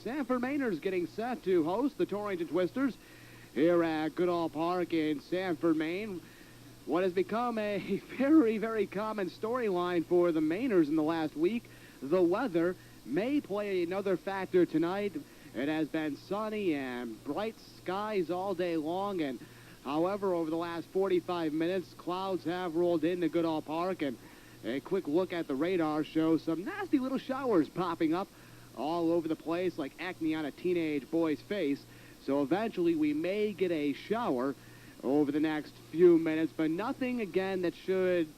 Sanford Mainers getting set to host the Torrington Twisters here at Goodall Park in Sanford, Maine. What has become a very, very common storyline for the Mainers in the last week. The weather may play another factor tonight. It has been sunny and bright skies all day long, and however, over the last 45 minutes, clouds have rolled into Goodall Park, and a quick look at the radar shows some nasty little showers popping up all over the place like acne on a teenage boy's face. So eventually we may get a shower over the next few minutes, but nothing, again, that should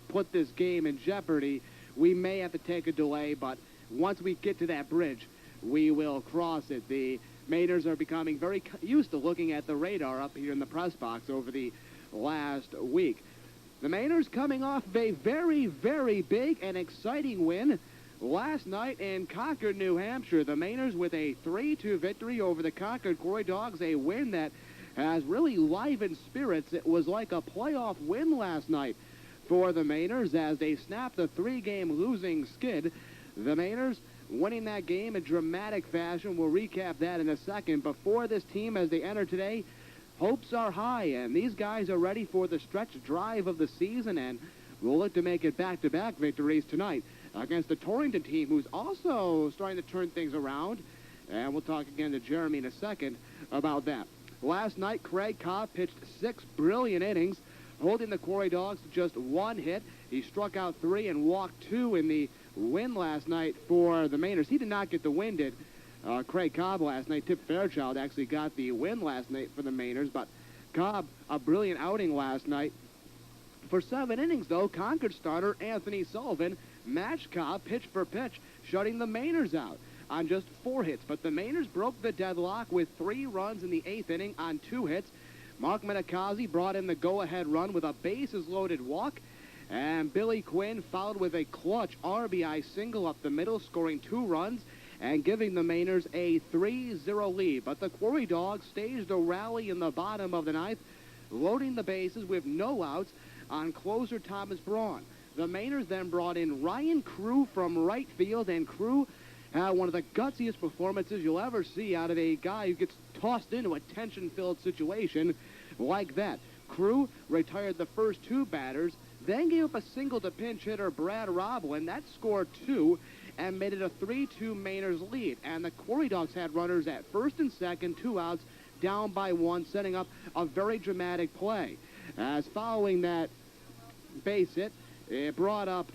put this game in jeopardy. We may have to take a delay, but once we get to that bridge, we will cross it. The Mainers are becoming very used to looking at the radar up here in the press box over the last week. The Mainers coming off of a very, very big and exciting win last night in Concord, New Hampshire. The Mainers with a 3-2 victory over the Concord Quarry Dogs, a win that has really livened spirits. It was like a playoff win last night for the Mainers as they snapped a 3-game losing skid. The Mainers winning that game in dramatic fashion. We'll recap that in a second. Before this team, as they enter today, hopes are high, and these guys are ready for the stretch drive of the season, and we'll look to make it back-to-back victories tonight against the Torrington team, who's also starting to turn things around, and we'll talk again to Jeremy in a second about that. Last night, Craig Cobb pitched 6 brilliant innings, holding the Quarry Dogs to just 1 hit. He struck out 3 and walked 2 in the win last night for the Mainers. He did not get the win, did Craig Cobb last night. Tip Fairchild actually got the win last night for the Mainers, but Cobb, a brilliant outing last night. For 7 innings, though, Concord starter Anthony Sullivan matched Cobb pitch for pitch, shutting the Mainers out on just 4 hits. But the Mainers broke the deadlock with 3 runs in the 8th inning on 2 hits. Mark Menakazi brought in the go-ahead run with a bases-loaded walk, and Billy Quinn followed with a clutch RBI single up the middle, scoring 2 runs and giving the Mainers a 3-0 lead. But the Quarry Dogs staged a rally in the bottom of the 9th, loading the bases with no outs on closer Thomas Braun. The Mainers then brought in Ryan Crew from right field, and Crew had one of the gutsiest performances you'll ever see out of a guy who gets tossed into a tension-filled situation like that. Crew retired the first 2 batters, then gave up a single to pinch hitter Brad Roblin. That scored 2 and made it a 3-2 Mainers lead. And the Quarry Dogs had runners at first and second, 2 outs, down by 1, setting up a very dramatic play. As following that base hit, it brought up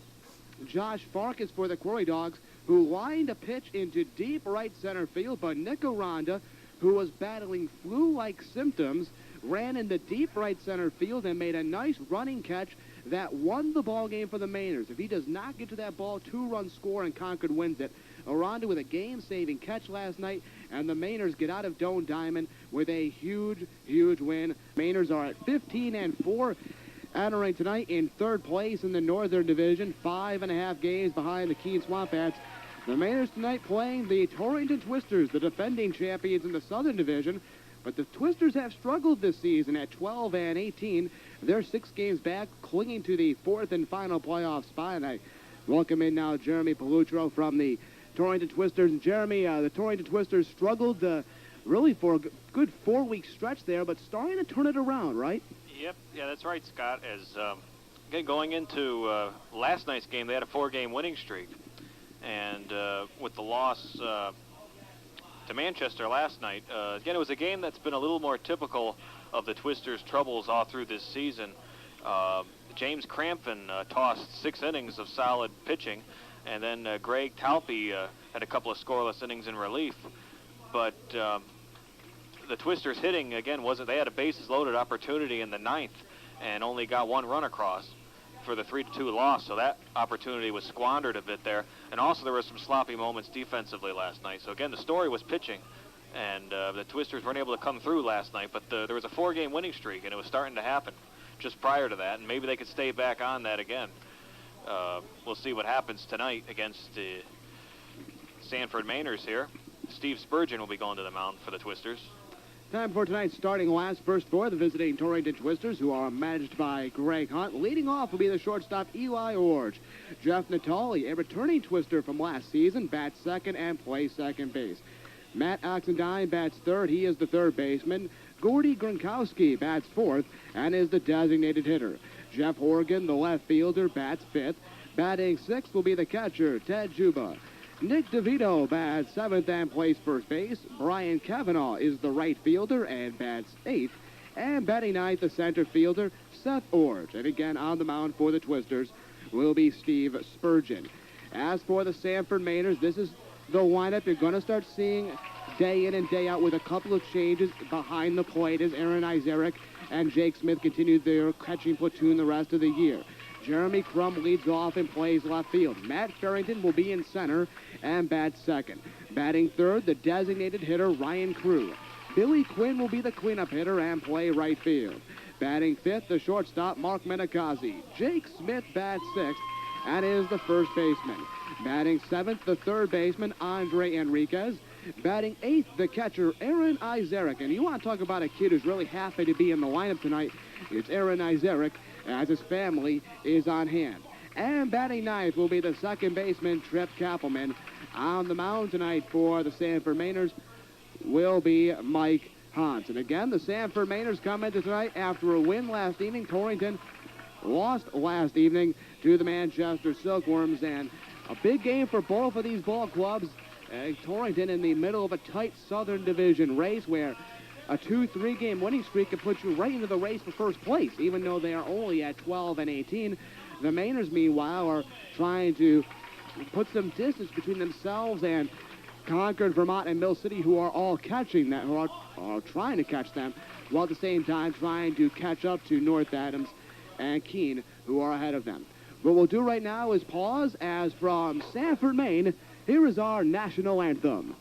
Josh Farkas for the Quarry Dogs, who lined a pitch into deep right center field, but Nick Aranda, who was battling flu-like symptoms, ran into deep right center field and made a nice running catch that won the ball game for the Mainers. If he does not get to that ball, 2-run score, and Concord wins it. Aranda with a game-saving catch last night, and the Mainers get out of Doane Diamond with a huge, huge win. Mainers are at 15-4, entering tonight in 3rd place in the Northern Division, 5.5 games behind the Keene Swampats. The Mainers tonight playing the Torrington Twisters, the defending champions in the Southern Division. But the Twisters have struggled this season at 12-18. They're 6 games back, clinging to the 4th and final playoff spot. And I welcome in now Jeremy Palutro from the Torrington Twisters. And Jeremy, the Torrington Twisters struggled really for a good 4-week stretch there, but starting to turn it around, right? Yep, yeah, that's right, Scott. As again, going into last night's game, they had a 4-game winning streak. And with the loss to Manchester last night, again, it was a game that's been a little more typical of the Twisters' troubles all through this season. James Crampton tossed 6 innings of solid pitching, and then Greg Talpe had a couple of scoreless innings in relief. But the Twisters hitting, again, they had a bases-loaded opportunity in the 9th and only got 1 run across for the 3-2 loss, so that opportunity was squandered a bit there. And also there were some sloppy moments defensively last night. So again, the story was pitching, and the Twisters weren't able to come through last night, but there was a 4-game winning streak, and it was starting to happen just prior to that, and maybe they could stay back on that again. We'll see what happens tonight against the Sanford Mainers here. Steve Spurgeon will be going to the mound for the Twisters. Time for tonight's starting last first for the visiting Torrington Twisters, who are managed by Greg Hunt. Leading off will be the shortstop, Eli Orge. Jeff Natali, a returning Twister from last season, bats second and plays second base. Matt Oxendine bats third. He is the third baseman. Gordy Gronkowski bats fourth and is the designated hitter. Jeff Horgan, the left fielder, bats fifth. Batting sixth will be the catcher, Ted Juba. Nick DeVito bats seventh and plays first base. Brian Cavanaugh is the right fielder and bats eighth. And batting ninth, the center fielder, Seth Orge. And again, on the mound for the Twisters will be Steve Spurgeon. As for the Sanford Mainers, this is the lineup you're going to start seeing day in and day out with a couple of changes behind the plate as Aaron Izarek and Jake Smith continue their catching platoon the rest of the year. Jeremy Crum leads off and plays left field. Matt Farrington will be in center and bats second. Batting third, the designated hitter, Ryan Crew. Billy Quinn will be the cleanup hitter and play right field. Batting fifth, the shortstop, Mark Menikazi. Jake Smith bats sixth and is the first baseman. Batting seventh, the third baseman, Andre Enriquez. Batting eighth, the catcher, Aaron Izarek. And you want to talk about a kid who's really happy to be in the lineup tonight. It's Aaron Izarek, as his family is on hand. And batting ninth will be the second baseman, Trip Kappelman. On the mound tonight for the Sanford Mainers will be Mike Hans. And again, the Sanford Mainers come into tonight after a win last evening. Torrington lost last evening to the Manchester Silkworms, and a big game for both of these ball clubs. Torrington in the middle of a tight Southern Division race where a 2-3 game winning streak could put you right into the race for first place, even though they are only at 12 and 18. The Mainers, meanwhile, are trying to put some distance between themselves and Concord, Vermont, and Mill City, who are all catching that, who are trying to catch them, while at the same time trying to catch up to North Adams and Keene, who are ahead of them. What we'll do right now is pause, as from Sanford, Maine, here is our national anthem.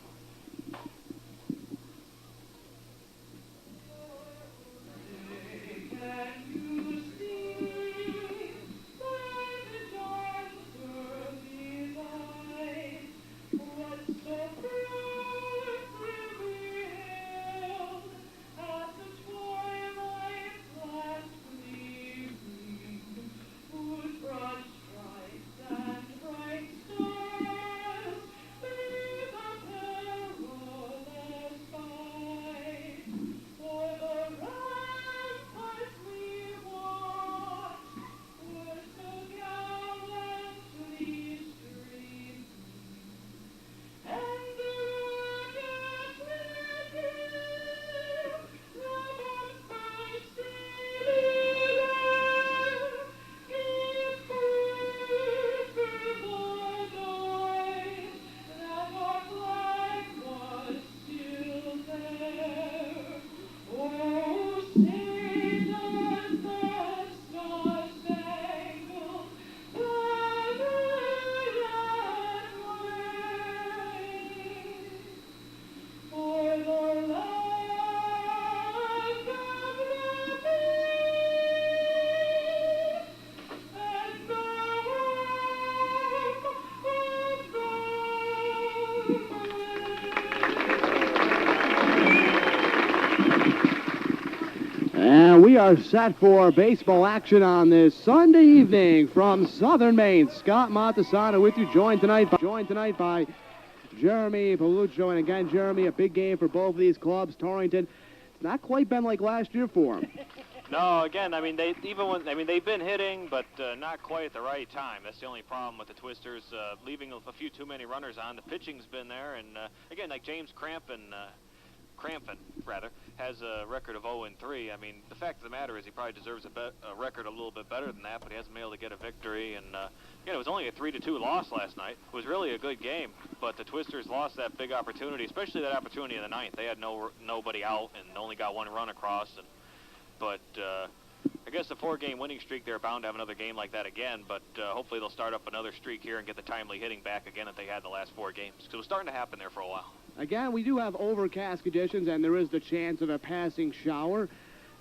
We are set for baseball action on this Sunday evening from Southern Maine. Scott Montesano with you, joined tonight by Jeremy Paluccio. And again, Jeremy, a big game for both of these clubs. Torrington, it's not quite been like last year for them. No, again, I mean, they've been hitting, but not quite at the right time. That's the only problem with the Twisters, leaving a few too many runners on. The pitching's been there, and again, like James Crampon, has a record of 0-3. I mean, the fact of the matter is he probably deserves a record a little bit better than that, but he hasn't been able to get a victory. And it was only a 3-2 loss last night. It was really a good game, but the Twisters lost that big opportunity, especially that opportunity in the ninth. They had nobody out and only got one run across. But I guess the 4-game winning streak, they're bound to have another game like that again, but hopefully they'll start up another streak here and get the timely hitting back again that they had in the last 4 games. Because it was starting to happen there for a while. Again, we do have overcast conditions, and there is the chance of a passing shower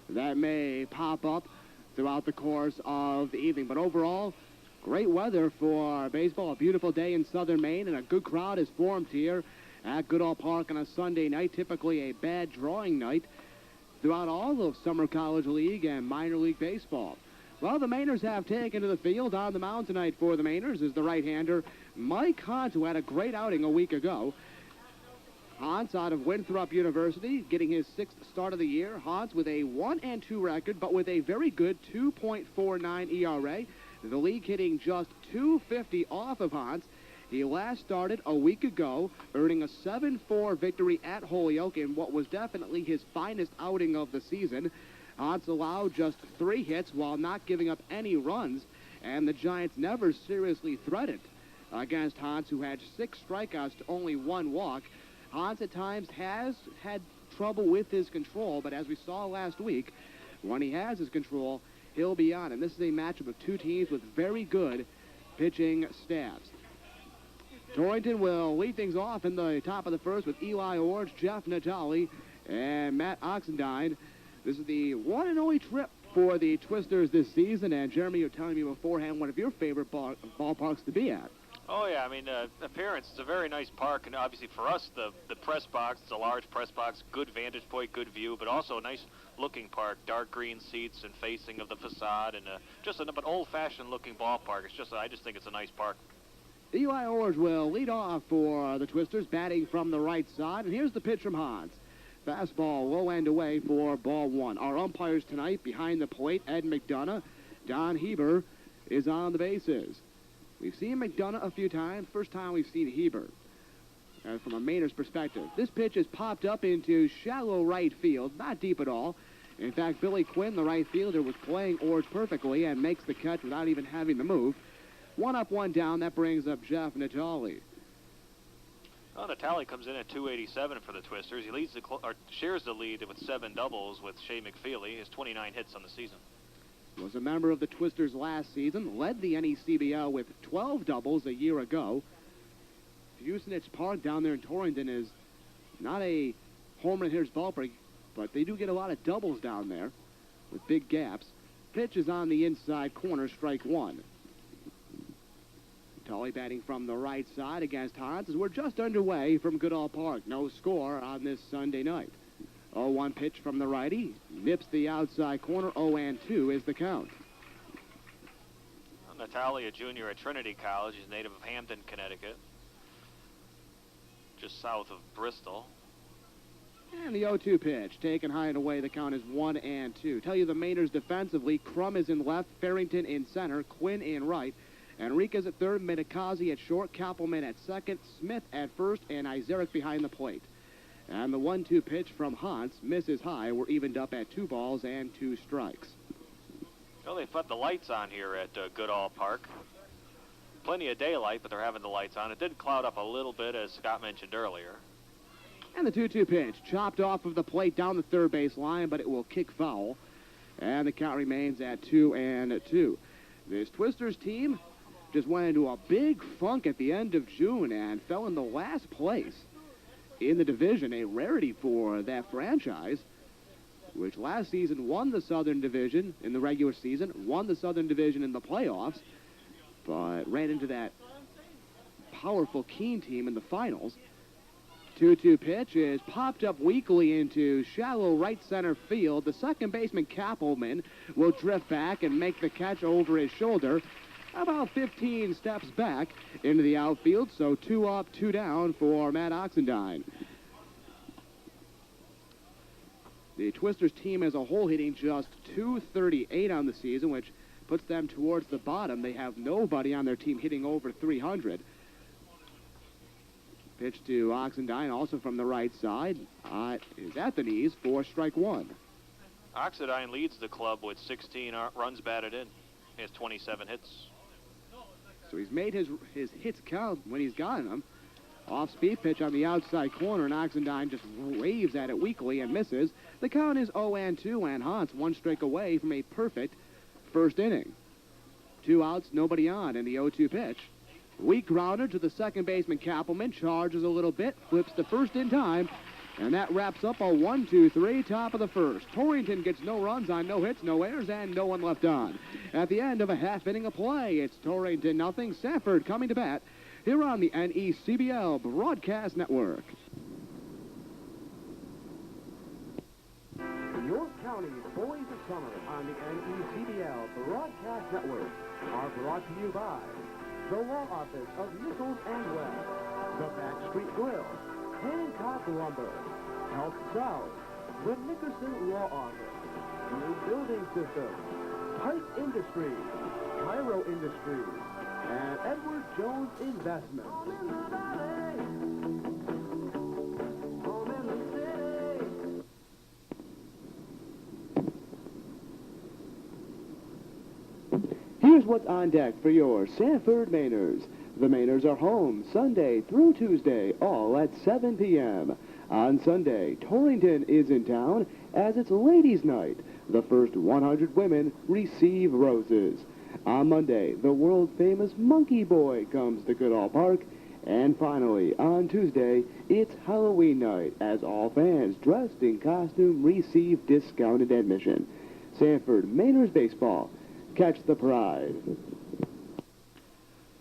that may pop up throughout the course of the evening. But overall, great weather for baseball. A beautiful day in Southern Maine, and a good crowd is formed here at Goodall Park on a Sunday night, typically a bad drawing night throughout all of Summer College League and minor league baseball. Well, the Mainers have taken to the field. On the mound tonight for the Mainers is the right-hander Mike Hunt, who had a great outing a week ago. Hans out of Winthrop University, getting his 6th start of the year. Hans with a 1-2 record, but with a very good 2.49 ERA. The league hitting just .250 off of Hans. He last started a week ago, earning a 7-4 victory at Holyoke in what was definitely his finest outing of the season. Hans allowed just 3 hits while not giving up any runs, and the Giants never seriously threatened against Hans, who had 6 strikeouts to only 1 walk. Hans at times has had trouble with his control, but as we saw last week, when he has his control, he'll be on. And this is a matchup of 2 teams with very good pitching staffs. Torrington will lead things off in the top of the first with Eli Orge, Jeff Natali, and Matt Oxendine. This is the one and only trip for the Twisters this season, and Jeremy, you're telling me beforehand one of your favorite ballparks to be at. Oh, yeah, I mean, appearance, it's a very nice park, and obviously for us, the press box, it's a large press box, good vantage point, good view, but also a nice-looking park, dark green seats and facing of the facade, and just an old-fashioned looking ballpark. I just think it's a nice park. Eli Orge will lead off for the Twisters, batting from the right side, and here's the pitch from Hans. Fastball low end away for ball 1. Our umpires tonight behind the plate, Ed McDonough. Don Heber is on the bases. We've seen McDonough a few times. First time we've seen Heber from a Mainers perspective. This pitch is popped up into shallow right field, not deep at all. In fact, Billy Quinn, the right fielder, was playing Orge perfectly and makes the catch without even having to move. 1 up, 1 down. That brings up Jeff Natali. Well, Natali comes in at .287 for the Twisters. He leads shares the lead with 7 doubles with Shea McFeely. He has 29 hits on the season. Was a member of the Twisters last season, led the NECBL with 12 doubles a year ago. Husenich Park down there in Torrington is not a home run hitter's ballpark, but they do get a lot of doubles down there with big gaps. Pitch is on the inside corner, strike 1. Tully batting from the right side against Hans as we're just underway from Goodall Park. No score on this Sunday night. 0-1 pitch from the righty. Nips the outside corner. 0-2 is the count. Natali, a junior at Trinity College. He's native of Hampton, Connecticut, just south of Bristol. And the 0-2 pitch, taken high and away. The count is 1-2. Tell you the Mainers defensively, Crum is in left, Farrington in center, Quinn in right, Enriquez at third, Minikazi at short, Kappelman at second, Smith at first, and Izeric behind the plate. And the 1-2 pitch from Hans misses high. We're evened up at 2 balls and 2 strikes. Well, they've put the lights on here at Goodall Park. Plenty of daylight, but they're having the lights on. It did cloud up a little bit, as Scott mentioned earlier. And the 2-2 pitch, chopped off of the plate down the third base line, but it will kick foul. And the count remains at 2-2. This Twisters team just went into a big funk at the end of June and fell into last place in the division, a rarity for that franchise, which last season won the Southern Division in the regular season, won the Southern Division in the playoffs, but ran into that powerful Keene team in the finals. 2-2 pitch is popped up weakly into shallow right center field. The second baseman, Kappelman, will drift back and make the catch over his shoulder, about 15 steps back into the outfield, so 2 up, 2 down for Matt Oxendine. The Twisters team as a whole hitting just .238 on the season, which puts them towards the bottom. They have nobody on their team hitting over .300. Pitch to Oxendine, also from the right side, is at the knees for strike 1. Oxendine leads the club with 16 runs batted in. He has 27 hits. So he's made his hits count when he's gotten them. Off-speed pitch on the outside corner, and Oxendine just waves at it weakly and misses. The count is 0-2, and Hans 1 strike away from a perfect first inning. 2 outs, nobody on in the 0-2 pitch. Weak grounder to the second baseman, Kappelman, charges a little bit, flips the first in time, and that wraps up a 1-2-3, top of the first. Torrington gets no runs on no hits, no errors, and no one left on. At the end of a half inning of play, it's Torrington 0, Sanford coming to bat here on the NECBL Broadcast Network. County's Boys of Summer on the NECBL Broadcast Network are brought to you by the Law Office of Nichols and Webb, the Backstreet Grill, Hancock Lumber, Health South, the Nickerson Law Office, New Building Systems, Pike Industries, Cairo Industries, and Edward Jones Investments. Here's what's on deck for your Sanford Mainers. The Mainers are home Sunday through Tuesday, all at 7 p.m. On Sunday, Torrington is in town as it's Ladies' Night. The first 100 women receive roses. On Monday, the world-famous Monkey Boy comes to Goodall Park. And finally, on Tuesday, it's Halloween night as all fans dressed in costume receive discounted admission. Sanford Mainers Baseball. Catch the pride.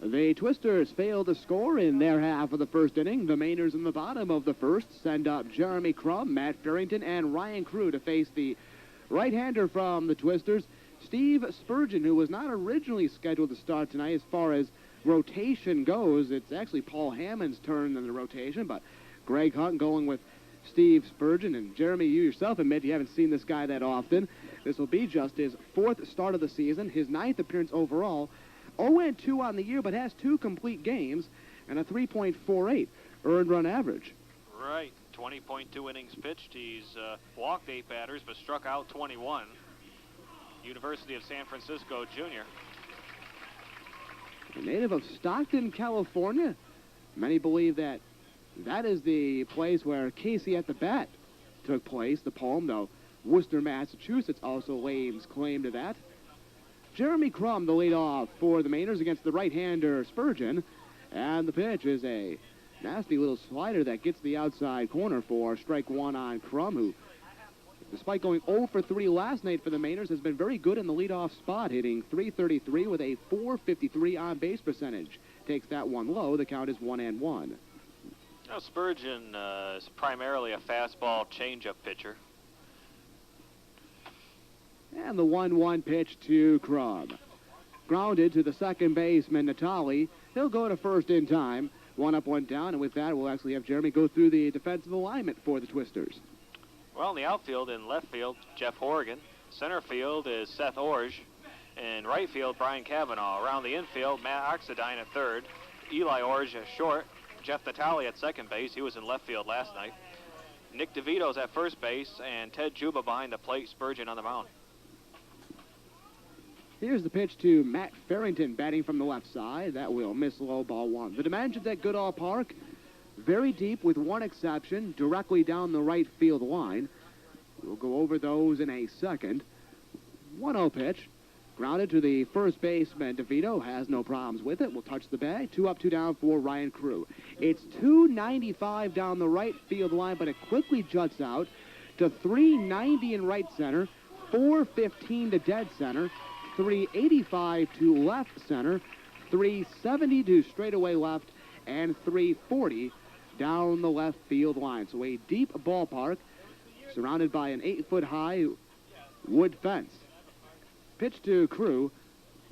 The Twisters fail to score in their half of the first inning. The Mainers in the bottom of the first send up Jeremy Crum, Matt Farrington, and Ryan Crew to face the right-hander from the Twisters, Steve Spurgeon, who was not originally scheduled to start tonight as far as rotation goes. It's actually Paul Hammond's turn in the rotation, but Greg Hunt going with Steve Spurgeon. And Jeremy, you yourself admit you haven't seen this guy that often. This will be just his fourth start of the season, his ninth appearance overall. 0-2 on the year, but has 2 complete games and a 3.48 earned run average. Right, 20.2 innings pitched. He's walked 8 batters, but struck out 21. University of San Francisco junior. A native of Stockton, California. Many believe that that is the place where Casey at the Bat took place, the poem, though Worcester, Massachusetts also lays claim to that. Jeremy Crum, the leadoff for the Mainers against the right-hander Spurgeon. And the pitch is a nasty little slider that gets the outside corner for strike one on Crum, who, despite going 0 for 3 last night for the Mainers, has been very good in the leadoff spot, hitting .333 with a .453 on-base percentage. Takes that one low. The count is 1-1. Now, Spurgeon is primarily a fastball changeup pitcher. And the 1-1 pitch to Crum. Grounded to the second baseman, Natali. He'll go to first in time. 1 up, 1 down, and with that, we'll actually have Jeremy go through the defensive alignment for the Twisters. Well, in the outfield, in left field, Jeff Horrigan. Center field is Seth Orge. In right field, Brian Cavanaugh. Around the infield, Matt Oxidine at third. Eli Orge at short. Jeff Natali at second base. He was in left field last night. Nick DeVito's at first base, and Ted Juba behind the plate, Spurgeon on the mound. Here's the pitch to Matt Farrington, batting from the left side. That will miss low, ball 1. The dimensions at Goodall Park, very deep with one exception, directly down the right field line. We'll go over those in a second. 1-0 pitch. Grounded to the first baseman. DeVito has no problems with it. Will touch the bag. 2 up, 2 down for Ryan Crew. It's 295 down the right field line, but it quickly juts out to 390 in right center, 415 to dead center, 385 to left center, 370 to straightaway left, and 340 down the left field line. So a deep ballpark surrounded by an 8-foot-high wood fence. Pitch to Crew,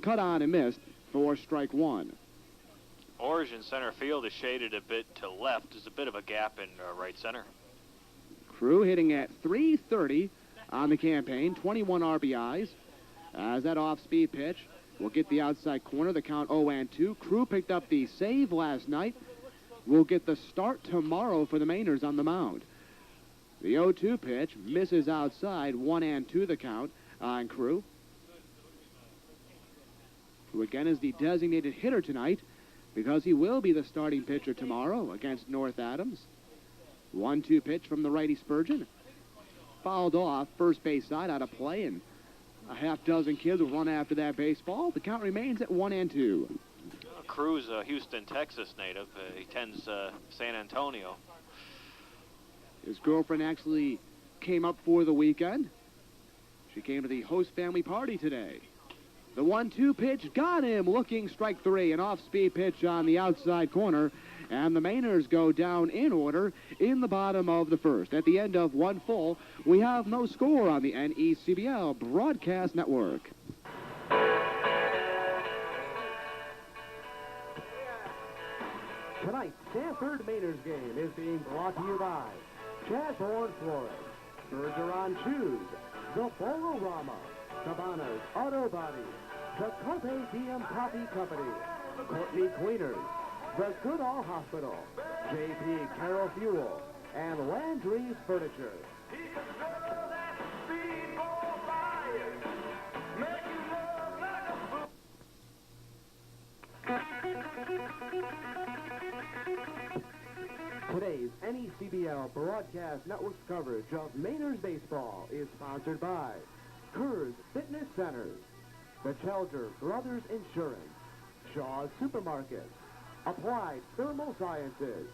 cut on and missed for strike 1. Orge in center field is shaded a bit to left. There's a bit of a gap in right center. Crew hitting at .330 on the campaign, 21 RBIs. As that off-speed pitch will get the outside corner, the count 0-2. Crew picked up the save last night. Will get the start tomorrow for the Mainers on the mound. The 0-2 pitch misses outside, 1-2 the count on Crew, who again is the designated hitter tonight because he will be the starting pitcher tomorrow against North Adams. 1-2 pitch from the righty Spurgeon. Fouled off, first base side out of play, and a half dozen kids will run after that baseball. The count remains at 1-2. Crew's a Houston, Texas native. He attends San Antonio. His girlfriend actually came up for the weekend. She came to the host family party today. The 1-2 pitch got him looking, strike 3. An off-speed pitch on the outside corner. and the Mainers go down in order in the bottom of the first. At the end of one full, we have no score on the NECBL Broadcast Network. Tonight's Sanford Mainers game is being brought to you by Chashorn Flores, Bergeron Shoes, the Bolorama, Cabana's Auto Body, the Carpe Diem Coffee Company, Courtney Cleaners, the Goodall Hospital, J.P. Carroll Fuel, and Landry's Furniture. Today's NECBL Broadcast Network's coverage of Mainers baseball is sponsored by Kerr's Fitness Centers, the Chelger Brothers Insurance, Shaw's Supermarket, Applied Thermal Sciences,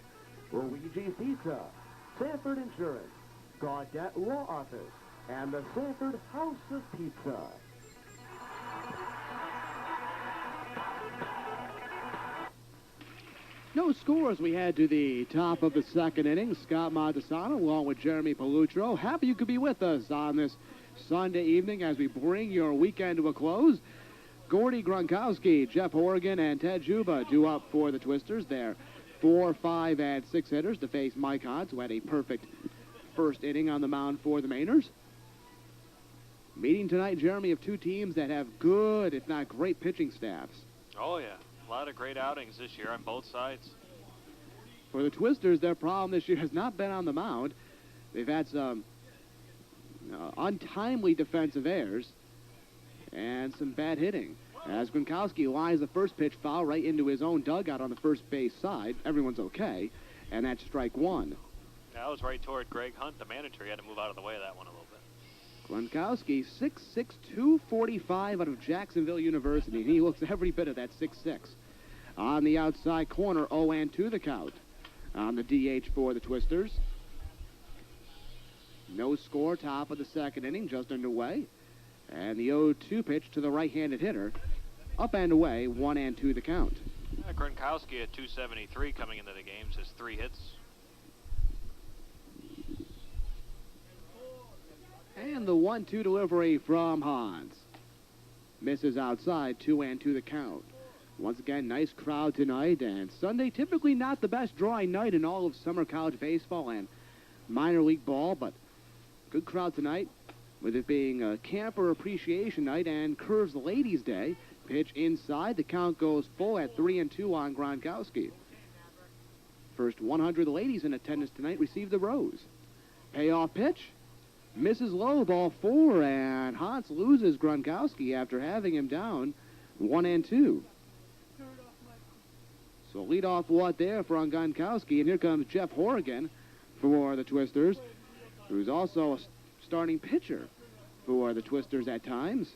Luigi's Pizza, Sanford Insurance, Gaudette Law Office, and the Sanford House of Pizza. No scores we head to the top of the second inning. Scott Montesano along with Jeremy Palutro. Happy you could be with us on this Sunday evening as we bring your weekend to a close. Gordy Gronkowski, Jeff Horrigan, and Ted Juba due up for the Twisters. They're 4, 5, and 6 hitters to face Mike Hotz, who had a perfect first inning on the mound for the Mainers. Meeting tonight, Jeremy, of two teams that have good, if not great, pitching staffs. Oh, yeah. A lot of great outings this year on both sides. For the Twisters, their problem this year has not been on the mound. They've had some untimely defensive errors and some bad hitting. As Gronkowski lines the first pitch foul right into his own dugout on the first base side, everyone's okay, and that's strike one. That was right toward Greg Hunt, the manager. He had to move out of the way of that one a little bit. Gronkowski, 6'6", 245 out of Jacksonville University, and he looks every bit of that 6'6". On the outside corner, 0-2 the count on the DH for the Twisters. No score, top of the second inning, just underway. And the 0-2 pitch to the right-handed hitter, up and away, 1-2 the count. Gronkowski at 273 coming into the games, his 3 hits. And the 1-2 delivery from Hans. Misses outside, 2-2 the count. Once again, nice crowd tonight, and Sunday typically not the best drawing night in all of summer college baseball and minor league ball, but good crowd tonight, with it being a camper appreciation night and Curves Ladies Day. Pitch inside, the count goes full at 3-2 on Gronkowski. First 100 ladies in attendance tonight receive the rose. Payoff pitch, misses low, ball 4, and Hans loses Gronkowski after having him down 1-2. So lead off what there for Gronkowski, and here comes Jeff Horrigan for the Twisters, who's also a starting pitcher for the Twisters at times.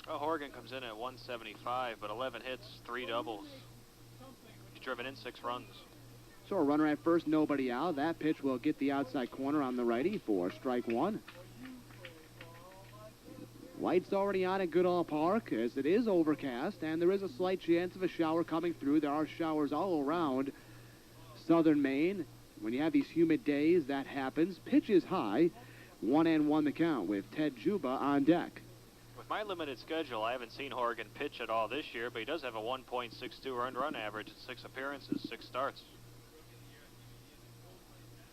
Well, Horrigan comes in at 175, but 11 hits, 3 doubles. He's driven in 6 runs. So a runner at first, nobody out. That pitch will get the outside corner on the righty for strike one. Lights already on at Goodall Park as it is overcast, and there is a slight chance of a shower coming through. There are showers all around southern Maine. When you have these humid days, that happens. Pitch is high, 1-1 the count with Ted Juba on deck. With my limited schedule, I haven't seen Horrigan pitch at all this year, but he does have a 1.62 earned run average in 6 appearances, 6 starts.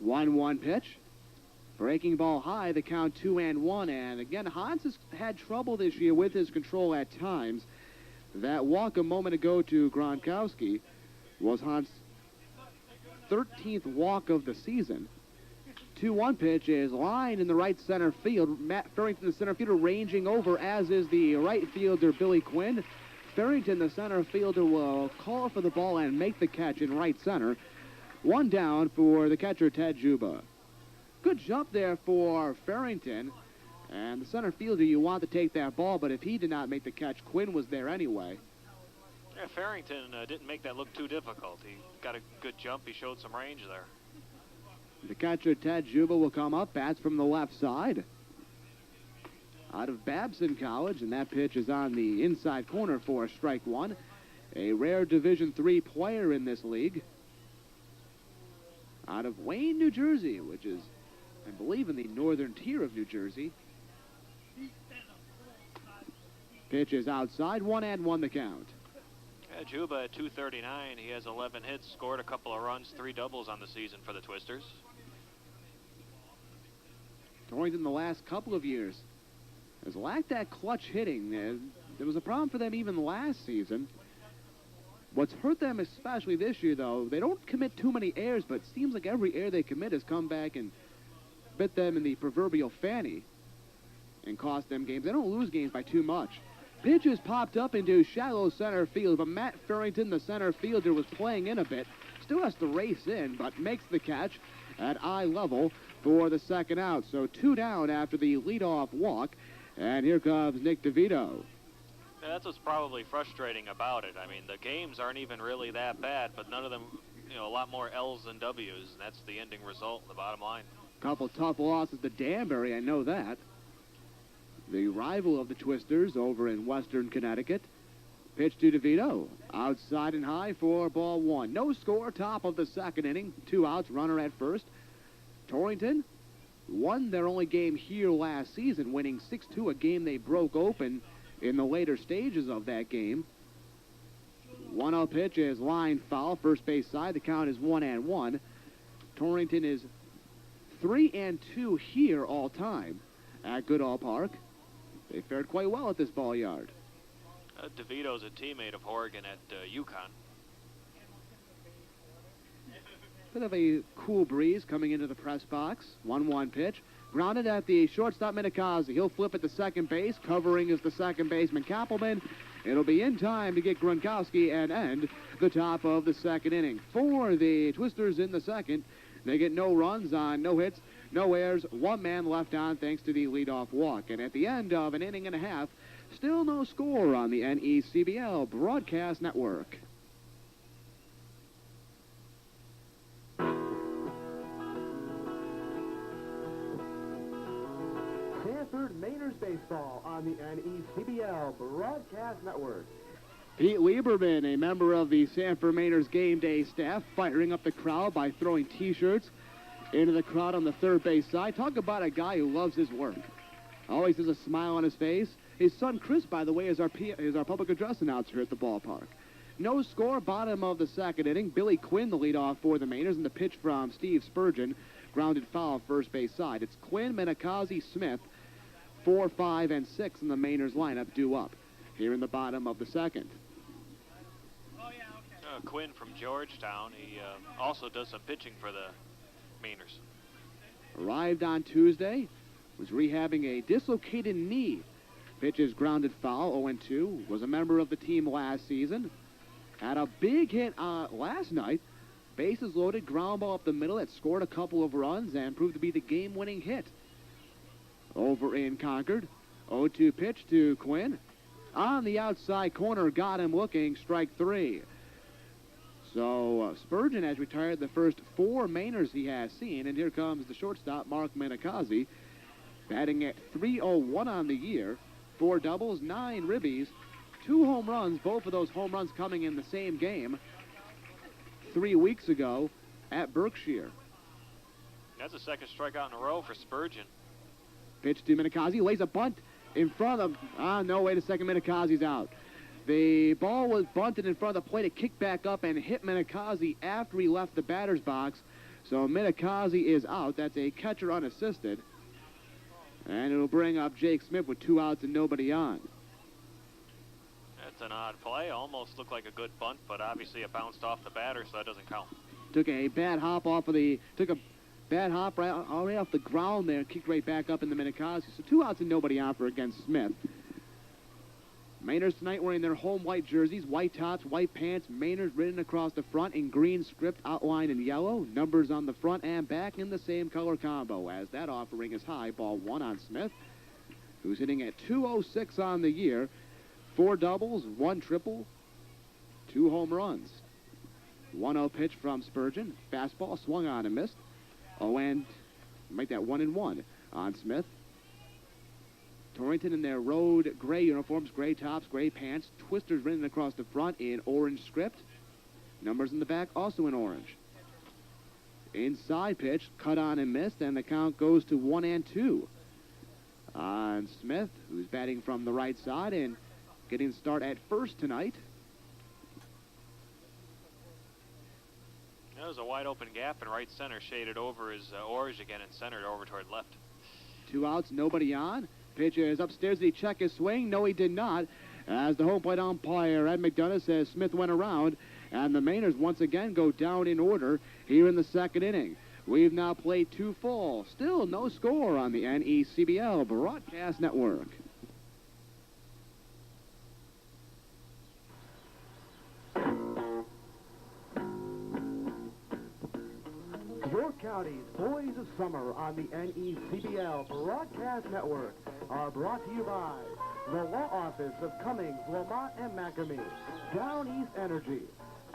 1-1 pitch. Breaking ball high, the count 2-1. And again, Hans has had trouble this year with his control at times. That walk a moment ago to Gronkowski was Hans' 13th walk of the season. 2-1 pitch is lined in the right center field. Matt Farrington, the center fielder, ranging over, as is the right fielder, Billy Quinn. Farrington, the center fielder, will call for the ball and make the catch in right center. 1 down for the catcher, Ted Juba. Good jump there for Farrington. And the center fielder, you want to take that ball, but if he did not make the catch, Quinn was there anyway. Yeah, Farrington didn't make that look too difficult. He got a good jump. He showed some range there. The catcher, Ted Juba, will come up, bats from the left side. Out of Babson College, and that pitch is on the inside corner for strike one. a rare Division III player in this league, out of Wayne, New Jersey, which is, I believe, in the northern tier of New Jersey. Pitch is outside, 1-1 the count. Yeah, Juba at 239. He has 11 hits, scored a couple of runs, 3 doubles on the season for the Twisters. Torrington the last couple of years has lacked that clutch hitting. There was a problem for them even last season. What's hurt them especially this year, though, they don't commit too many errors, but it seems like every error they commit has come back and bit them in the proverbial fanny and cost them games. They don't lose games by too much. Pitch is popped up into shallow center field, but Matt Farrington, the center fielder, was playing in a bit. Still has to race in, but makes the catch at eye level for the second out. So 2 down after the leadoff walk, and here comes Nick DeVito. Yeah, that's what's probably frustrating about it. I mean, the games aren't even really that bad, but none of them, a lot more L's than W's, and that's the ending result, the bottom line. Couple tough losses to Danbury, I know that. The rival of the Twisters over in Western Connecticut. Pitch to DeVito. Outside and high for ball 1. No score, top of the second inning. 2 outs, runner at first. Torrington won their only game here last season, winning 6-2, a game they broke open in the later stages of that game. 1-0 pitch is line foul, first base side. The count is 1-1. Torrington is 3-2 here all time at Goodall Park. They fared quite well at this ball yard. DeVito's a teammate of Horgan at UConn. Bit of a cool breeze coming into the press box. 1-1 pitch. Grounded at the shortstop, Minikazi. He'll flip at the second base. Covering is the second baseman, Kappelman. It'll be in time to get Gronkowski and end the top of the second inning. For the Twisters in the second, they get no runs on no hits, no errors, 1 man left on thanks to the leadoff walk. And at the end of an inning and a half, still no score on the NECBL Broadcast Network. Sanford Mainers Baseball on the NECBL Broadcast Network. Pete Lieberman, a member of the Sanford Mainers game day staff, firing up the crowd by throwing T-shirts into the crowd on the third base side. Talk about a guy who loves his work. Always has a smile on his face. His son, Chris, by the way, is our public address announcer here at the ballpark. No score, bottom of the second inning. Billy Quinn, the leadoff for the Mainers, and the pitch from Steve Spurgeon, grounded foul first base side. It's Quinn, Minikazi, Smith, 4, 5, and 6 in the Mainers lineup due up here in the bottom of the second. Quinn from Georgetown. He also does some pitching for the Mainers. Arrived on Tuesday, was rehabbing a dislocated knee. Pitch is grounded foul, 0-2. Was a member of the team last season. Had a big hit last night. Bases loaded, ground ball up the middle that scored a couple of runs and proved to be the game-winning hit. Over in Concord, 0-2 pitch to Quinn. On the outside corner, got him looking, strike 3. So Spurgeon has retired the first 4 Mainers he has seen, and here comes the shortstop, Mark Minikazi, batting at .301 on the year, 4 doubles, 9 ribbies, 2 home runs, both of those home runs coming in the same game 3 weeks ago at Berkshire. That's the second strikeout in a row for Spurgeon. Pitch to Minikazi, lays a bunt in front of, no, wait a second, Minikazi's out. The ball was bunted in front of the plate. It kicked back up and hit Minikazi after he left the batter's box. So Minikazi is out. That's a catcher unassisted. And it'll bring up Jake Smith with 2 outs and nobody on. That's an odd play. Almost looked like a good bunt, but obviously it bounced off the batter, so that doesn't count. Took a bad hop right off the ground there and kicked right back up in the Minikazi. So 2 outs and nobody on for against Smith. Mainers tonight wearing their home white jerseys, white tops, white pants, Mainers written across the front in green script outlined in yellow, numbers on the front and back in the same color combo, as that offering is high, ball 1 on Smith, who's hitting at .206 on the year, 4 doubles, 1 triple, 2 home runs. 1-0 pitch from Spurgeon, fastball swung on and missed. And make that 1-1 on Smith. Torrington in their road gray uniforms, gray tops, gray pants, Twisters written across the front in orange script. Numbers in the back also in orange. Inside pitch, cut on and missed, and the count goes to 1-2. On Smith, who's batting from the right side and getting the start at first tonight. There was a wide open gap in right center, shaded over his orange again and centered over toward left. 2 outs, nobody on. Pitcher is upstairs. Did he check his swing? No, he did not. As the home plate umpire, Ed McDonough, says Smith went around, and the Mainers once again go down in order here in the second inning. We've now played 2 full. Still no score on the NECBL Broadcast Network. York County's Boys of Summer on the NECBL Broadcast Network are brought to you by the Law Office of Cummings, Lamont, and McAmee, Down East Energy,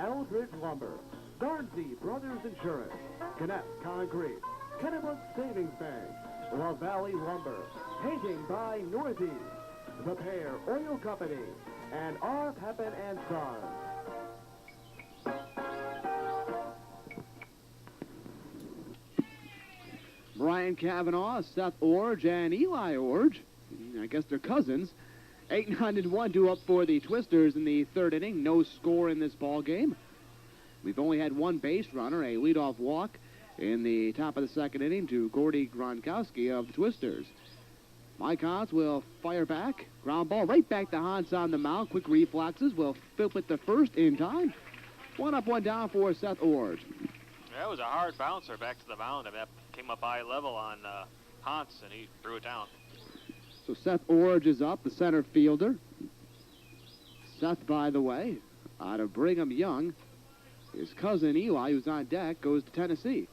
Eldridge Lumber, Garnsey Brothers Insurance, Connect Concrete, Kennebuck Savings Bank, La Valley Lumber, Painting by Northeast, The Pear Oil Company, and R. Pepin and Sons. Brian Cavanaugh, Seth Orge, and Eli Orge, I guess they're cousins. 8-1 due up for the Twisters in the third inning. No score in this ball game. We've only had 1 base runner, a leadoff walk in the top of the second inning to Gordy Gronkowski of the Twisters. Mike Hans will fire back. Ground ball right back to Hans on the mound. Quick reflexes. Will flip it to first in time. 1 up, 1 down for Seth Orge. That was a hard bouncer back to the mound. I mean, that came up eye level on Hans, and he threw it down. So Seth Orge is up, the center fielder. Seth, by the way, out of Brigham Young. His cousin Eli, who's on deck, goes to Tennessee.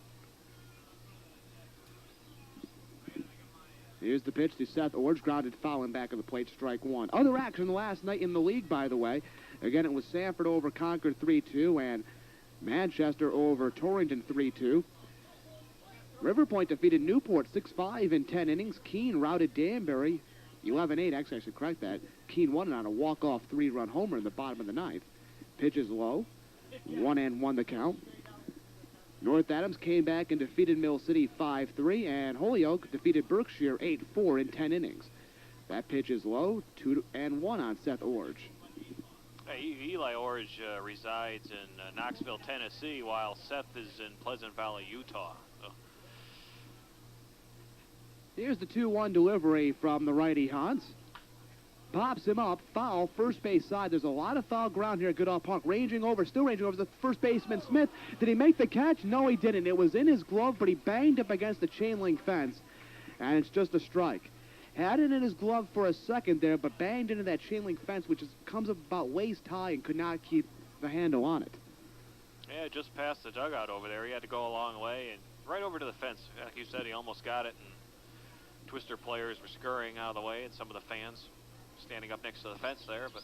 Here's the pitch to Seth Orge, grounded foul in back of the plate, strike 1. Other action last night in the league, by the way. Again, it was Sanford over Concord 3-2, and Manchester over Torrington 3-2. River Point defeated Newport 6-5 in 10 innings. Keene routed Danbury 11-8. Actually, I should correct that. Keene won it on a walk-off 3-run homer in the bottom of the ninth. Pitch is low. 1-1 the count. North Adams came back and defeated Mill City 5-3, and Holyoke defeated Berkshire 8-4 in 10 innings. That pitch is low. 2-1 on Seth Orge. Eli Orge resides in Knoxville, Tennessee, while Seth is in Pleasant Valley, Utah. So. Here's the 2-1 delivery from the righty Hans. Pops him up, foul, first base side. There's a lot of foul ground here at Goodall Park. Still ranging over the first baseman, Smith. Did he make the catch? No, he didn't. It was in his glove, but he banged up against the chain link fence, and it's just a strike. Had it in his glove for a second there, but banged into that chain link fence, which comes up about waist high and could not keep the handle on it. Yeah, just past the dugout over there. He had to go a long way and right over to the fence. Like you said, he almost got it, and Twister players were scurrying out of the way, and some of the fans standing up next to the fence there. But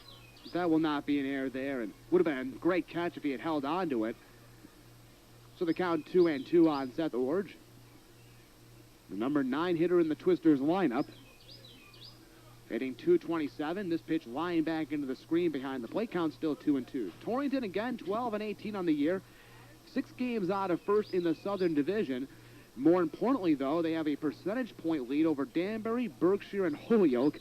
that will not be an error there, and would have been a great catch if he had held on to it. So the count 2-2 on Seth Orge, the number 9 hitter in the Twisters lineup. Hitting .227. This pitch lying back into the screen behind the plate. Count still 2-2. Torrington again 12-18 on the year. 6 games out of first in the Southern Division. More importantly, though, they have a percentage point lead over Danbury, Berkshire, and Holyoke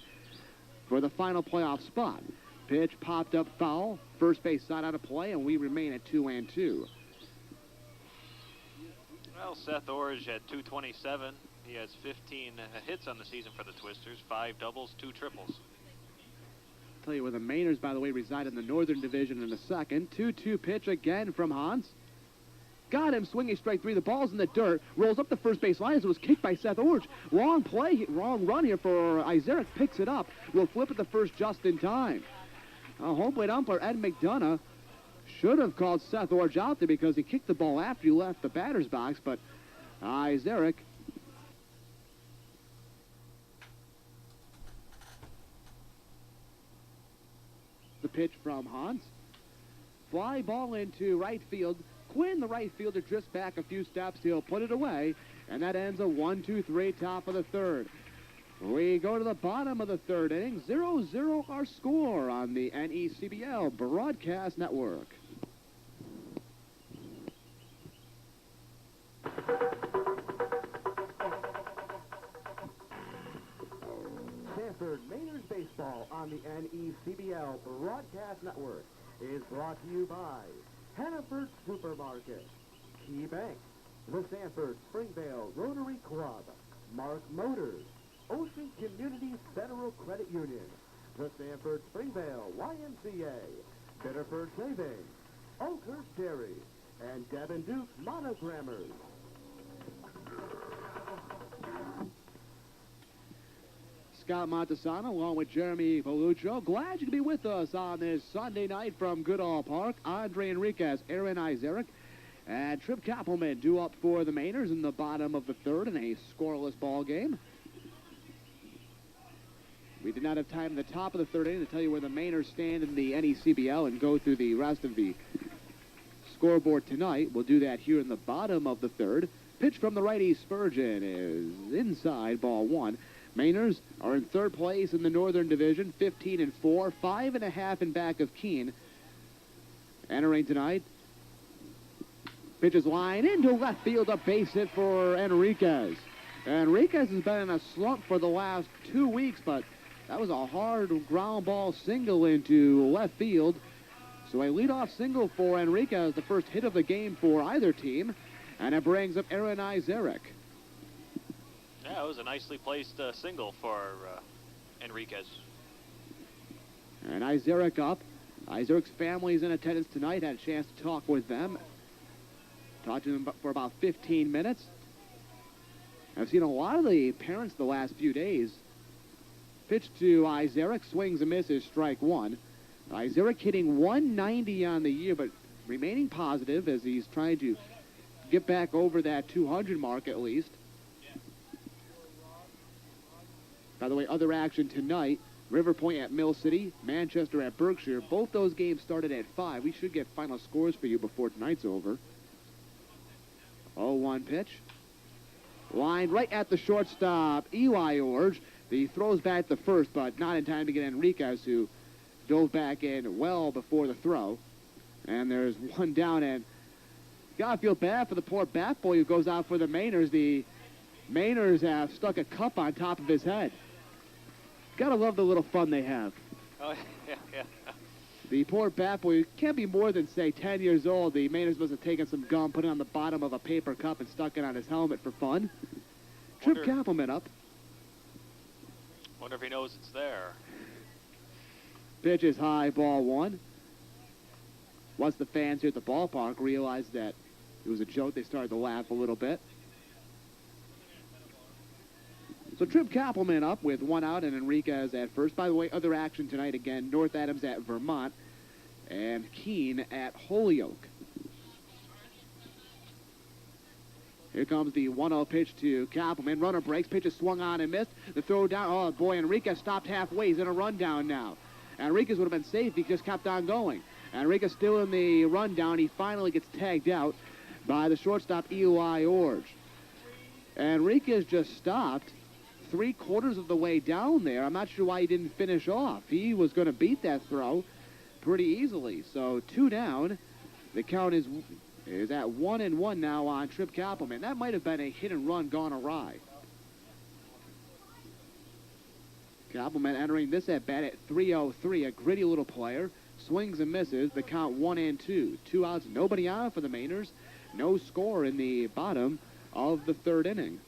for the final playoff spot. Pitch popped up foul. First base side out of play, and we remain at 2-2. Well, Seth Orge had .227. He has 15 hits on the season for the Twisters, 5 doubles, 2 triples. Tell you where the Mainers, by the way, reside in the Northern Division in a second. 2-2 pitch again from Hans. Got him, swinging strike 3. The ball's in the dirt. Rolls up the first base line as it was kicked by Seth Orge. Wrong play, wrong run here for Isaac. Picks it up. Will flip it the first just in time. Home plate umpire Ed McDonough should have called Seth Orge out there because he kicked the ball after he left the batter's box, but Isaac the pitch from Hans. Fly ball into right field. Quinn, the right fielder, drifts back a few steps. He'll put it away, and that ends a 1-2-3 top of the third. We go to the bottom of the third inning. 0-0 our score on the NECBL Broadcast Network. Sanford Mainers Baseball on the NECBL Broadcast Network is brought to you by Hannaford Supermarket, Key Bank, the Sanford Springvale Rotary Club, Mark Motors, Ocean Community Federal Credit Union, the Sanford Springvale YMCA, Biddeford Savings, Oakhurst Dairy, and Devin Duke Monogrammers. Scott Montesano along with Jeremy Paluccio. Glad you could be with us on this Sunday night from Goodall Park. Andre Enriquez, Aaron Izarek, and Trip Kappelman due up for the Mainers in the bottom of the third in a scoreless ball game. We did not have time in the top of the third inning to tell you where the Mainers stand in the NECBL and go through the rest of the scoreboard tonight. We'll do that here in the bottom of the third. Pitch from the righty Spurgeon is inside, ball one. Mainers are in third place in the Northern Division, 15-4, 5.5 in back of Keene. Entering tonight, pitches line into left field, a base hit for Enriquez. Enriquez has been in a slump for the last 2 weeks, but that was a hard ground ball single into left field. So a leadoff single for Enriquez, the first hit of the game for either team, and it brings up Aaron Izarek. Yeah, it was a nicely placed single for Enriquez. And Izarek up. Izarek's family's in attendance tonight. Had a chance to talk with them. Talked to them for about 15 minutes. I've seen a lot of the parents the last few days. Pitch to Izarek, swings and misses, strike one. Izarek hitting 190 on the year, but remaining positive as he's trying to get back over that 200 mark at least. By the way, other action tonight, River Point at Mill City, Manchester at Berkshire. Both those games started at 5. We should get final scores for you before tonight's over. 0-1 pitch. Lined right at the shortstop, Eli Orge. The throw's back to first, but not in time to get Enriquez, who dove back in well before the throw. And there's one down, and gotta feel bad for the poor bat boy who goes out for the Mainers. The Mainers have stuck a cup on top of his head. Gotta love the little fun they have. Oh, yeah. The poor bat boy can't be more than, say, 10 years old. The Mainers must have taken some gum, put it on the bottom of a paper cup, and stuck it on his helmet for fun. Trip Kappelman up. Wonder if he knows it's there. Pitch is high, ball one. Once the fans here at the ballpark realized that it was a joke, they started to laugh a little bit. So Trip Kappelman up with one out and Enriquez at first. By the way, other action tonight again, North Adams at Vermont and Keene at Holyoke. Here comes the 1-0 pitch to Kappelman. Runner breaks, pitch is swung on and missed. The throw down, oh boy, Enriquez stopped halfway. He's in a rundown now. Enriquez would have been safe if he just kept on going. Enriquez still in the rundown. He finally gets tagged out by the shortstop, Eli Orge. Enriquez just stopped 3/4 of the way down there. I'm not sure why he didn't finish off. He was going to beat that throw pretty easily. So 2 down. The count is at 1-1 now on Trip Kappelman. That might have been a hit and run gone awry. Kappelman entering this at bat at 3-0-3, a gritty little player. Swings and misses. The count 1-2. 2 outs, nobody on for the Mainers. No score in the bottom of the third inning.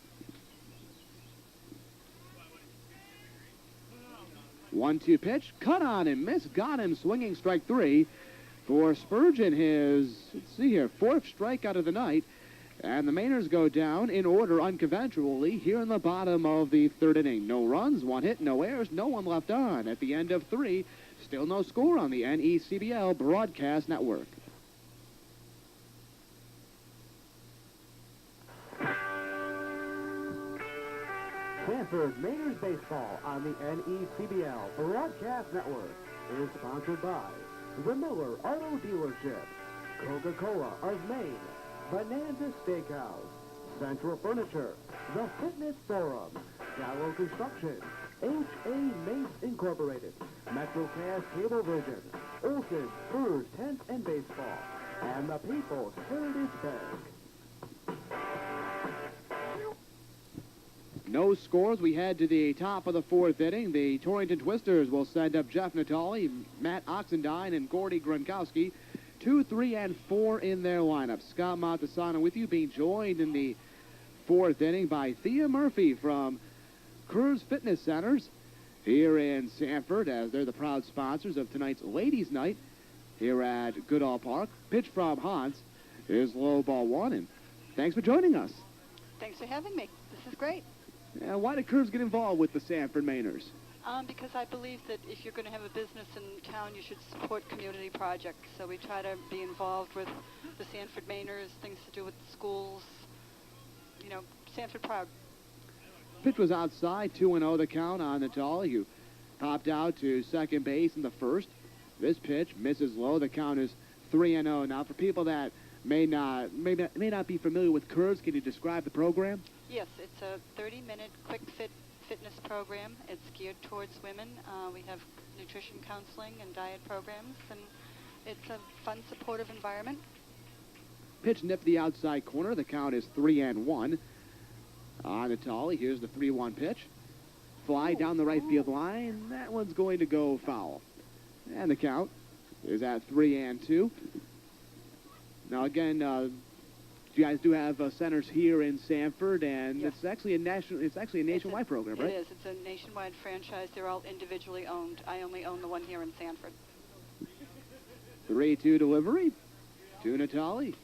1-2 pitch, cut on and missed, got him, swinging, strike 3 for Spurgeon, his, let's see here, 4th strikeout of the night, and the Mainers go down in order unconventionally here in the bottom of the third inning. No runs, 1 hit, no errors, no one left on. At the end of 3, still no score on the NECBL Broadcast Network. Sanford Mainers Baseball on the NECBL Broadcast Network is sponsored by the Miller Auto Dealership, Coca-Cola of Maine, Bonanza Steakhouse, Central Furniture, The Fitness Forum, Gallo Construction, H.A. Mace Incorporated, MetroCast Cablevision, Olsen, Spurs, Tents, and Baseball, and the People's Heritage Bank. No scores. We head to the top of the fourth inning. The Torrington Twisters will send up Jeff Natali, Matt Oxendine, and Gordy Gronkowski. 2, 3, and 4 in their lineup. Scott Montesano with you, being joined in the fourth inning by Thea Murphy from Curves Fitness Centers here in Sanford, as they're the proud sponsors of tonight's Ladies' Night here at Goodall Park. Pitch from Hans is low, ball one, and thanks for joining us. Thanks for having me. This is great. Why did Curves get involved with the Sanford Mainers? Because I believe that if you're going to have a business in town, you should support community projects. So we try to be involved with the Sanford Mainers, things to do with the schools. You know, Sanford proud. Pitch was outside, 2-0 the count on Natali, who popped out to second base in the first. This pitch misses low. The count is 3-0. Now, for people that may not be familiar with Curves, can you describe the program? Yes, it's a 30-minute quick fitness program. It's geared towards women. We have nutrition counseling and diet programs, and it's a fun, supportive environment. Pitch nipped the outside corner. The count is 3-1. On Natali, here's the 3-1 pitch. Fly down the right field line. That one's going to go foul. And the count is at 3-2. Now again, you guys do have centers here in Sanford, and yes. It's actually a nationwide program, right? It is. It's a nationwide franchise. They're all individually owned. I only own the one here in Sanford. 3-2 delivery to Natali.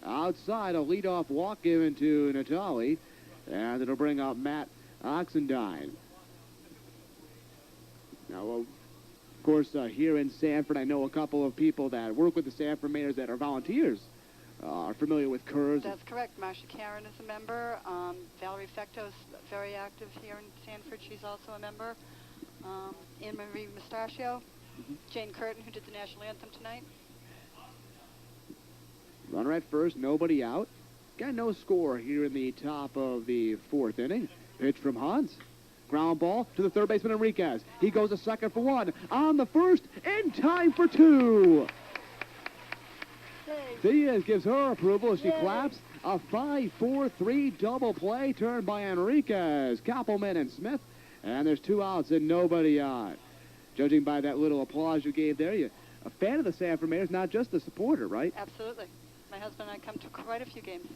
Outside, a leadoff walk given to Natali, and it'll bring up Matt Oxendine. Now, of course, here in Sanford, I know a couple of people that work with the Sanford Mainers that are volunteers. Are familiar with Curves. That's correct. Marcia Karen is a member. Valerie Fecto's very active here in Sanford. She's also a member. Anne Marie Mustachio. Jane Curtin, who did the national anthem tonight. Runner at first, nobody out. Got no score here in the top of the fourth inning. Pitch from Hans. Ground ball to the third baseman Enriquez. He goes to second for one. On the first, in time for two. Diaz gives her approval as she claps. A 5-4-3 double play turned by Enriquez, Koppelman, and Smith. And there's 2 outs and nobody on. Judging by that little applause you gave there, you're a fan of the Sanford Mainers, not just a supporter, right? Absolutely. My husband and I come to quite a few games.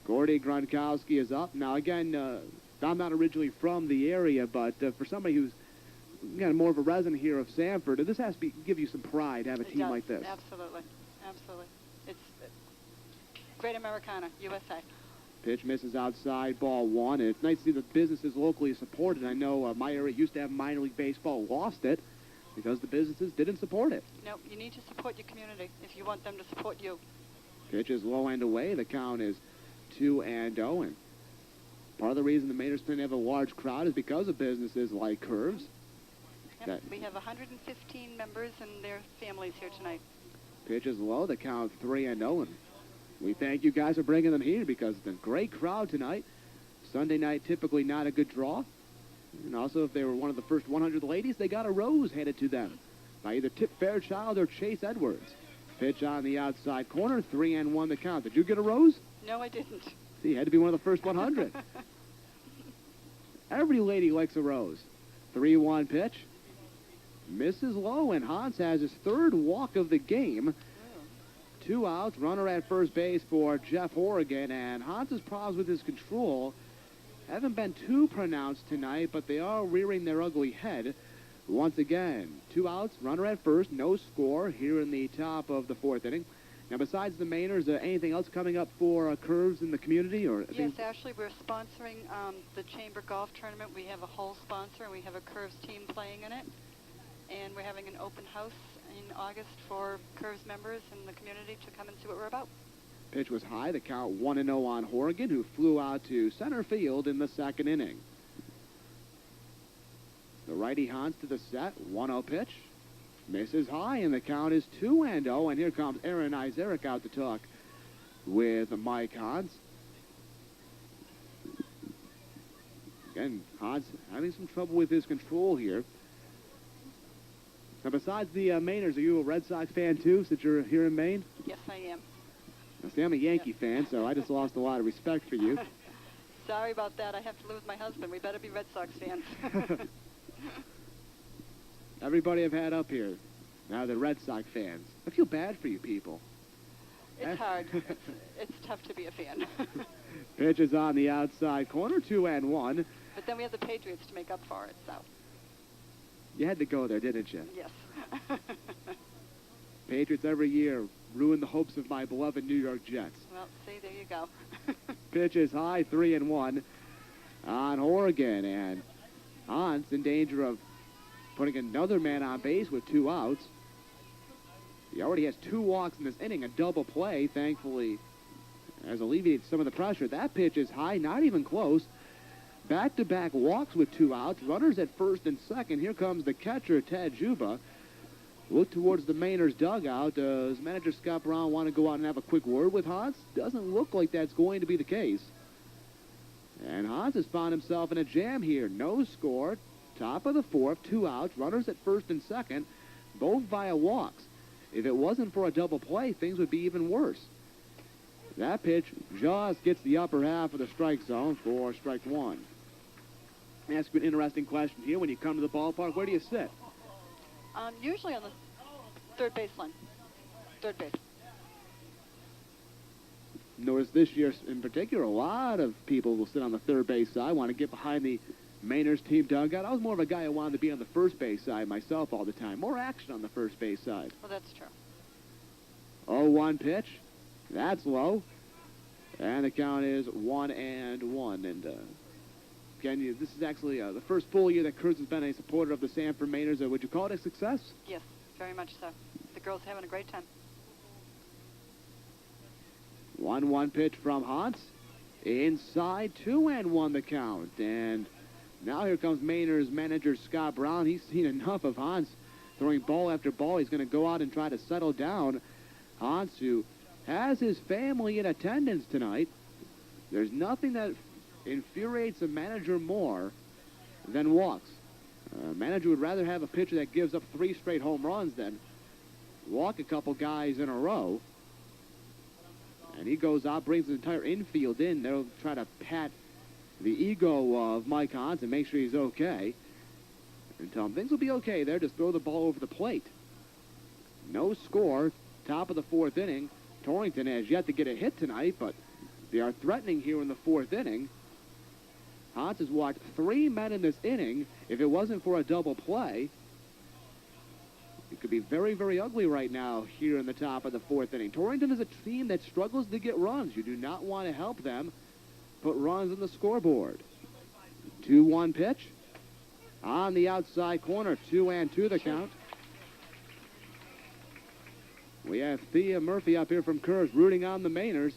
Gordy Gronkowski is up. Now, again, I'm not originally from the area, but for somebody who's more of a resident here of Sanford, this has to give you some pride to have a team like this. Absolutely. Absolutely. It's great Americana, USA. Pitch misses outside, ball one. And it's nice to see the businesses locally supported. I know my area used to have minor league baseball, lost it because the businesses didn't support it. No, you need to support your community if you want them to support you. Pitch is low and away. The count is 2-0. And part of the reason the Mainers didn't have a large crowd is because of businesses like Curves. Yep, we have 115 members and their families here tonight. Pitch is low. The count 3-0. And we thank you guys for bringing them here because it's a great crowd tonight. Sunday night, typically not a good draw. And also, if they were one of the first 100 ladies, they got a rose handed to them by either Tip Fairchild or Chase Edwards. Pitch on the outside corner, 3-1 the count. Did you get a rose? No, I didn't. See, you had to be one of the first 100. Every lady likes a rose. 3-1 pitch. Misses low, and Hans has his third walk of the game. 2 outs, runner at first base for Jeff Horrigan, and Hans's problems with his control haven't been too pronounced tonight, but they are rearing their ugly head once again. 2 outs, runner at first, no score here in the top of the fourth inning. Now, besides the Mainers, anything else coming up for Curves in the community? Yes, actually, we're sponsoring the Chamber Golf Tournament. We have a whole sponsor, and we have a Curves team playing in it. And we're having an open house in August for Curves members in the community to come and see what we're about. Pitch was high. The count 1-0 on Horrigan, who flew out to center field in the second inning. The righty Hans to the set. 1-0 pitch. Misses high, and the count is 2-0. And here comes Aaron Isaac out to talk with Mike Hans. Again, Hans having some trouble with his control here. Now, besides the Mainers, are you a Red Sox fan, too, since you're here in Maine? Yes, I am. Now, see, I'm a Yankee fan, so I just lost a lot of respect for you. Sorry about that. I have to live with my husband. We better be Red Sox fans. Everybody I've had up here, now they're Red Sox fans. I feel bad for you people. It's hard. It's tough to be a fan. Pitch is on the outside corner, 2-1. But then we have the Patriots to make up for it, so. You had to go there, didn't you? Yes. Patriots every year ruin the hopes of my beloved New York Jets. Well, see, there you go. Pitch is high, 3-1 on Oregon, and Hans in danger of putting another man on base with 2 outs. He already has 2 walks in this inning, a double play, thankfully, has alleviated some of the pressure. That pitch is high, not even close. Back-to-back walks with 2 outs, runners at first and second. Here comes the catcher, Ted Juba. Look towards the Mainers dugout. Does manager Scott Brown want to go out and have a quick word with Hans? Doesn't look like that's going to be the case. And Hans has found himself in a jam here. No score, top of the 4th, 2 outs, runners at first and second, both via walks. If it wasn't for a double play, things would be even worse. That pitch just gets the upper half of the strike zone for strike 1. Let me ask you an interesting question here. When you come to the ballpark, where do you sit? Usually on the third baseline. Third base. Notice this year in particular, a lot of people will sit on the third base side, want to get behind the Mainers team dugout. I was more of a guy who wanted to be on the first base side myself all the time. More action on the first base side. Well, that's true. 0-1 pitch. That's low. And the count is 1-1. And again, this is actually the first full year that Kurtz has been a supporter of the Sanford Mainers. Would you call it a success? Yes, very much so. The girls are having a great time. 1-1 pitch from Hans. Inside, 2-1 the count. And now here comes Mainers manager Scott Brown. He's seen enough of Hans throwing ball after ball. He's going to go out and try to settle down Hans, who has his family in attendance tonight. There's nothing that infuriates a manager more than walks. A manager would rather have a pitcher that gives up 3 straight home runs than walk a couple guys in a row. And he goes out, brings the entire infield in. They'll try to pat the ego of Mike Hans and make sure he's okay. And tell him things will be okay there. Just throw the ball over the plate. No score. Top of the 4th inning. Torrington has yet to get a hit tonight, but they are threatening here in the 4th inning. Hans has walked 3 men in this inning. If it wasn't for a double play, it could be very, very ugly right now here in the top of the 4th inning. Torrington is a team that struggles to get runs. You do not want to help them put runs on the scoreboard. 2-1 pitch. On the outside corner, 2-2 the count. We have Thea Murphy up here from Curves rooting on the Mainers.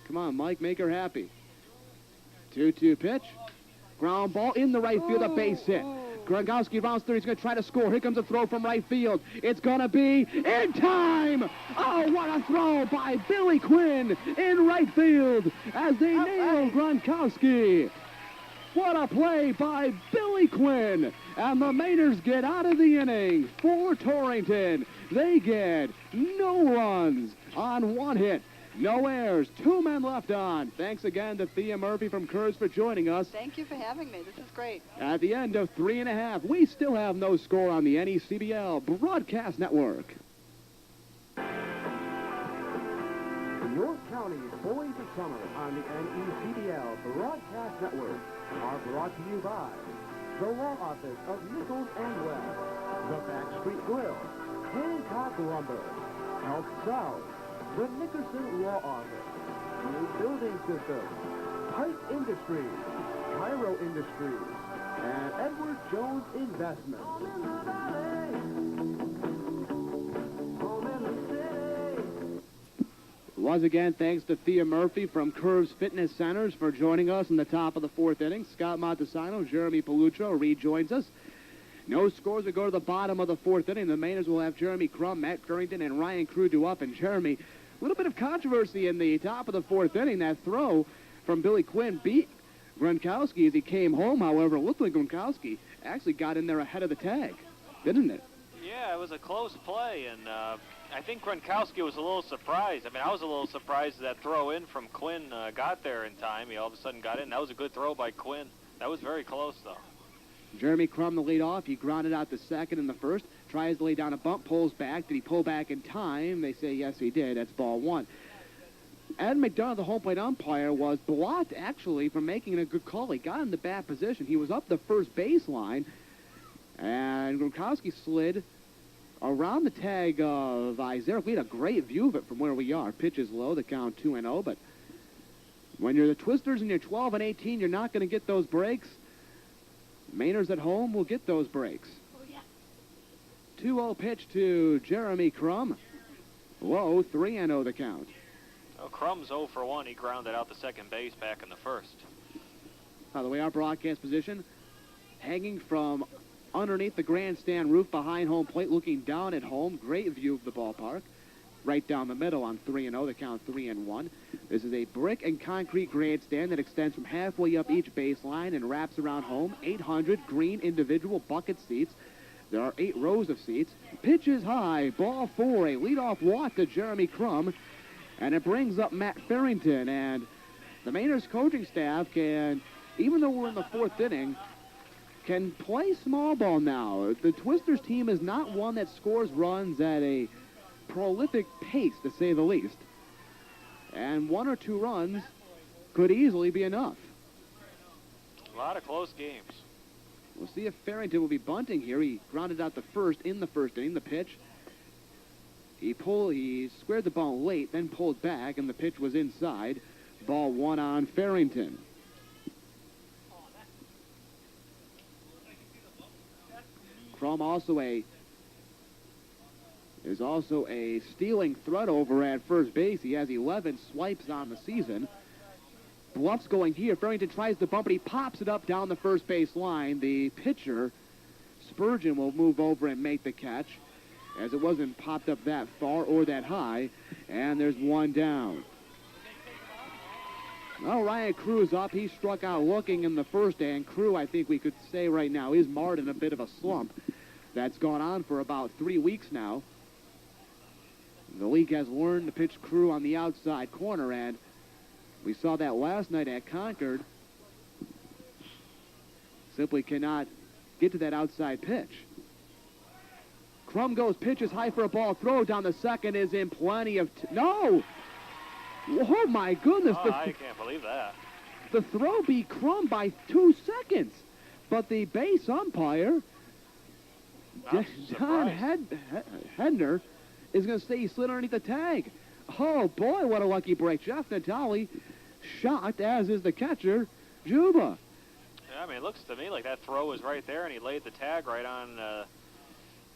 Come on, Mike, make her happy. 2-2 pitch. Ground ball in the right field, a base hit. Gronkowski rounds third. He's going to try to score. Here comes a throw from right field. It's going to be in time. Oh, what a throw by Billy Quinn in right field as they nail Gronkowski. What a play by Billy Quinn. And the Mainers get out of the inning for Torrington. They get no runs on 1 hit. No errors. 2 men left on. Thanks again to Thea Murphy from Curves for joining us. Thank you for having me. This is great. At the end of 3.5, we still have no score on the NECBL Broadcast Network. York County's Boys of Summer on the NECBL Broadcast Network are brought to you by the Law Office of Nichols and West, the Backstreet Grill, Hancock Lumber, Health South, the Nickerson Law Office, New Building Systems, Pike Industries, Cairo Industries, and Edward Jones Investments. Once again, thanks to Thea Murphy from Curves Fitness Centers for joining us in the top of the 4th inning. Scott Montesano, Jeremy Paluccio rejoins us. No scores. We go to the bottom of the 4th inning. The Mainers will have Jeremy Crum, Matt Currington, and Ryan Crew do up. And Jeremy, a little bit of controversy in the top of the 4th inning. That throw from Billy Quinn beat Gronkowski, as he came home, however, it looked like Gronkowski actually got in there ahead of the tag, didn't it? Yeah, it was a close play, and I think Gronkowski was a little surprised. I mean, I was a little surprised that throw in from Quinn got there in time. He all of a sudden got in. That was a good throw by Quinn. That was very close, though. Jeremy Crum, the lead off. He grounded out the second and the first. Tries to lay down a bump, pulls back. Did he pull back in time? They say yes, he did. That's ball one. Ed McDonough, the home plate umpire, was blocked, actually, from making a good call. He got in the bad position. He was up the first baseline, and Gronkowski slid around the tag of Isaac. We had a great view of it from where we are. Pitch is low, the count 2-0, but when you're the Twisters and you're 12 and 18, you're not going to get those breaks. Mainers at home will get those breaks. 2-0 pitch to Jeremy Crum. Whoa, 3-0 the count. Oh, Crum's 0 for 1. He grounded out the second base back in the first. By the way, our broadcast position, hanging from underneath the grandstand roof behind home plate, looking down at home. Great view of the ballpark. Right down the middle on 3-0, the count 3-1. This is a brick and concrete grandstand that extends from halfway up each baseline and wraps around home. 800 green individual bucket seats. There are 8 rows of seats. Pitch is high, ball 4, a leadoff walk to Jeremy Crum, and it brings up Matt Farrington. And the Mainers coaching staff can, even though we're in the 4th inning, can play small ball now. The Twisters team is not one that scores runs at a prolific pace, to say the least. And 1 or 2 runs could easily be enough. A lot of close games. We'll see if Farrington will be bunting here. He grounded out the first in the first inning. The pitch, he squared the ball late, then pulled back, and the pitch was inside. Ball 1 on Farrington. Crum is also a stealing threat over at first base. He has 11 swipes on the season. Bluff's going here. Farrington tries to bump it. He pops it up down the first base line. The pitcher, Spurgeon, will move over and make the catch, as it wasn't popped up that far or that high. And there's 1 down. Well, Ryan Crew's up. He struck out looking in the first, and Crew, I think we could say right now, is marred in a bit of a slump that's gone on for about 3 weeks now. The league has learned to pitch Crew on the outside corner, and we saw that last night at Concord. Simply cannot get to that outside pitch. Crum goes, pitches high for a ball. Throw down the second is in plenty of... No! Oh, my goodness. Oh, I can't believe that. The throw beat Crum by 2 seconds. But the base umpire, Don Hedner, is going to say he slid underneath the tag. Oh, boy, what a lucky break. Jeff Natale shocked, as is the catcher, Juba. Yeah, I mean, it looks to me like that throw was right there, and he laid the tag right on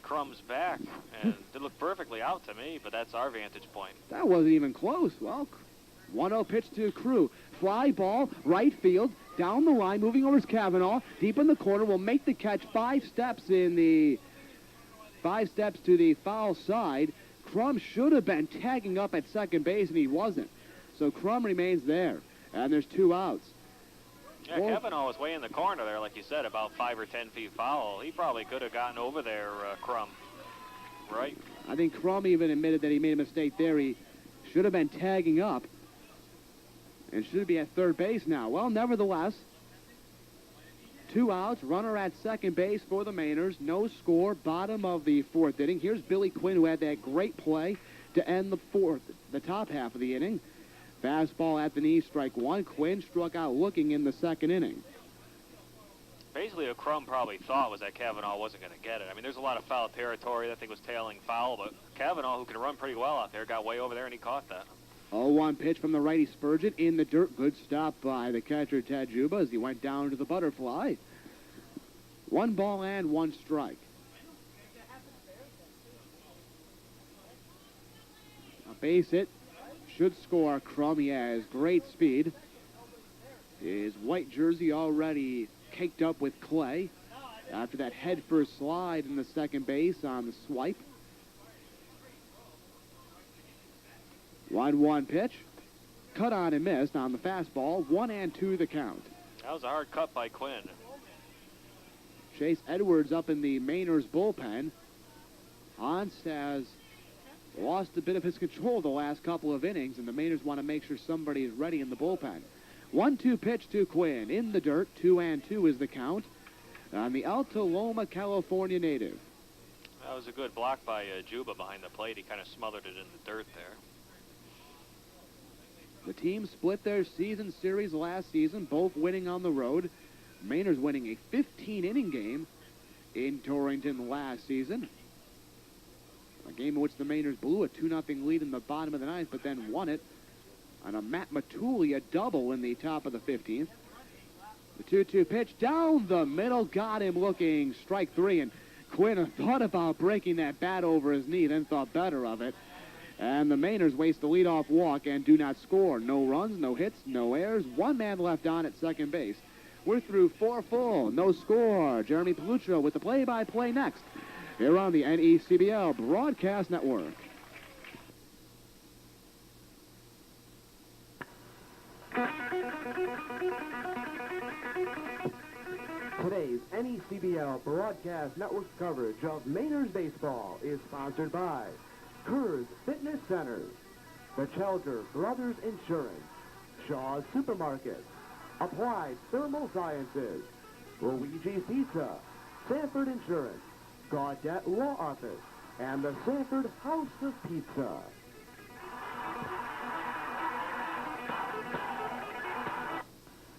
Crum's back, and it looked perfectly out to me, but that's our vantage point. That wasn't even close. Well, 1-0 pitch to Crew. Fly ball, right field, down the line, moving over to Kavanaugh, deep in the corner, will make the catch 5 steps to the foul side. Crum should have been tagging up at second base, and he wasn't. So Crum remains there, and there's 2 outs. Yeah, Kavanaugh was way in the corner there, like you said, about 5 or 10 feet foul. He probably could have gotten over there, Crum. Right? I think Crum even admitted that he made a mistake there. He should have been tagging up and should be at third base now. Well, nevertheless, 2 outs, runner at second base for the Mainers. No score, bottom of the 4th inning. Here's Billy Quinn, who had that great play to end the top half of the inning. Fastball at the knee, strike 1. Quinn struck out looking in the 2nd inning. Basically, what Crum probably thought was that Kavanaugh wasn't going to get it. I mean, there's a lot of foul territory. That thing was tailing foul, but Kavanaugh, who can run pretty well out there, got way over there, and he caught that. 0-1 pitch from the righty Spurgeon in the dirt. Good stop by the catcher, Ted Juba, as he went down to the butterfly. 1 ball and 1 strike. A base hit should score Crum. He has great speed. His white jersey already caked up with clay after that head-first slide in the second base on the swipe. 1-1 pitch. Cut on and missed on the fastball. 1-2 the count. That was a hard cut by Quinn. Chase Edwards up in the Mainers bullpen. Hans has lost a bit of his control the last couple of innings, and the Mainers want to make sure somebody is ready in the bullpen. 1-2 pitch to Quinn. In the dirt, 2-2 is the count on the Alta Loma, California native. That was a good block by Juba behind the plate. He kind of smothered it in the dirt there. The team split their season series last season, both winning on the road. Mainers winning a 15-inning game in Torrington last season. A game in which the Mainers blew a 2-0 lead in the bottom of the ninth, but then won it on a Matt Matuli, a double in the top of the 15th. The 2-2 pitch down the middle, got him looking, strike three, and Quinn thought about breaking that bat over his knee, then thought better of it. And the Mainers waste the leadoff walk and do not score. No runs, no hits, no errors. One man left on at second base. We're through 4 full, no score. Jeremy Pelluccio with the play-by-play next here on the NECBL Broadcast Network. Today's NECBL Broadcast Network coverage of Mainers baseball is sponsored by Kerr's Fitness Centers, the Chelger Brothers Insurance, Shaw's Supermarket, Applied Thermal Sciences, Luigi's Pizza, Sanford Insurance, Gaudet Law Office, and the Sanford House of Pizza.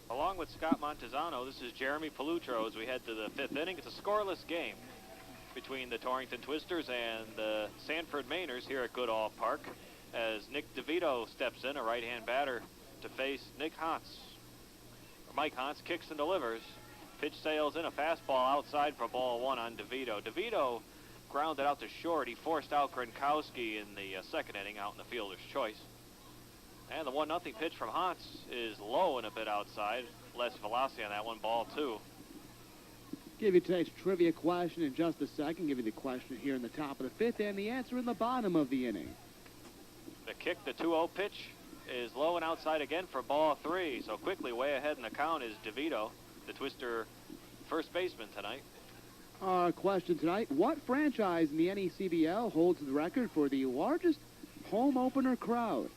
Along with Scott Montezano, this is Jeremy Pelluccio as we head to the 5th inning. It's a scoreless game between the Torrington Twisters and the Sanford Mainers here at Goodall Park as Nick DeVito steps in, a right-hand batter, to face Mike Hans kicks and delivers. Pitch sails in, a fastball outside for ball one on DeVito. DeVito grounded out to short. He forced out Gronkowski in the second inning out in the fielder's choice. And the 1-0 pitch from Hans is low and a bit outside. Less velocity on that one, ball two. Give you today's trivia question in just a second. Give you the question here in the top of the 5th and the answer in the bottom of the inning. The kick, the 2-0 pitch, is low and outside again for ball three. So quickly way ahead in the count is DeVito, the Twister first baseman tonight. Our question tonight, what franchise in the NECBL holds the record for the largest home opener crowd?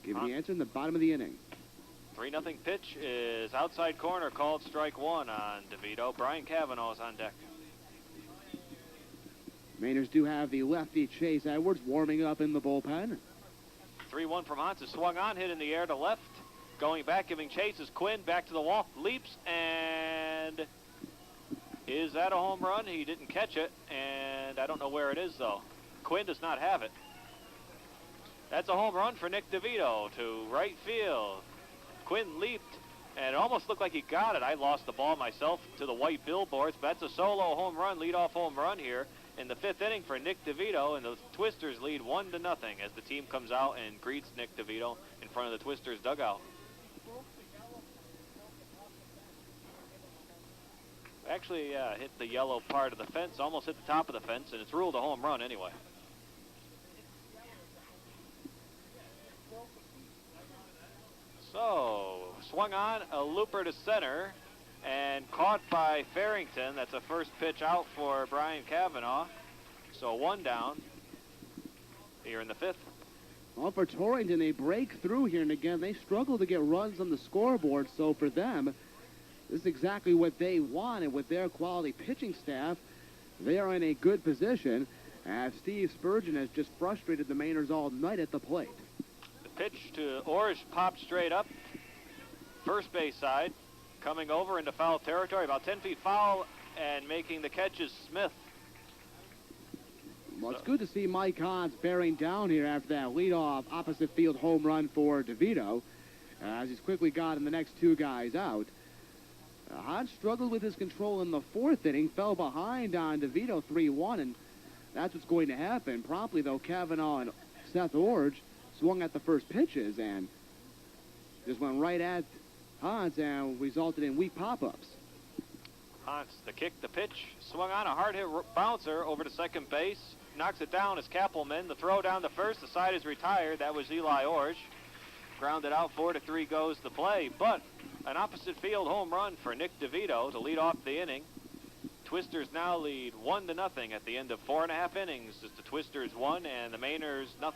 Give you the answer in the bottom of the inning. 3-0 pitch is outside corner, called strike one on DeVito. Brian Cavanaugh is on deck. Mainers do have the lefty Chase Edwards warming up in the bullpen. 3-1 from Hans is swung on, hit in the air to left. Going back, giving chase is Quinn, back to the wall, leaps, and is that a home run? He didn't catch it, and I don't know where it is, though. Quinn does not have it. That's a home run for Nick DeVito to right field. Quinn leaped, and it almost looked like he got it. I lost the ball myself to the white billboards, but that's a solo home run, leadoff home run here in the 5th inning for Nick DeVito, and the Twisters lead 1-0 as the team comes out and greets Nick DeVito in front of the Twisters dugout. Actually hit the yellow part of the fence, almost hit the top of the fence, and it's ruled a home run anyway. So, swung on, a looper to center, and caught by Farrington. That's a first pitch out for Brian Cavanaugh. So 1 down here in the 5th. Well, for Torrington, they break through here, and again, they struggle to get runs on the scoreboard, so for them, this is exactly what they want, and with their quality pitching staff, they are in a good position, as Steve Spurgeon has just frustrated the Mainers all night at the plate. The pitch to Orge popped straight up. First base side, coming over into foul territory, about 10 feet foul, and making the catch is Smith. Well, it's good to see Mike Hans bearing down here after that leadoff opposite field home run for DeVito, as he's quickly gotten the next 2 guys out. Hans struggled with his control in the 4th inning, fell behind on DeVito 3-1, and that's what's going to happen. Promptly, though, Cavanaugh and Seth Orge swung at the first pitches and just went right at Hans and resulted in weak pop-ups. Hans, the kick, the pitch, swung on, a hard-hit bouncer over to second base, knocks it down as Kappelman. The throw down to first, the side is retired. That was Eli Orge. Grounded out, 4-3 goes the play, but An opposite field home run for Nick DeVito to lead off the inning. Twisters now lead 1-0 at the end of 4.5 innings. It's the Twisters 1 and the Mainers 0.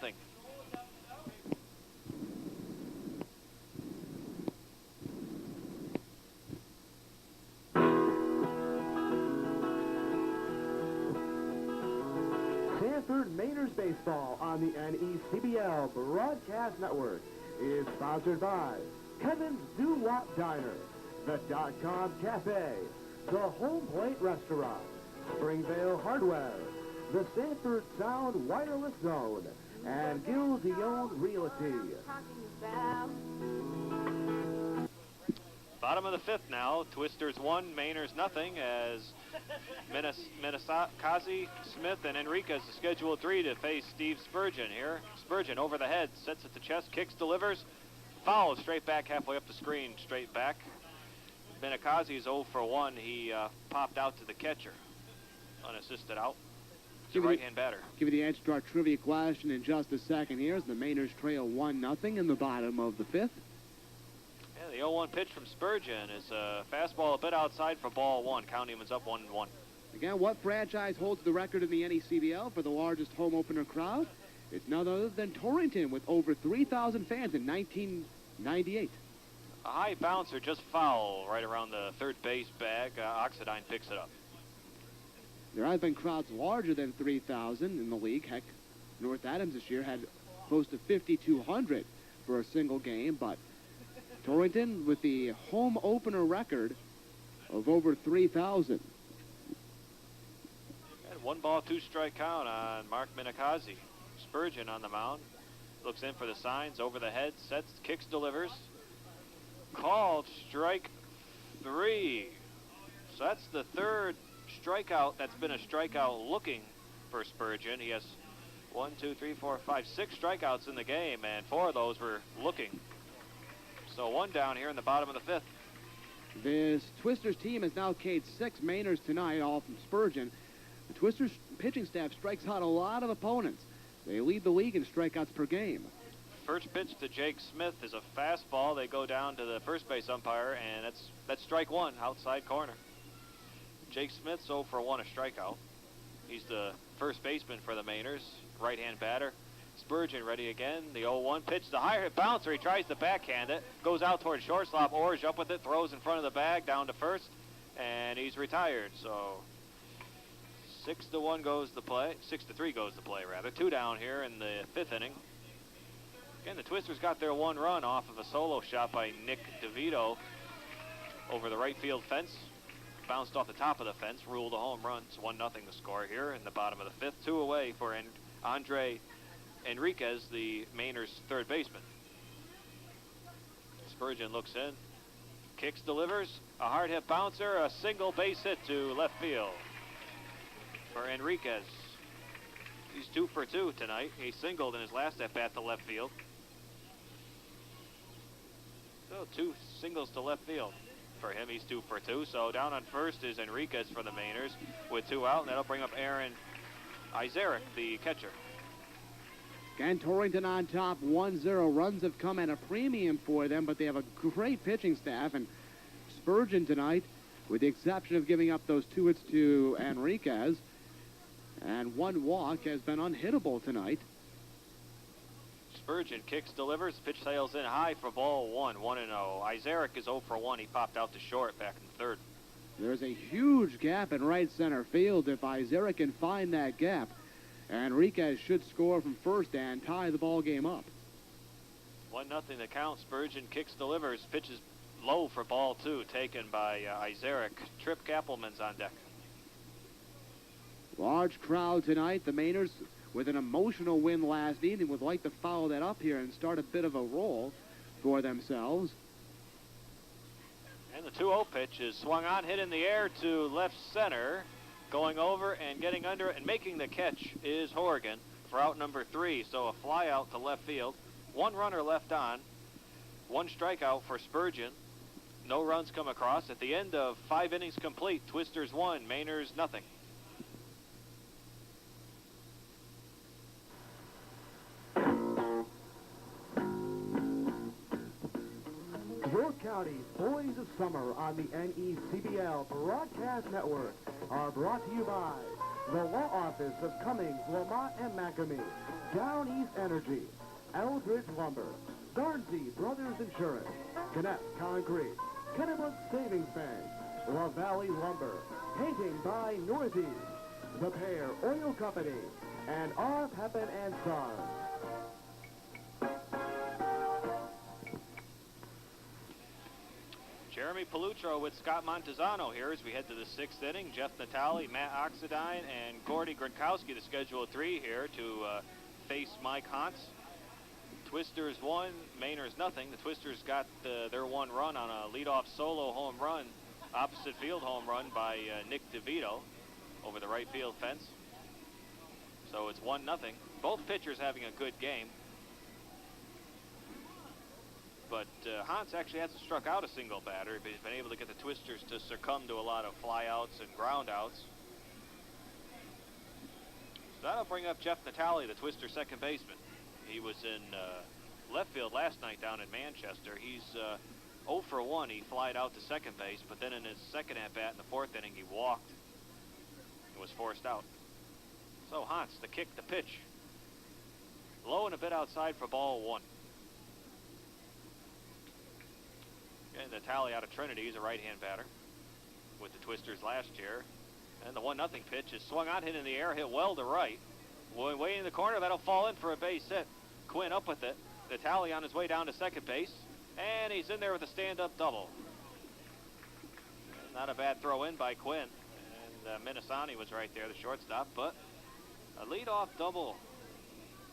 Sanford Mainers Baseball on the NECBL Broadcast Network is sponsored by Kevin's Doo-Wop Diner, the .com Cafe, the Home Plate Restaurant, Springvale Hardware, the Sanford Sound Wireless Zone, and Gil Dion Realty. Bottom of the 5th now. Twisters 1, Mainers 0 as Minakazi, Smith, and Enriquez the scheduled 3 to face Steve Spurgeon here. Spurgeon over the head, sets at the chest, kicks, delivers, foul straight back halfway up the screen, straight back. Minakazi is 0 for 1. He popped out to the catcher, unassisted out. It's a right-hand batter. Give you the answer to our trivia question in just a second here as the Mainers trail 1-0 in the bottom of the 5th. Yeah, the 0-1 pitch from Spurgeon is a fastball a bit outside for ball 1. Countyman's up 1-1. Again, what franchise holds the record in the NECBL for the largest home opener crowd? It's none other than Torrington with over 3,000 fans in 1998. A high bouncer just foul right around the third base bag. Oxidine picks it up. There have been crowds larger than 3,000 in the league. Heck, North Adams this year had close to 5,200 for a single game, but Torrington with the home opener record of over 3,000. And 1-ball, 2-strike count on Mark Minakazi. Spurgeon on the mound. Looks in for the signs, over the head, sets, kicks, delivers. Called strike 3. So that's the third strikeout that's been a strikeout looking for Spurgeon. He has 1, 2, 3, 4, 5, 6 strikeouts in the game, and 4 of those were looking. So 1 down here in the bottom of the 5th. This Twisters team has now K'd 6 Mainers tonight, all from Spurgeon. The Twisters pitching staff strikes out a lot of opponents. They lead the league in strikeouts per game. First pitch to Jake Smith is a fastball. They go down to the first base umpire, and that's strike 1, outside corner. Jake Smith's 0 for 1, a strikeout. He's the first baseman for the Mainers, right-hand batter. Spurgeon ready again. The 0-1 pitch, the higher hit bouncer. He tries to backhand it, goes out toward shortstop. Orge up with it, throws in front of the bag, down to first, and he's retired. So 6-1 goes the play. 6-3 goes the play, rather. 2 down here in the 5th inning. Again, the Twisters got their 1 run off of a solo shot by Nick DeVito over the right field fence. Bounced off the top of the fence, ruled a home run. It's 1-0 the score here in the bottom of the 5th. 2 away for Andre Enriquez, the Mainers' third baseman. Spurgeon looks in, kicks, delivers, a hard hit bouncer, a single base hit to left field for Enriquez. He's 2 for 2 tonight. He singled in his last at-bat to left field. So 2 singles to left field for him. He's 2 for 2. So down on first is Enriquez for the Mainers with 2 out, and that'll bring up Aaron Izarek, the catcher. Again, Torrington on top, 1-0. Runs have come at a premium for them, but they have a great pitching staff. And Spurgeon tonight, with the exception of giving up those 2 hits to Enriquez, and 1 walk, has been unhittable tonight. Spurgeon kicks, delivers, pitch sails in high for ball 1, 1-0. Izarek is 0 for 1. He popped out to short back in the 3rd. There's a huge gap in right center field. If Izarek can find that gap, Enriquez should score from first and tie the ball game up. 1-0 the count. Spurgeon kicks, delivers, pitches low for ball 2, taken by Izarek. Trip Kappelman's on deck. Large crowd tonight. The Mainers, with an emotional win last evening, would like to follow that up here and start a bit of a roll for themselves. And the 2-0 pitch is swung on, hit in the air to left center. Going over and getting under it and making the catch is Horrigan for out number 3. So a fly out to left field. 1 runner left on. 1 strikeout for Spurgeon. No runs come across. At the end of 5 innings complete, Twisters 1, Mainers 0. York County's Boys of Summer on the NECBL Broadcast Network are brought to you by the Law Office of Cummings, Lamont, and McAmee, Down East Energy, Eldridge Lumber, Garnsey Brothers Insurance, Connect Concrete, Kennebuck Savings Bank, La Valley Lumber, Painting by Northeast, The Pear Oil Company, and R. Pepin and Sons. Jeremy Palutro with Scott Montezano here as we head to the sixth inning. Jeff Natale, Matt Oxidine, and Gordy Gronkowski, the schedule 3 here to face Mike Hans. Twisters 1, Mainers nothing. The Twisters got their one run on a leadoff solo home run, opposite field home run by Nick DeVito over the right field fence. So it's 1-0. Both pitchers having a good game. But Hans actually hasn't struck out a single batter, but he's been able to get the Twisters to succumb to a lot of flyouts and groundouts. So that'll bring up Jeff Natale, the Twister second baseman. He was in left field last night down in Manchester. He's 0 for 1. He flied out to second base, but then in his second at-bat in the fourth inning, he walked and was forced out. So Hans, the kick, the pitch. Low and a bit outside for ball 1. And Natale out of Trinity. He's a right-hand batter with the Twisters last year. And the 1-0 pitch is swung out, hit in the air, hit well to right. Way in the corner, that'll fall in for a base hit. Quinn up with it. Natale on his way down to second base. And he's in there with a stand-up double. Not a bad throw in by Quinn. And Minnesani was right there, the shortstop. But a leadoff double.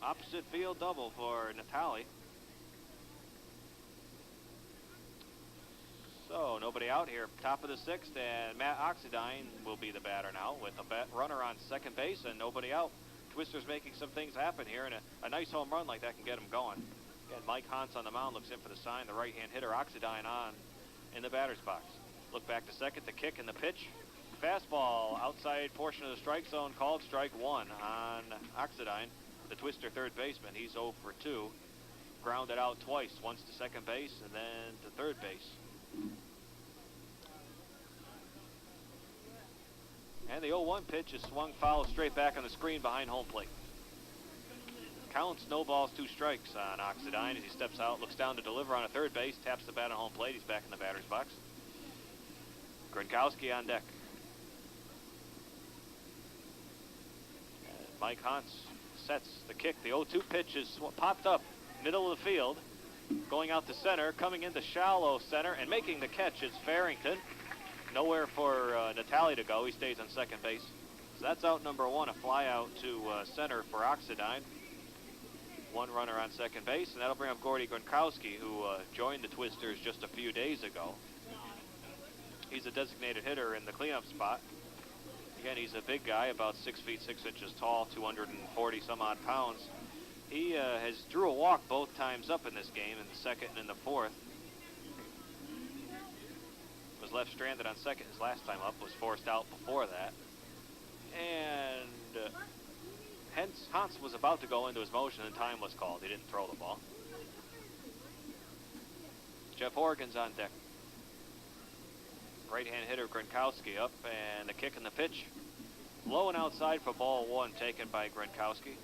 Opposite field double for Natale. So nobody out here. Top of the sixth, and Matt Oxidine will be the batter now with a runner on second base and nobody out. Twisters making some things happen here, and a nice home run like that can get them going. Again, Mike Hans on the mound looks in for the sign. The right-hand hitter, Oxidine, on in the batter's box. Look back to second, the kick and the pitch. Fastball outside portion of the strike zone, called strike 1 on Oxidine, the Twister third baseman. He's 0 for 2. Grounded out twice, once to second base and then to third base. And the 0-1 pitch is swung foul straight back on the screen behind home plate. Counts, no balls, 2 strikes on Oxidine as he steps out, looks down to deliver on a third base, taps the bat on home plate. He's back in the batter's box. Gronkowski on deck. And Mike Hans sets the kick. The 0-2 pitch is popped up, middle of the field. Going out to center, coming into shallow center, and making the catch is Farrington. Nowhere for Natale to go. He stays on second base. So that's out number 1, a fly out to center for Oxidine. 1 runner on second base, and that'll bring up Gordy Gronkowski, who joined the Twisters just a few days ago. He's a designated hitter in the cleanup spot. Again, he's a big guy, about 6 feet 6 inches tall, 240 some odd pounds. He has drew a walk both times up in this game, in the second and in the fourth. Was left stranded on second his last time up, was forced out before that. And hence Hans was about to go into his motion and time was called. He didn't throw the ball. Jeff Horgan's on deck. Right-hand hitter Gronkowski up, and the kick and the pitch. Low and outside for ball 1 taken by Gronkowski.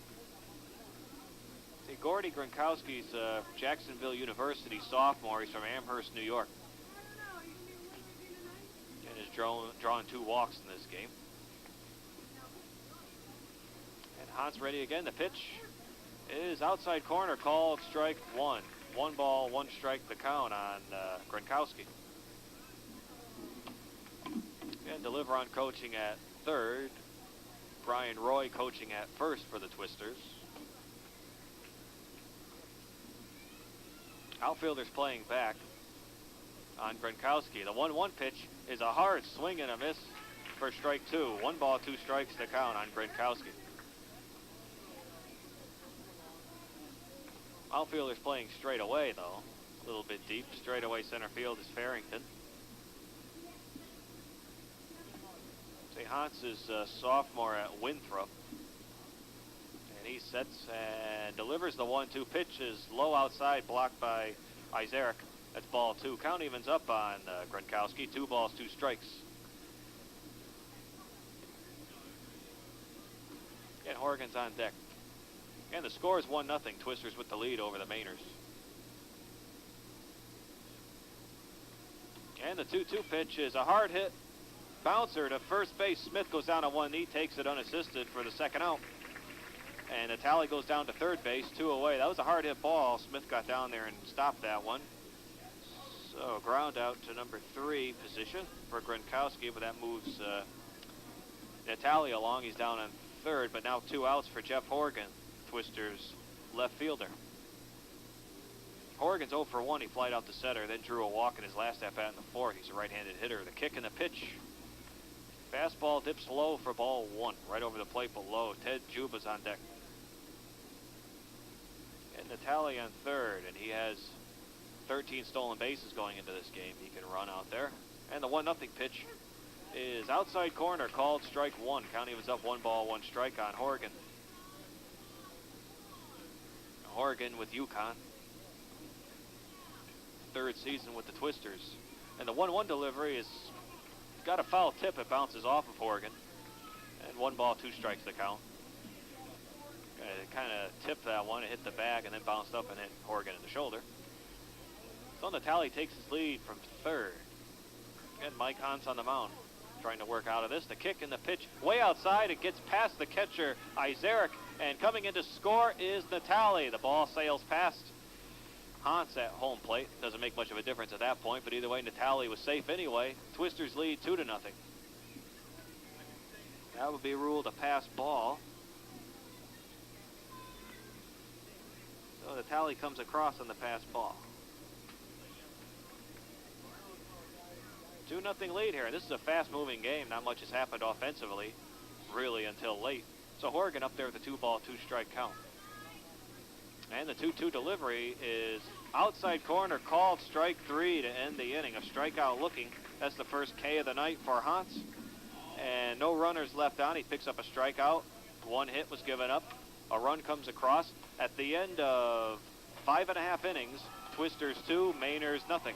See, Gordy Gronkowski's Jacksonville University sophomore. He's from Amherst, New York. And has drawn 2 walks in this game. And Hans ready again. The pitch is outside corner, called strike 1. 1 ball, 1 strike the count on Gronkowski. And Deliveron coaching at third. Brian Roy coaching at first for the Twisters. Outfielders playing back on Gronkowski. The 1-1 pitch is a hard swing and a miss for strike 2. 1 ball, 2 strikes to count on Gronkowski. Outfielders playing straight away, though. A little bit deep. Straight away center field is Farrington. See, Hans is a sophomore at Winthrop. And he sets and delivers the 1-2 pitch is low outside, blocked by Isaac. That's ball 2. Count evens up on Gronkowski. 2 balls, 2 strikes. And Horgan's on deck. And the score is 1-0. Twisters with the lead over the Mainers. And the 2-2 pitch is a hard hit bouncer to first base. Smith goes down on one knee, takes it unassisted for the second out. And Natale goes down to third base, 2 away. That was a hard hit ball. Smith got down there and stopped that one. So ground out to number 3 position for Gronkowski, but that moves Natale along. He's down on third, but now 2 outs for Jeff Horgan, Twisters left fielder. Horgan's 0 for 1. He flied out to center, then drew a walk in his last at-bat in the 4th. He's a right-handed hitter. The kick and the pitch. Fastball dips low for ball 1, right over the plate below. Ted Juba's on deck. And Natale on third, and he has 13 stolen bases going into this game. He can run out there. And the 1-0 pitch is outside corner, called strike 1. County was up 1 ball, 1 strike on Horgan. Horgan with UConn. 3rd season with the Twisters. And the 1-1 delivery is got a foul tip. It bounces off of Horgan. And 1 ball, 2 strikes the count. It kind of tipped that one. It hit the bag and then bounced up and hit Horgan in the shoulder. So Natale takes his lead from third. Again, Mike Hans on the mound, trying to work out of this. The kick and the pitch way outside. It gets past the catcher, Isaac, and coming in to score is Natale. The ball sails past Hans at home plate. Doesn't make much of a difference at that point, but either way, Natale was safe anyway. Twisters lead 2-0. That would be ruled a pass ball. So Natale comes across on the pass ball. 2-0 lead here. This is a fast-moving game. Not much has happened offensively, really, until late. So Horgan up there with a 2 ball, 2 strike count. And the 2-2 delivery is outside corner, called strike 3 to end the inning. A strikeout looking. That's the first K of the night for Hans. And no runners left on. He picks up a strikeout. 1 hit was given up. A run comes across. At the end of 5.5 innings, Twisters 2, Mainers nothing.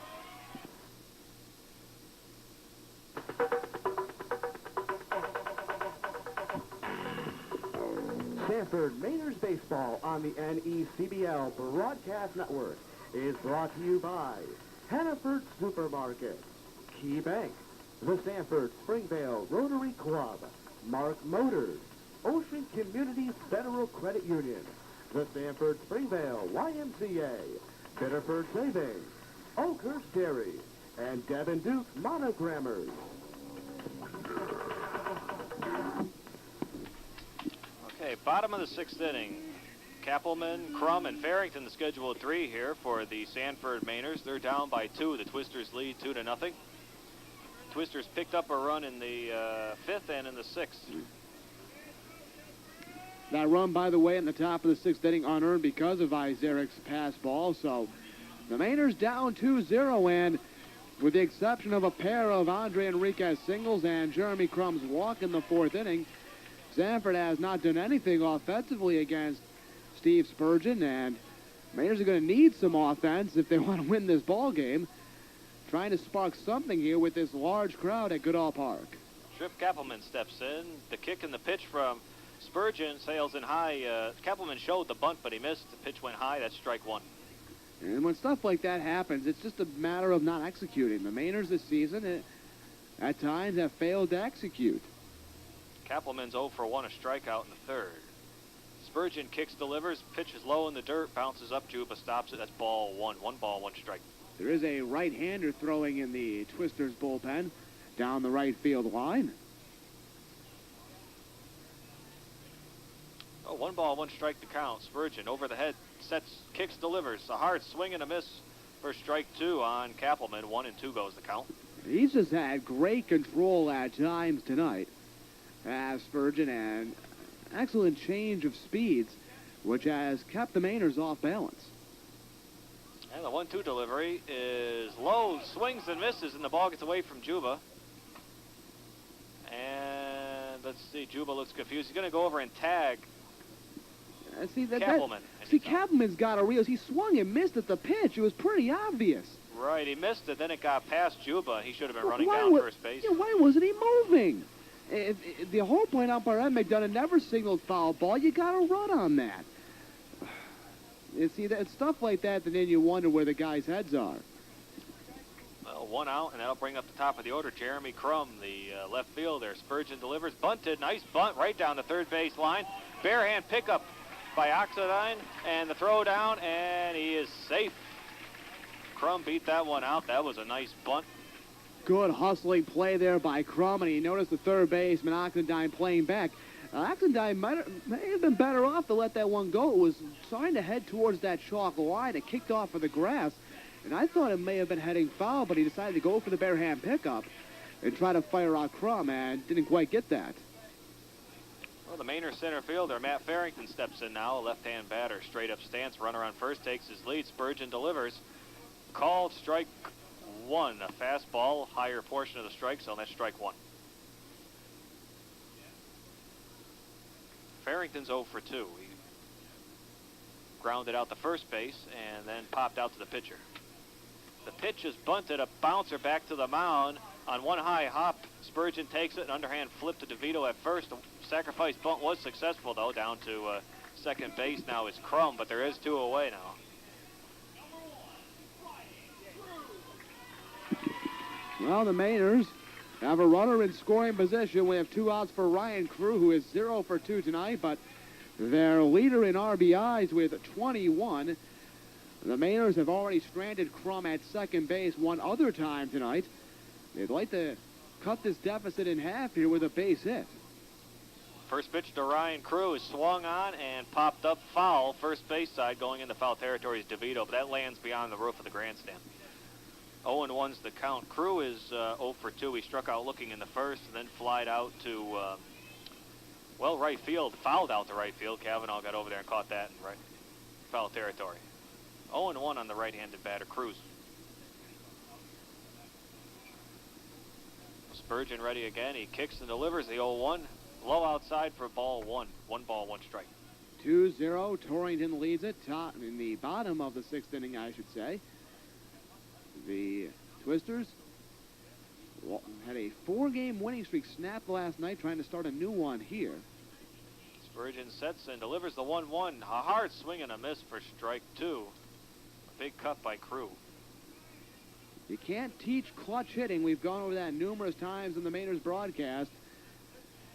Sanford Mainers Baseball on the NECBL Broadcast Network is brought to you by Hannaford Supermarket, Key Bank, the Sanford Springvale Rotary Club, Mark Motors, Ocean Community Federal Credit Union, the Sanford Springvale YMCA, Biddeford Savings, Oakhurst Dairy, and Devin Duke Monogrammers. Okay, bottom of the 6th inning. Kappelman, Crum, and Farrington, the scheduled 3 here for the Sanford Mainers. They're down by 2. The Twisters lead 2-0. Twisters picked up a run in the 5th and in the 6th. That run, by the way, in the top of the 6th inning unearned because of Isaac's pass ball. So the Mainers down 2-0, and with the exception of a pair of Andre Enriquez singles and Jeremy Crum's walk in the 4th inning, Sanford has not done anything offensively against Steve Spurgeon, and Mainers are going to need some offense if they want to win this ball game. Trying to spark something here with this large crowd at Goodall Park. Trip Kappelman steps in. The kick and the pitch from Spurgeon sails in high. Kappelman showed the bunt, but he missed. The pitch went high. That's strike 1. And when stuff like that happens, it's just a matter of not executing. The Mainers this season, at times, have failed to execute. Kappelman's 0 for 1, a strikeout in the 3rd. Spurgeon kicks, delivers, pitches low in the dirt, bounces up. Juba stops it. That's ball 1. 1 ball, 1 strike. There is a right-hander throwing in the Twisters bullpen down the right field line. Oh, 1 ball, 1 strike to count. Spurgeon over the head, sets, kicks, delivers. A hard swing and a miss for strike 2 on Kappelman. 1-2 goes the count. He's just had great control at times tonight. Spurgeon, and excellent change of speeds, which has kept the Mainers off balance. And the 1-2 delivery is low, swings and misses, and the ball gets away from Juba. And let's see, Juba looks confused. He's going to go over and tag See, Kappelman. Kappelman's got a real. He swung and missed at the pitch. It was pretty obvious. Right, he missed it. Then it got past Juba. He should have been running Why down wa- first base. Yeah, why wasn't he moving? If the whole point umpire Ed McDonough never signaled foul ball. You got to run on that. You see, it's stuff like that then you wonder where the guys' heads are. Well, one out, and that'll bring up the top of the order. Jeremy Crum, the left fielder. Spurgeon delivers, bunted, nice bunt right down the third base line. Bare hand pickup by Oxidine, and the throw down, and he is safe. Crum beat that one out. That was a nice bunt. Good hustling play there by Crum, and he noticed the third baseman Oxidine playing back. Oxidine may have been better off to let that one go. It was trying to head towards that chalk line. It kicked off for the grass, and I thought it may have been heading foul, but he decided to go for the bare hand pickup and try to fire out Crum, and didn't quite get that. Well, the Mainer center fielder, Matt Farrington, steps in now. A left-hand batter, straight up stance. Runner on first takes his lead. Spurgeon delivers. Called strike one. A fastball, higher portion of the strike zone. That's strike one. Farrington's 0 for 2. He grounded out to first base and then popped out to the pitcher. The pitch is bunted, a bouncer back to the mound. On one high hop, Spurgeon takes it, an underhand flip to DeVito at first. The sacrifice bunt was successful, though, down to second base now is Crum, but there is 2 away now. Well, the Mainers have a runner in scoring position. We have 2 outs for Ryan Crew, who is 0 for 2 tonight, but their leader in RBIs with 21. The Mainers have already stranded Crum at second base one other time tonight. They'd like to cut this deficit in half here with a base hit. First pitch to Ryan Crew is swung on and popped up foul. First base side going into foul territory is DeVito, but that lands beyond the roof of the grandstand. 0-1's the count. Crew is 0 for 2. He struck out looking in the first and then flied out to, right field. Fouled out to right field. Cavanaugh got over there and caught that in right foul territory. 0-1 on the right-handed batter, Cruz. Spurgeon ready again. He kicks and delivers the 0-1. Low outside for ball one. 1 ball, 1 strike. 2-0. Torrington leads it in the bottom of the 6th inning, I should say. The Twisters had a 4-game winning streak snapped last night, trying to start a new one here. Spurgeon sets and delivers the 1-1. A hard swing and a miss for strike 2. A big cut by Crew. You can't teach clutch hitting. We've gone over that numerous times in the Mainers broadcast.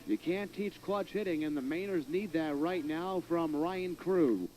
You can't teach clutch hitting, and the Mainers need that right now from Ryan Crew.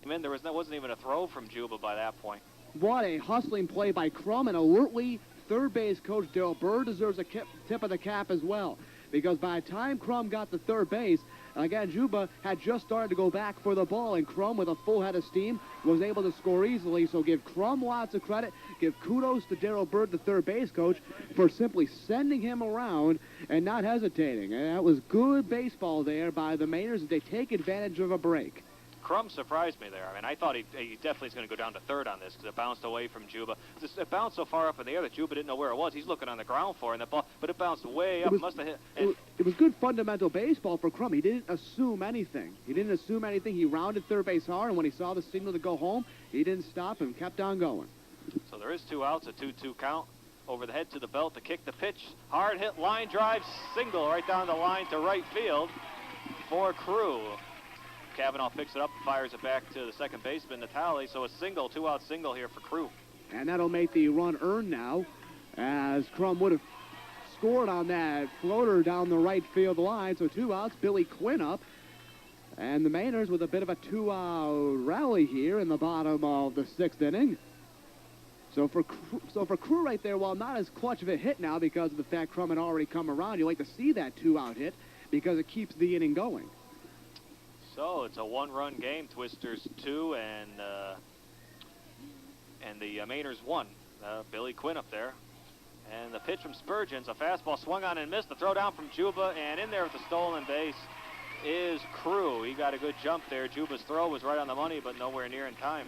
There wasn't even a throw from Juba by that point. What a hustling play by Crum, and alertly, third base coach Daryl Bird deserves a tip of the cap as well, because by the time Crum got to third base, again, Juba had just started to go back for the ball, and Crum, with a full head of steam, was able to score easily. So give Crum lots of credit. Give kudos to Daryl Bird, the third base coach, for simply sending him around and not hesitating. And that was good baseball there by the Mainers as they take advantage of a break. Crum surprised me there. I mean, I thought he definitely is going to go down to third on this because it bounced away from Juba. It bounced so far up in the air that Juba didn't know where it was. He's looking on the ground for it, and the ball, but it bounced way up. Must have hit. It was good fundamental baseball for Crum. He didn't assume anything. He rounded third base hard, and when he saw the signal to go home, he didn't stop and kept on going. So there is 2 outs, a 2-2 count. Over the head to the belt to kick the pitch. Hard hit, line drive, single right down the line to right field for Crew. Cavanaugh picks it up and fires it back to the second baseman, Natale. So a single, 2-out single here for Crew. And that'll make the run earned now, as Crum would have scored on that floater down the right field line. So 2 outs, Billy Quinn up. And the Mainers with a bit of a 2-out rally here in the bottom of the 6th inning. So for Crew right there, while not as clutch of a hit now because of the fact Crum had already come around, you like to see that 2-out hit because it keeps the inning going. So it's a 1-run game. Twisters 2 and the Mainers 1. Billy Quinn up there. And the pitch from Spurgeon's a fastball swung on and missed. The throw down from Juba, and in there with the stolen base is Crew. He got a good jump there. Juba's throw was right on the money, but nowhere near in time.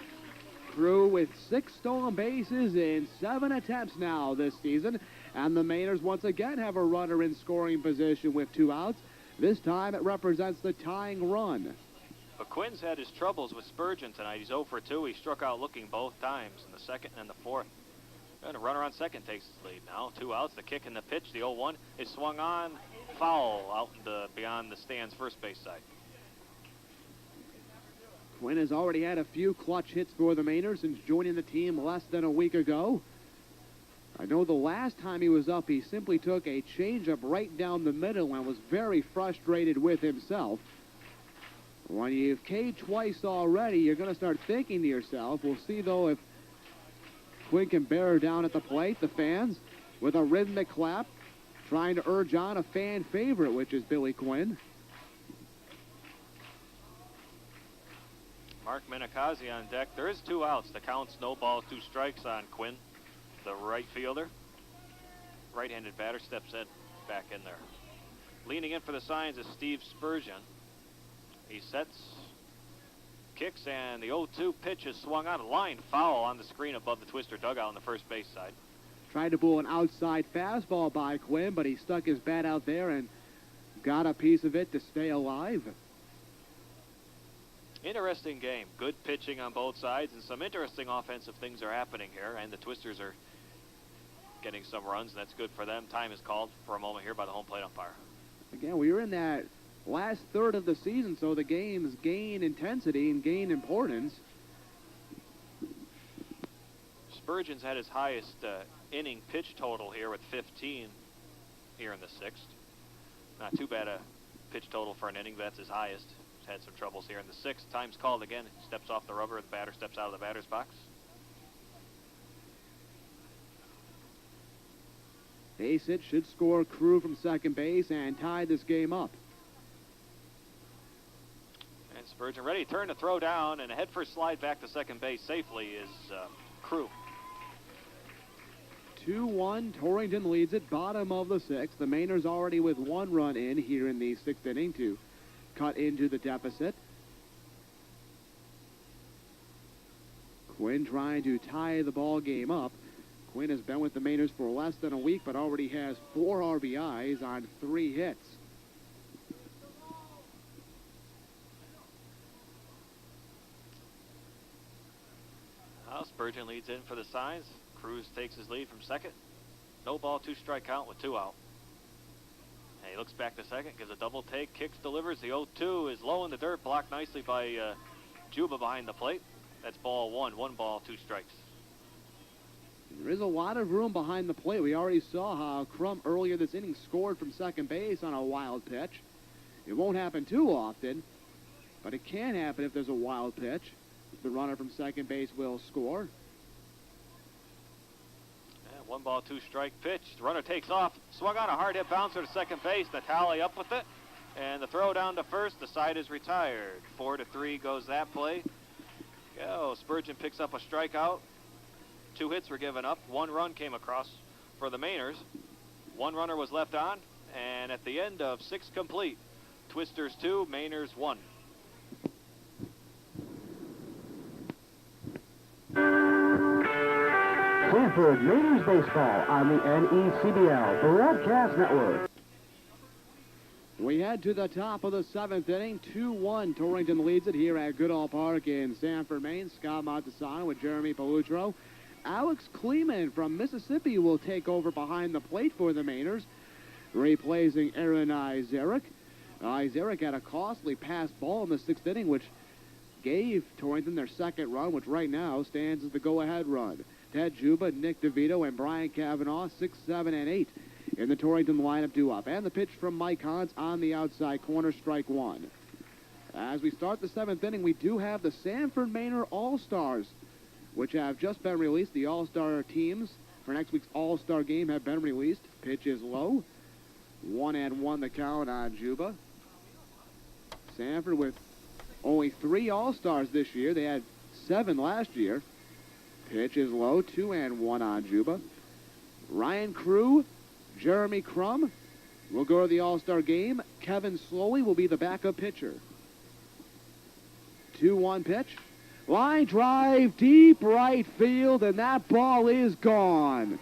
Crew with 6 stolen bases in 7 attempts now this season. And the Mainers once again have a runner in scoring position with 2 outs. This time it represents the tying run. But Quinn's had his troubles with Spurgeon tonight. He's 0 for 2. He struck out looking both times in the second and the fourth. And a runner on second takes his lead now. 2 outs. The kick and the pitch. The 0-1 is swung on. Foul out beyond the stands first base side. Quinn has already had a few clutch hits for the Mainers since joining the team less than a week ago. I know the last time he was up, he simply took a changeup right down the middle and was very frustrated with himself. When you've K'd twice already, you're going to start thinking to yourself, we'll see, though, if Quinn can bear her down at the plate. The fans, with a rhythmic clap, trying to urge on a fan favorite, which is Billy Quinn. Mark Minikazi on deck. There is 2 outs. The count's no balls, 2 strikes on Quinn, the right fielder. Right-handed batter steps in, back in there. Leaning in for the signs is Steve Spurgeon. He sets, kicks, and the 0-2 pitch is swung on. A line foul on the screen above the Twister dugout on the first base side. Tried to pull an outside fastball by Quinn, but he stuck his bat out there and got a piece of it to stay alive. Interesting game. Good pitching on both sides, and some interesting offensive things are happening here, and the Twisters are getting some runs, and that's good for them. Time is called for a moment here by the home plate umpire. Again, we were in that last third of the season, so the games gain intensity and gain importance. Spurgeon's had his highest inning pitch total here with 15 here in the 6th. Not too bad a pitch total for an inning, but that's his highest. He's had some troubles here in the 6th. Time's called again. He steps off the rubber. The batter steps out of the batter's box. Base hit should score Crew from second base and tie this game up. And Spurgeon ready. Turn to throw down, and a head-first slide back to second base safely is Crew. 2-1, Torrington leads it, bottom of the 6th. The Mainers already with 1 run in here in the 6th inning to cut into the deficit. Quinn trying to tie the ball game up. Quinn has been with the Mainers for less than a week, but already has 4 RBIs on 3 hits. Now Spurgeon leads in for the signs. Cruz takes his lead from second. No ball, 2 strike count with 2 out. And he looks back to second, gives a double take, kicks, delivers. The 0-2 is low in the dirt, blocked nicely by Juba behind the plate. That's ball 1. 1 ball, 2 strikes. There is a lot of room behind the plate. We already saw how Crum earlier this inning scored from second base on a wild pitch. It won't happen too often, but it can happen if there's a wild pitch. The runner from second base will score. And 1 ball, 2 strike pitch. The runner takes off, swung on a hard hit bouncer to second base. Natale up with it, and the throw down to first. The side is retired. 4-3 goes that play. Spurgeon picks up a strikeout. 2 hits were given up. 1 run came across for the Mainers. 1 runner was left on, and at the end of 6 complete, Twisters 2, Mainers 1. Sanford Mainers Baseball on the NECBL Broadcast Network. We head to the top of the 7th inning. 2-1, Torrington leads it here at Goodall Park in Sanford, Maine. Scott Montesano with Jeremy Palutro. Alex Kleeman from Mississippi will take over behind the plate for the Mainers, replacing Aaron Izeric. Izeric had a costly pass ball in the 6th inning, which gave Torrington their 2nd run, which right now stands as the go-ahead run. Ted Juba, Nick DeVito, and Brian Cavanaugh, 6, 7, and 8 in the Torrington lineup due up. And the pitch from Mike Hans on the outside corner, strike 1. As we start the 7th inning, we do have the Sanford Mainer All-Stars, which have just been released. The All-Star teams for next week's All-Star game have been released. Pitch is low. 1-1 the count on Juba. Sanford with only 3 All-Stars this year. They had 7 last year. Pitch is low. 2-1 on Juba. Ryan Crew, Jeremy Crum will go to the All-Star game. Kevin Slowey will be the backup pitcher. 2-1 pitch. Line drive, deep right field, and that ball is gone.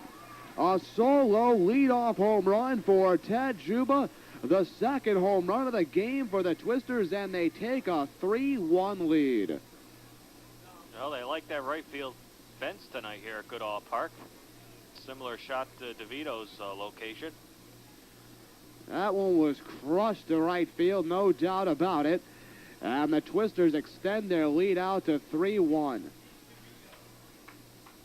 A solo leadoff home run for Ted Juba the second home run of the game for the Twisters, and they take a 3-1 lead. Well, they like that right field fence tonight here at Goodall Park. Similar shot to DeVito's location. That one was crushed to right field, no doubt about it. And the Twisters extend their lead out to 3-1.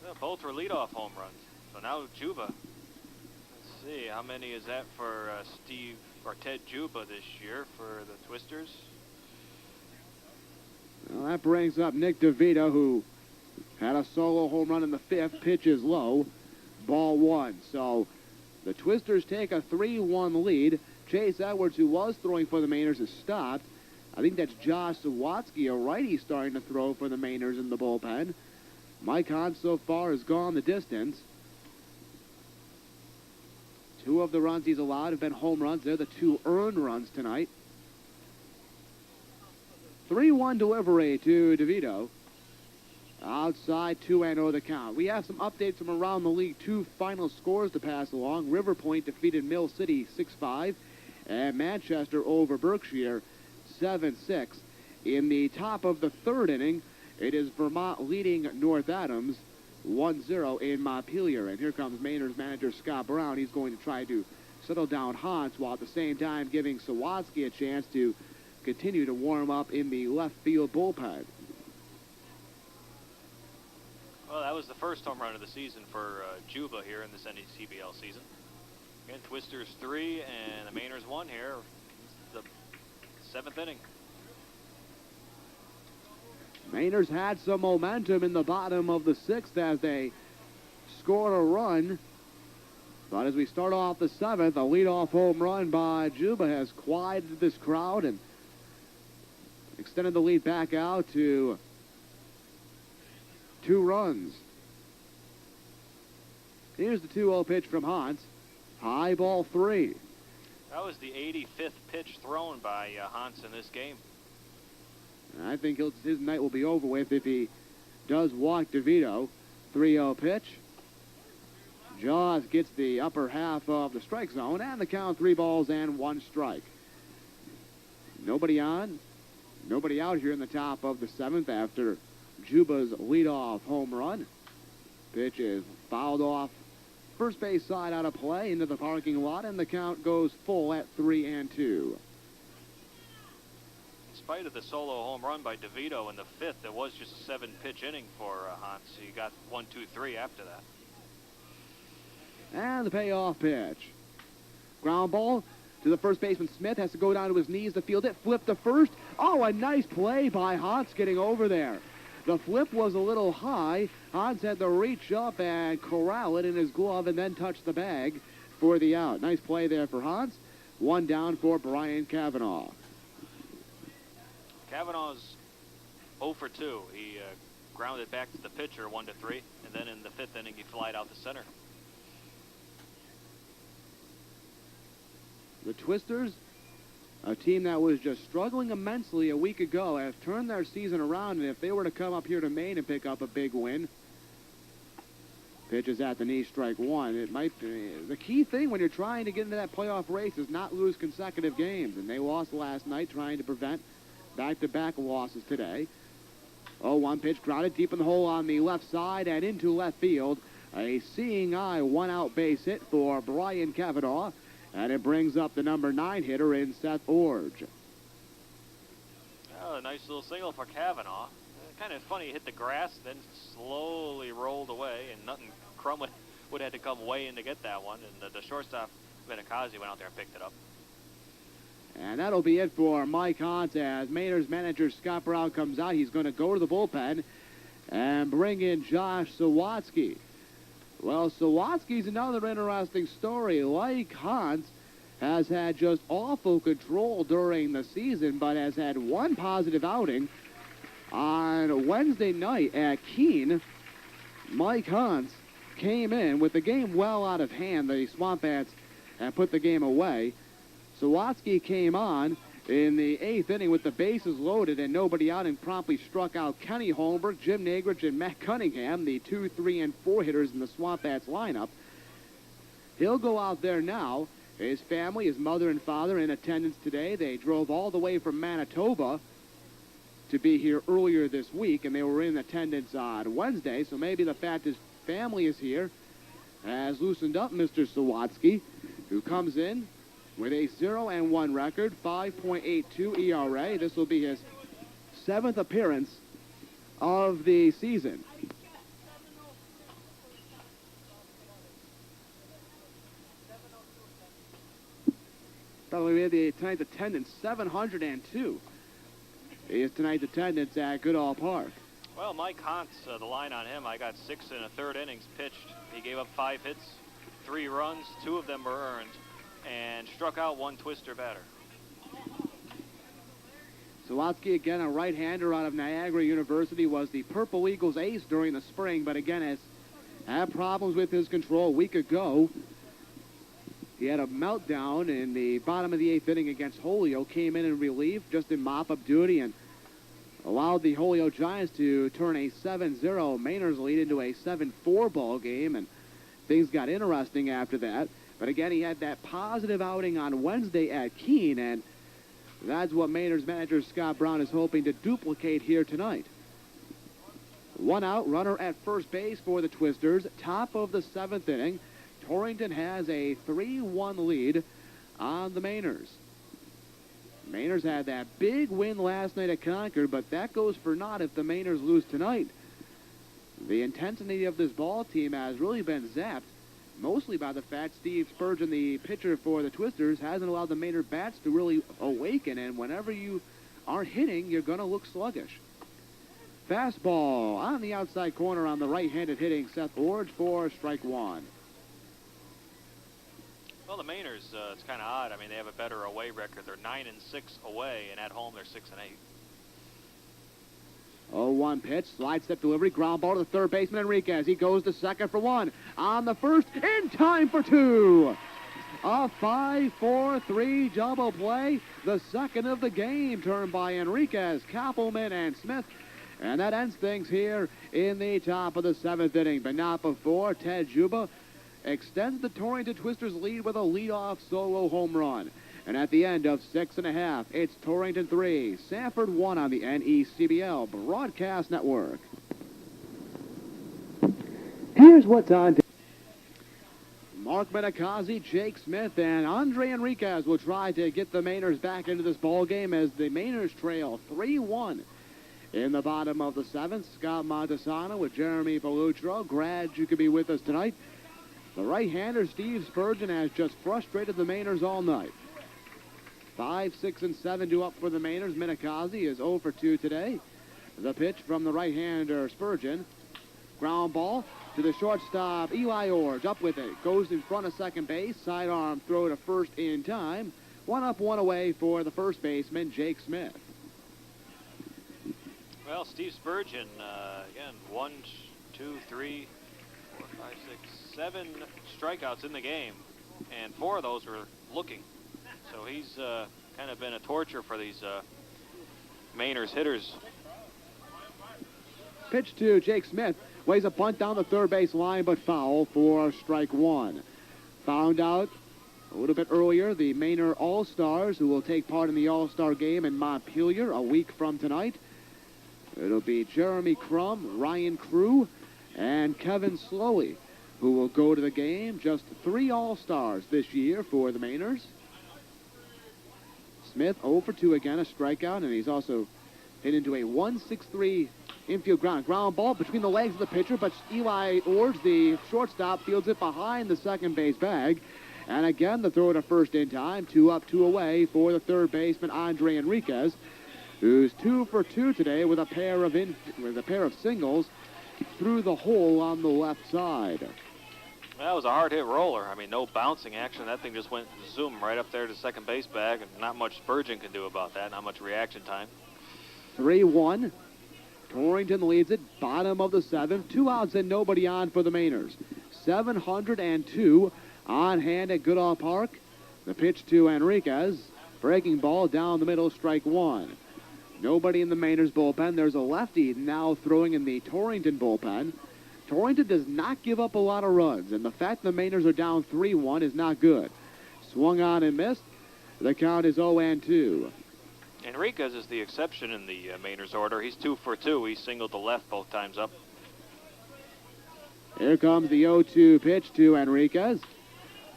Well, both were leadoff home runs. So now Juba. Let's see, how many is that for Steve or Ted Juba this year for the Twisters? Well, that brings up Nick DeVito, who had a solo home run in the fifth. Pitch is low. Ball one. So the Twisters take a 3-1 lead. Chase Edwards, who was throwing for the Mainers, has stopped. I think that's Josh Sawatsky, a righty, starting to throw for the Mainers in the bullpen. Mike Hahn so far has gone the distance. 2 of the runs he's allowed have been home runs. They're the 2 earned runs tonight. 3-1 delivery to DeVito. Outside 2-0 the count. We have some updates from around the league. 2 final scores to pass along. River Point defeated Mill City 6-5. And Manchester over Berkshire 7-6. In the top of the 3rd inning, it is Vermont leading North Adams 1-0 in Montpelier. And here comes Mainers manager Scott Brown. He's going to try to settle down Hans while at the same time giving Sawatsky a chance to continue to warm up in the left field bullpen. Well, that was the first home run of the season for Juba here in this NECBL season. Again, Twisters 3 and the Mainers 1 here. The 7th inning. Mainers had some momentum in the bottom of the 6th as they scored a run. But as we start off the 7th, a leadoff home run by Juba has quieted this crowd and extended the lead back out to 2 runs. Here's the 2-0 pitch from Hans. High ball 3. That was the 85th pitch thrown by Hans in this game. And I think his night will be over with if he does walk DeVito. 3-0 pitch. Jaws gets the upper half of the strike zone, and the count 3 balls and 1 strike. Nobody on, nobody out here in the top of the 7th after Juba's leadoff home run. Pitch is fouled off first base side out of play into the parking lot, and the count goes full at 3-2. In spite of the solo home run by DeVito in the 5th, it was just a 7-pitch inning for Hans. So you got 1, 2, 3 after that. And the payoff pitch. Ground ball to the first baseman. Smith has to go down to his knees to field it. Flip to first. Oh, a nice play by Hans getting over there. The flip was a little high. Hans had to reach up and corral it in his glove and then touch the bag for the out. Nice play there for Hans. 1 down for Brian Cavanaugh. Cavanaugh's 0 for 2. He grounded back to the pitcher 1 to 3, and then in the 5th inning he flied out to center. The Twisters, a team that was just struggling immensely a week ago, have turned their season around, and if they were to come up here to Maine and pick up a big win, pitch is at the knee, strike 1. It might be the key thing when you're trying to get into that playoff race is not lose consecutive games, and they lost last night trying to prevent back-to-back losses today. 0-1 pitch grounded deep in the hole on the left side and into left field. A seeing eye 1-out base hit for Brian Cavanaugh, and it brings up the number 9 hitter in Seth Orge. Oh, a nice little single for Cavanaugh. Kind of funny, hit the grass, then slowly rolled away, and nothing. Crum would have to come way in to get that one, and the shortstop, Benakazi, went out there and picked it up. And that'll be it for Mike Hans as Mainers manager Scott Brown comes out. He's going to go to the bullpen and bring in Josh Sawatsky. Well, Sawatsky's another interesting story. Like Hans, has had just awful control during the season, but has had 1 positive outing. On Wednesday night at Keene, Mike Hans came in with the game well out of hand. The Swamp Bats had put the game away. Sawatsky came on in the 8th inning with the bases loaded and nobody out and promptly struck out Kenny Holmberg, Jim Nagrich, and Matt Cunningham, the 2, 3, and 4 hitters in the Swamp Bats lineup. He'll go out there now His family, his mother and father, in attendance today. They drove all the way from Manitoba to be here earlier this week, and they were in attendance on Wednesday, so maybe the fact his family is here has loosened up Mr. Sawatsky, who comes in with a 0-1 record, 5.82 ERA. This will be his 7th appearance of the season. By the way, we had tonight's attendance, 702 is tonight's attendance at Goodall Park. Well, Mike Hantz, the line on him, I got 6 1/3 innings pitched. He gave up 5 hits, 3 runs, 2 of them were earned, and struck out 1 twister batter. Sawatsky, again, a right-hander out of Niagara University, was the Purple Eagles ace during the spring, but again has had problems with his control. A week ago, he had a meltdown in the bottom of the 8th inning against Holyoke, came in relief, just in mop-up duty, and allowed the Holyoke Giants to turn a 7-0 Mainers lead into a 7-4 ball game, and things got interesting after that. But again, he had that positive outing on Wednesday at Keene, and that's what Mainers manager Scott Brown is hoping to duplicate here tonight. 1 out, runner at first base for the Twisters. Top of the 7th inning. Torrington has a 3-1 lead on the Mainers. Mainers had that big win last night at Concord, but that goes for naught if the Mainers lose tonight. The intensity of this ball team has really been zapped, mostly by the fact Steve Spurgeon, the pitcher for the Twisters, hasn't allowed the Maynard bats to really awaken, and whenever you aren't hitting, you're going to look sluggish. Fastball on the outside corner on the right-handed hitting Seth Orge for strike 1. Well, the Mainers, it's kind of odd. I mean, they have a better away record. They're 9-6 away, and at home they're 6-8. 0-1 pitch, slide step delivery, ground ball to the third baseman Enriquez. He goes to second for 1. On the first, in time for 2. A 5-4-3 double play. The second of the game, turned by Enriquez, Koppelman, and Smith. And that ends things here in the top of the 7th inning. But not before Ted Juba extends the Torrington Twisters lead with a leadoff solo home run. And at the end of 6 1/2, it's Torrington 3, Sanford 1 on the NECBL Broadcast Network. Here's what's on. Mark Menakazi, Jake Smith, and Andre Enriquez will try to get the Mainers back into this ball game as the Mainers trail 3-1. In the bottom of the 7th, Scott Montesano with Jeremy Belutro. Glad you could be with us tonight. The right-hander, Steve Spurgeon, has just frustrated the Mainers all night. 5, 6, and 7 due up for the Mainers. Menakazi is 0 for 2 today. The pitch from the right-hander, Spurgeon. Ground ball to the shortstop, Eli Orge. Up with it. Goes in front of second base. Sidearm throw to first in time. 1 up, 1 away for the first baseman, Jake Smith. Well, Steve Spurgeon, again, 1, 2, 3, 4, 5, 6, 7 strikeouts in the game, and 4 of those were looking. So he's kind of been a torture for these Mainers hitters. Pitch to Jake Smith. Weighs a bunt down the third base line, but foul for strike 1. Found out a little bit earlier, the Maynard All-Stars, who will take part in the All-Star game in Montpelier a week from tonight. It'll be Jeremy Crum, Ryan Crew, and Kevin Slowey, who will go to the game. Just 3 All-Stars this year for the Mainers. Smith 0 for 2 again, a strikeout, and he's also hit into a 1-6-3 infield ground ball between the legs of the pitcher, but Eli Orge, the shortstop, fields it behind the second base bag. And again, the throw to first in time, 2 up, 2 away for the third baseman, Andre Enriquez, who's 2 for 2 today with a pair of singles through the hole on the left side. That was a hard-hit roller. I mean, no bouncing action. That thing just went zoom right up there to second base bag, and not much Spurgeon can do about that, not much reaction time. 3-1. Torrington leads it, bottom of the 7th. 2 outs and nobody on for the Mainers. 702 on hand at Goodall Park. The pitch to Enriquez. Breaking ball down the middle, strike 1. Nobody in the Mainers bullpen. There's a lefty now throwing in the Torrington bullpen. Torrington does not give up a lot of runs, and the fact the Mainers are down 3-1 is not good. Swung on and missed. The count is 0-2. Enriquez is the exception in the Mainers order. He's 2 for 2. He singled to left both times up. Here comes the 0-2 pitch to Enriquez.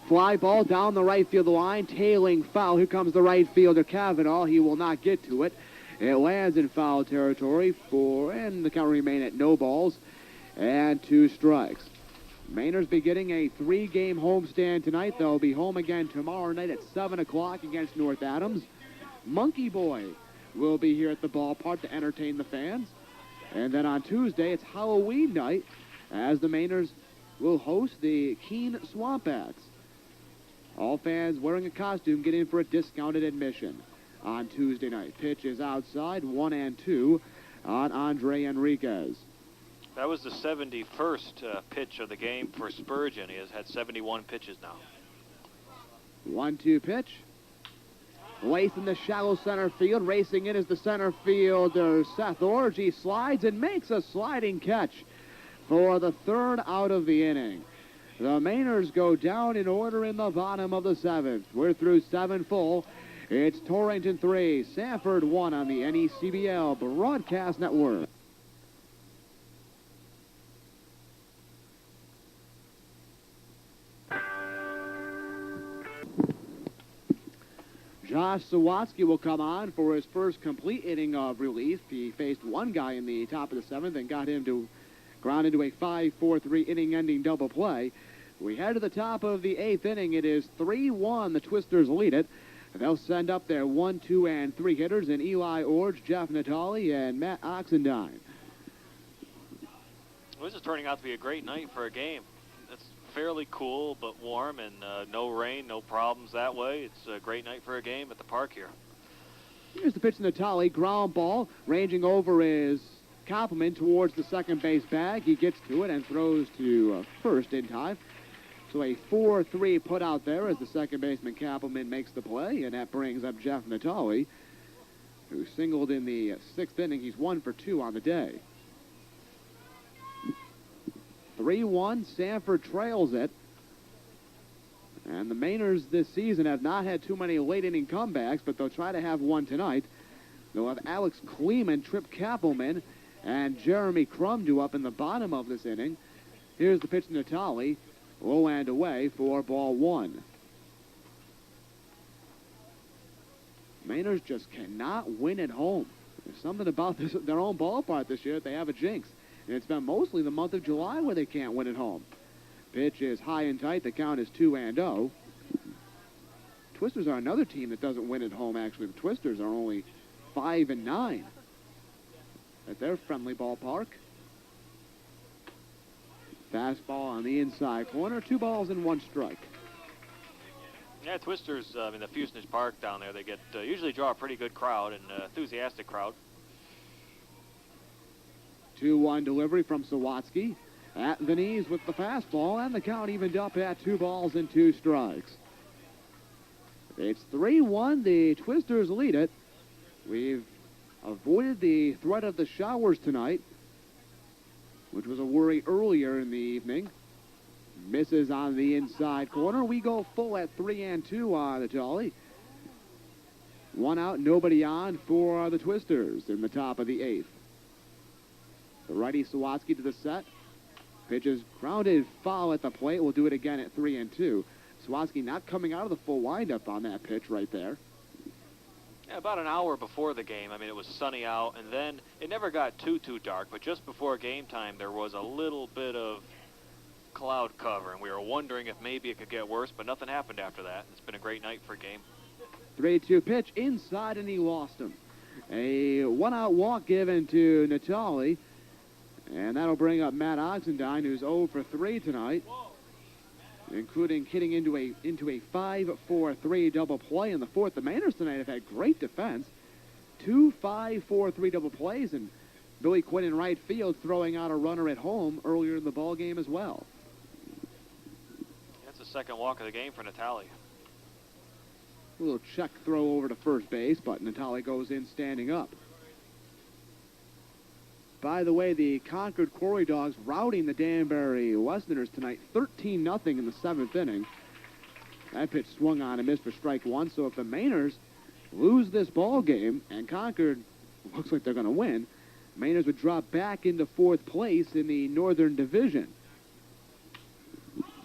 Fly ball down the right field line, tailing foul. Here comes the right fielder, Cavanaugh. He will not get to it. It lands in foul territory and the count remain at no balls and 2 strikes. Mainers beginning a 3-game homestand tonight. They'll be home again tomorrow night at 7 o'clock against North Adams. Monkey Boy will be here at the ballpark to entertain the fans. And then on Tuesday, it's Halloween night as the Mainers will host the Keene Swamp Bats. All fans wearing a costume get in for a discounted admission on Tuesday night. Pitch is outside, 1-2 on Andre Enriquez. That was the 71st pitch of the game for Spurgeon. He has had 71 pitches now. 1-2 pitch. Laced in the shallow center field. Racing in is the center fielder, Seth Orge. He slides and makes a sliding catch for the 3rd out of the inning. The Mainers go down in order in the bottom of the 7th. We're through 7 full. It's Torrington 3, Sanford 1 on the NECBL Broadcast Network. Josh Sawatsky will come on for his first complete inning of relief. He faced one guy in the top of the 7th and got him to ground into a 5-4-3 inning-ending double play. We head to the top of the 8th inning. It is 3-1. The Twisters lead it. They'll send up their 1, 2, and 3 hitters in Eli Orge, Jeff Natale, and Matt Oxendine. Well, this is turning out to be a great night for a game. It's fairly cool but warm, and no rain, no problems that way. It's a great night for a game at the park here. Here's the pitch to Natale. Ground ball ranging over his compliment towards the second base bag. He gets to it and throws to first in time. So a 4-3 put out there as the second baseman Kappelman makes the play, and that brings up Jeff Natale, who singled in the 6th inning. He's 1 for 2 on the day. 3-1, Sanford trails it. And the Mainers this season have not had too many late-inning comebacks, but they'll try to have one tonight. They'll have Alex Kleeman, Trip Kappelman, and Jeremy Crum due up in the bottom of this inning. Here's the pitch to Natale. Low and away for ball 1. Mainers just cannot win at home. There's something about their own ballpark this year that they have a jinx. And it's been mostly the month of July where they can't win at home. Pitch is high and tight. The count is 2-0. Twisters are another team that doesn't win at home, actually. The Twisters are only 5-9 at their friendly ballpark. Fastball on the inside corner. 2 balls and 1 strike. Yeah, Twisters, in the Fusnage Park down there, they get usually draw a pretty good crowd, and enthusiastic crowd. 2-1 delivery from Sawatsky. At the knees with the fastball, and the count evened up at 2 balls and 2 strikes. It's 3-1. The Twisters lead it. We've avoided the threat of the showers tonight, which was a worry earlier in the evening. Misses on the inside corner. We go full at 3-2 on the Jolly. 1 out, nobody on for the Twisters in the top of the 8th. The righty Sawatsky to the set. Pitches grounded foul at the plate. We'll do it again at 3-2. Sawatsky not coming out of the full windup on that pitch right there. Yeah, about an hour before the game, it was sunny out, and then it never got too dark, but just before game time there was a little bit of cloud cover, and we were wondering if maybe it could get worse, but nothing happened after that. It's been a great night for a game. 3-2 pitch inside, and he lost him. A 1-out walk given to Natale, and that'll bring up Matt Oxendine, who's 0 for 3 tonight, including hitting into a 5-4-3 double play in the 4th. The Mainers tonight have had great defense. 2 5-4-3 double plays, and Billy Quinn in right field throwing out a runner at home earlier in the ball game as well. That's the second walk of the game for Natale. A little check throw over to first base, but Natale goes in standing up. By the way, the Concord Quarry Dogs routing the Danbury Westerners tonight 13-0 in the 7th inning. That pitch swung on and missed for strike one. So if the Mainers lose this ball game and Concord looks like they're going to win, Mainers would drop back into fourth place in the Northern Division.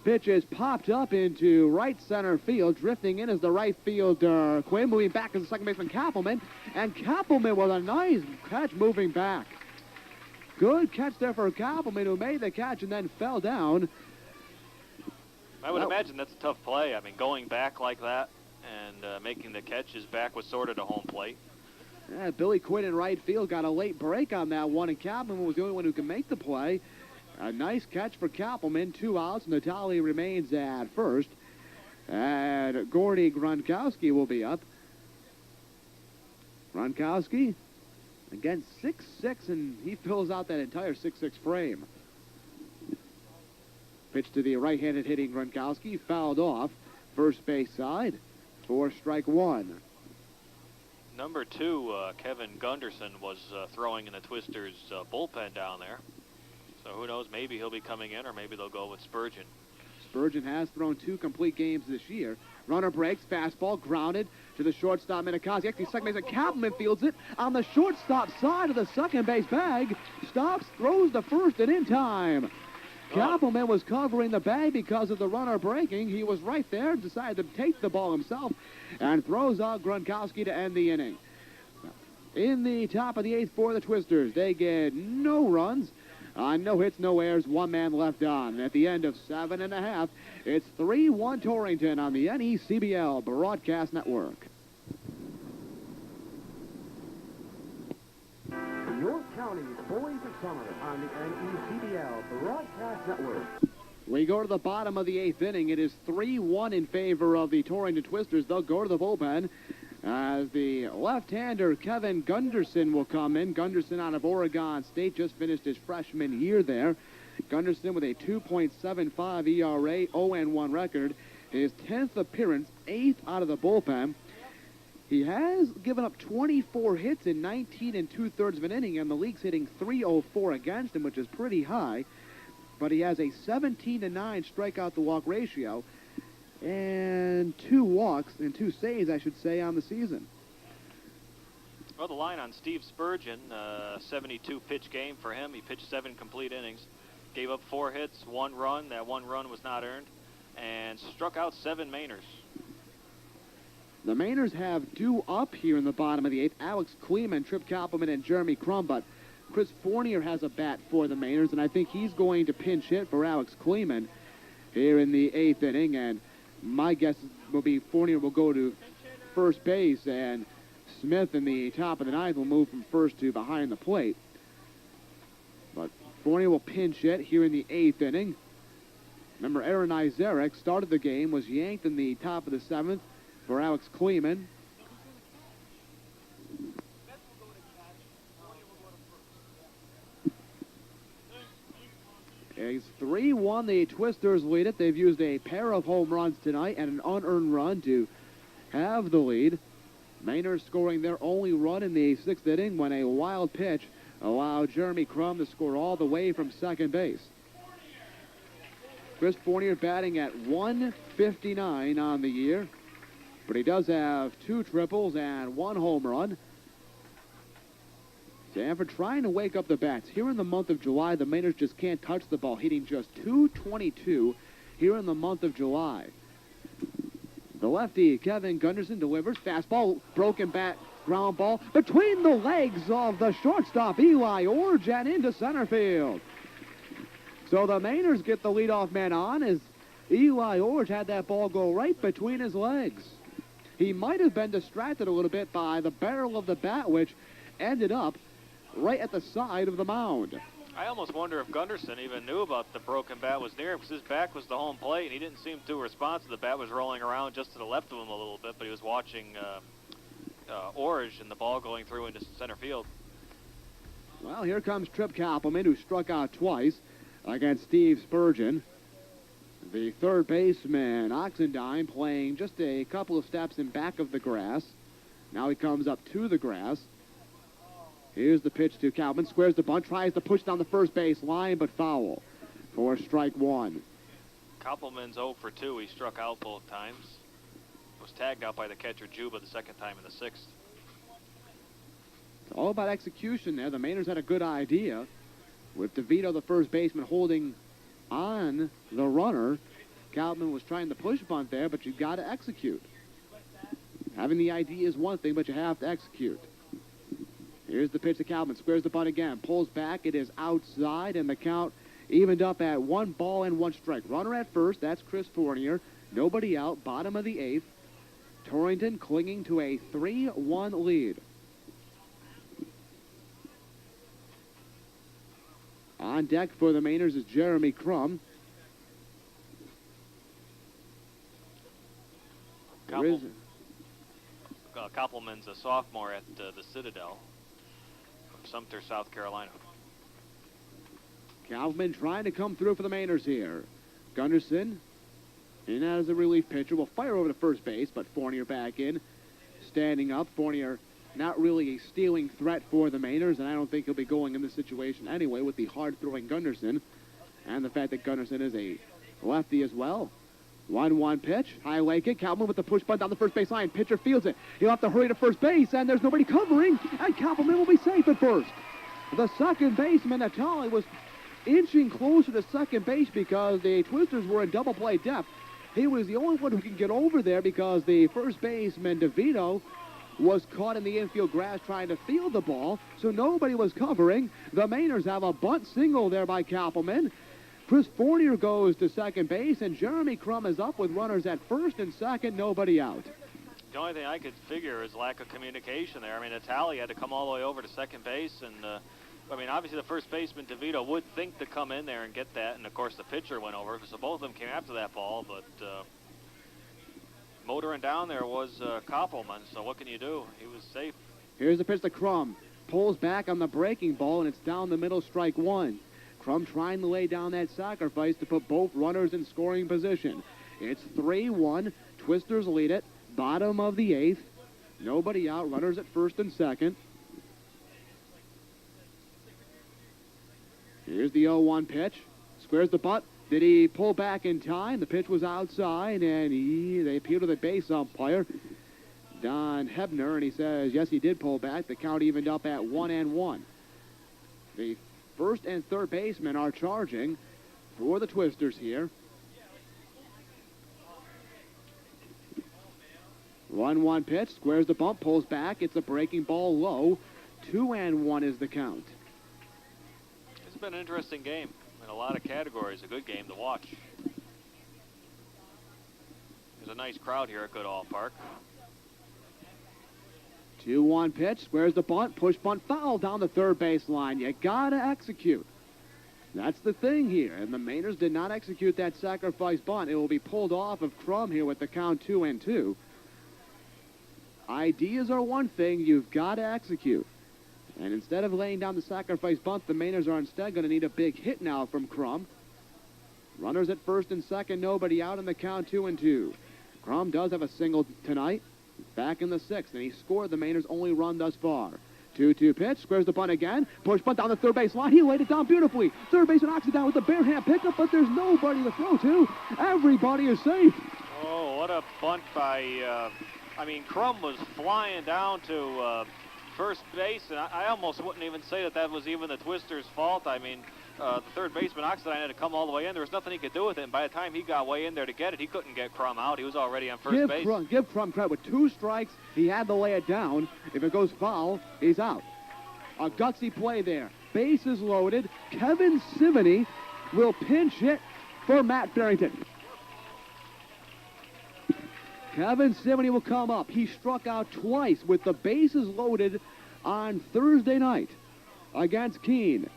Pitch is popped up into right center field. Drifting in is the right fielder Quinn. Moving back is the second baseman Kappelman. And Kappelman with a nice catch moving back. Good catch there for Kappelman, who made the catch and then fell down. I would imagine that's a tough play. I mean, going back like that and making the catch, his back was sort of to home plate. Yeah, Billy Quinn in right field got a late break on that one, and Kappelman was the only one who could make the play. A nice catch for Kappelman. 2 outs. Natali remains at first. And Gordy Gronkowski will be up. Gronkowski, again, 6'6", and he fills out that entire 6'6" frame. Pitch to the right-handed hitting Gronkowski. Fouled off. First base side for strike one. Number 2, Kevin Gunderson, was throwing in the Twisters' bullpen down there. So who knows, maybe he'll be coming in, or maybe they'll go with Spurgeon. Spurgeon has thrown 2 complete games this year. Runner breaks, fastball grounded to the shortstop, Minikazi. Actually, second baseman Kappelman fields it on the shortstop side of the second base bag. Stops, throws the first, and in time. Kappelman was covering the bag because of the runner breaking. He was right there, decided to take the ball himself, and throws out Gronkowski to end the inning. In the top of the 8th for the Twisters, they get no runs. No hits, no errors, 1 man left on. At the end of 7 1/2, it's 3-1 Torrington on the NECBL Broadcast Network. York County's Boys of Summer on the NECBL Broadcast Network. We go to the bottom of the 8th inning. It is 3-1 in favor of the Torrington Twisters. They'll go to the bullpen as the left-hander Kevin Gunderson will come in. Gunderson out of Oregon State, just finished his freshman year there. Gunderson with a 2.75 ERA, 0-1 record. His 10th appearance, 8th out of the bullpen. He has given up 24 hits in 19 2/3 of an inning, and the league's hitting .304 against him, which is pretty high. But he has a 17-9 strikeout-to-walk ratio, and 2 walks, and 2 saves, I should say, on the season. Well, the line on Steve Spurgeon, 72-pitch game for him. He pitched 7 complete innings, gave up 4 hits, 1 run. That 1 run was not earned, and struck out 7 Mainers. The Mainers have due up here in the bottom of the 8th. Alex Kleeman, Trip Kappelman, and Jeremy Crum, but Chris Fournier has a bat for the Mainers, and I think he's going to pinch hit for Alex Kleeman here in the 8th inning, and my guess will be Fournier will go to first base, and Smith in the top of the 9th will move from first to behind the plate. But Fournier will pinch hit here in the 8th inning. Remember, Aaron Izarek started the game, was yanked in the top of the 7th for Alex Kleeman. It's 3-1. The Twisters lead it. They've used a pair of home runs tonight and an unearned run to have the lead. Mainers scoring their only run in the 6th inning when a wild pitch allowed Jeremy Crum to score all the way from second base. Chris Fournier batting at .159 on the year, but he does have 2 triples and 1 home run. Sanford trying to wake up the bats. Here in the month of July, the Mainers just can't touch the ball, hitting just .222 here in the month of July. The lefty, Kevin Gunderson, delivers. Fastball, broken bat, ground ball between the legs of the shortstop, Eli Orjan, into center field. So the Mainers get the leadoff man on as Eli Orj had that ball go right between his legs. He might have been distracted a little bit by the barrel of the bat, which ended up right at the side of the mound. I almost wonder if Gunderson even knew about the broken bat was near him, because his back was the home plate, and he didn't seem to respond. The bat was rolling around just to the left of him a little bit, but he was watching Orj and the ball going through into center field. Well, here comes Trip Kappelman, who struck out twice against Steve Spurgeon. The third baseman, Oxendine, playing just a couple of steps in back of the grass. Now he comes up to the grass. Here's the pitch to Kappelman. Squares the bunt, tries to push down the first base line, but foul for strike 1. Koppelman's 0 for 2. He struck out both times. Was tagged out by the catcher Juba the second time in the 6th. It's all about execution there. The Mainers had a good idea with DeVito, the first baseman, holding on the runner. Koppelman was trying to push bunt there, but you've got to execute. Having the idea is one thing, but you have to execute. Here's the pitch to Koppelman. Squares the bunt again. Pulls back. It is outside, and the count evened up at 1 ball and 1 strike. Runner at first. That's Chris Fournier. Nobody out. Bottom of the 8th. Torrington clinging to a 3-1 lead. On deck for the Mainers is Jeremy Crum. Koppelman's a sophomore at the Citadel from Sumter, South Carolina. Koppelman trying to come through for the Mainers here. Gunderson in as a relief pitcher will fire over to first base, but Fournier back in. Standing up, Fournier not really a stealing threat for the Mainers, and I don't think he'll be going in this situation anyway with the hard-throwing Gunderson and the fact that Gunderson is a lefty as well. 1-1 pitch, high leg kick. Koppelman with the push bunt down the first base line. Pitcher fields it. He'll have to hurry to first base, and there's nobody covering, and Koppelman will be safe at first. The second baseman, Natali, was inching closer to second base because the Twisters were in double play depth. He was the only one who can get over there because the first baseman, DeVito, was caught in the infield grass trying to field the ball, so nobody was covering. The Mainers have a bunt single there by Koppelman. Chris Fournier goes to second base, and Jeremy Crum is up with runners at first and second, nobody out. The only thing I could figure is lack of communication there. I mean, Natali had to come all the way over to second base, and I mean, obviously the first baseman, DeVito, would think to come in there and get that, and of course the pitcher went over, so both of them came after that ball, but motoring down there was Koppelman, so what can you do? He was safe. Here's the pitch to Crum. Pulls back on the breaking ball, and it's down the middle, strike 1. Crum trying to lay down that sacrifice to put both runners in scoring position. It's 3-1. Twisters lead it. Bottom of the 8th. Nobody out. Runners at first and second. Here's the 0-1 pitch. Squares the butt. Did he pull back in time? The pitch was outside, and they appeal to the base umpire, Don Hebner, and he says, yes, he did pull back. The count evened up at 1-1. The first and third basemen are charging for the Twisters here. 1-1 pitch, squares the bump, pulls back. It's a breaking ball low. 2-1 is the count. It's been an interesting game in a lot of categories. A good game to watch. There's a nice crowd here at Goodall Park. 2-1 pitch, squares the bunt, push bunt, foul down the third base line. You gotta execute. That's the thing here, and the Mainers did not execute that sacrifice bunt. It will be pulled off of Crum here with the count 2-2. Ideas are one thing, you've got to execute. And instead of laying down the sacrifice bunt, the Mainers are instead going to need a big hit now from Crum. Runners at first and second, nobody out in the count 2-2. Crum does have a single tonight. Back in the 6th, and he scored the Mainers' only run thus far. 2-2 pitch, squares the bunt again, push bunt down the third base line. He laid it down beautifully. Third baseman knocks it down with the bare hand pickup, but there's nobody to throw to. Everybody is safe. Oh, what a bunt by, I mean, Crum was flying down to first base, and I almost wouldn't even say that was even the Twisters' fault. I mean, the third baseman, Oxidine, had to come all the way in. There was nothing he could do with it, and by the time he got way in there to get it, he couldn't get Crum out. He was already on first base. Give Crum credit. With 2 strikes, he had to lay it down. If it goes foul, he's out. A gutsy play there. Bases loaded. Kevin Sivany will pinch hit for Matt Farrington. Kevin Sivany will come up. He struck out twice with the bases loaded on Thursday night against Keene.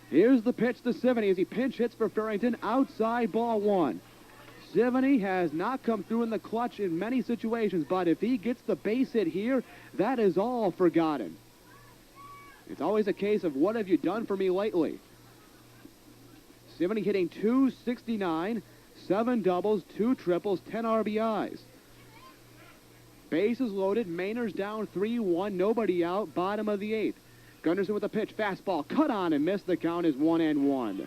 Here's the pitch to Sivany as he pinch hits for Farrington. Outside, ball 1. Sivany has not come through in the clutch in many situations, but if he gets the base hit here, that is all forgotten. It's always a case of what have you done for me lately? Sivany hitting .269, 7 doubles, 2 triples, 10 RBIs. Bases loaded, Mainers down 3-1, nobody out, bottom of the 8th. Gunderson with a pitch, fastball, cut on and missed. The count is 1-1.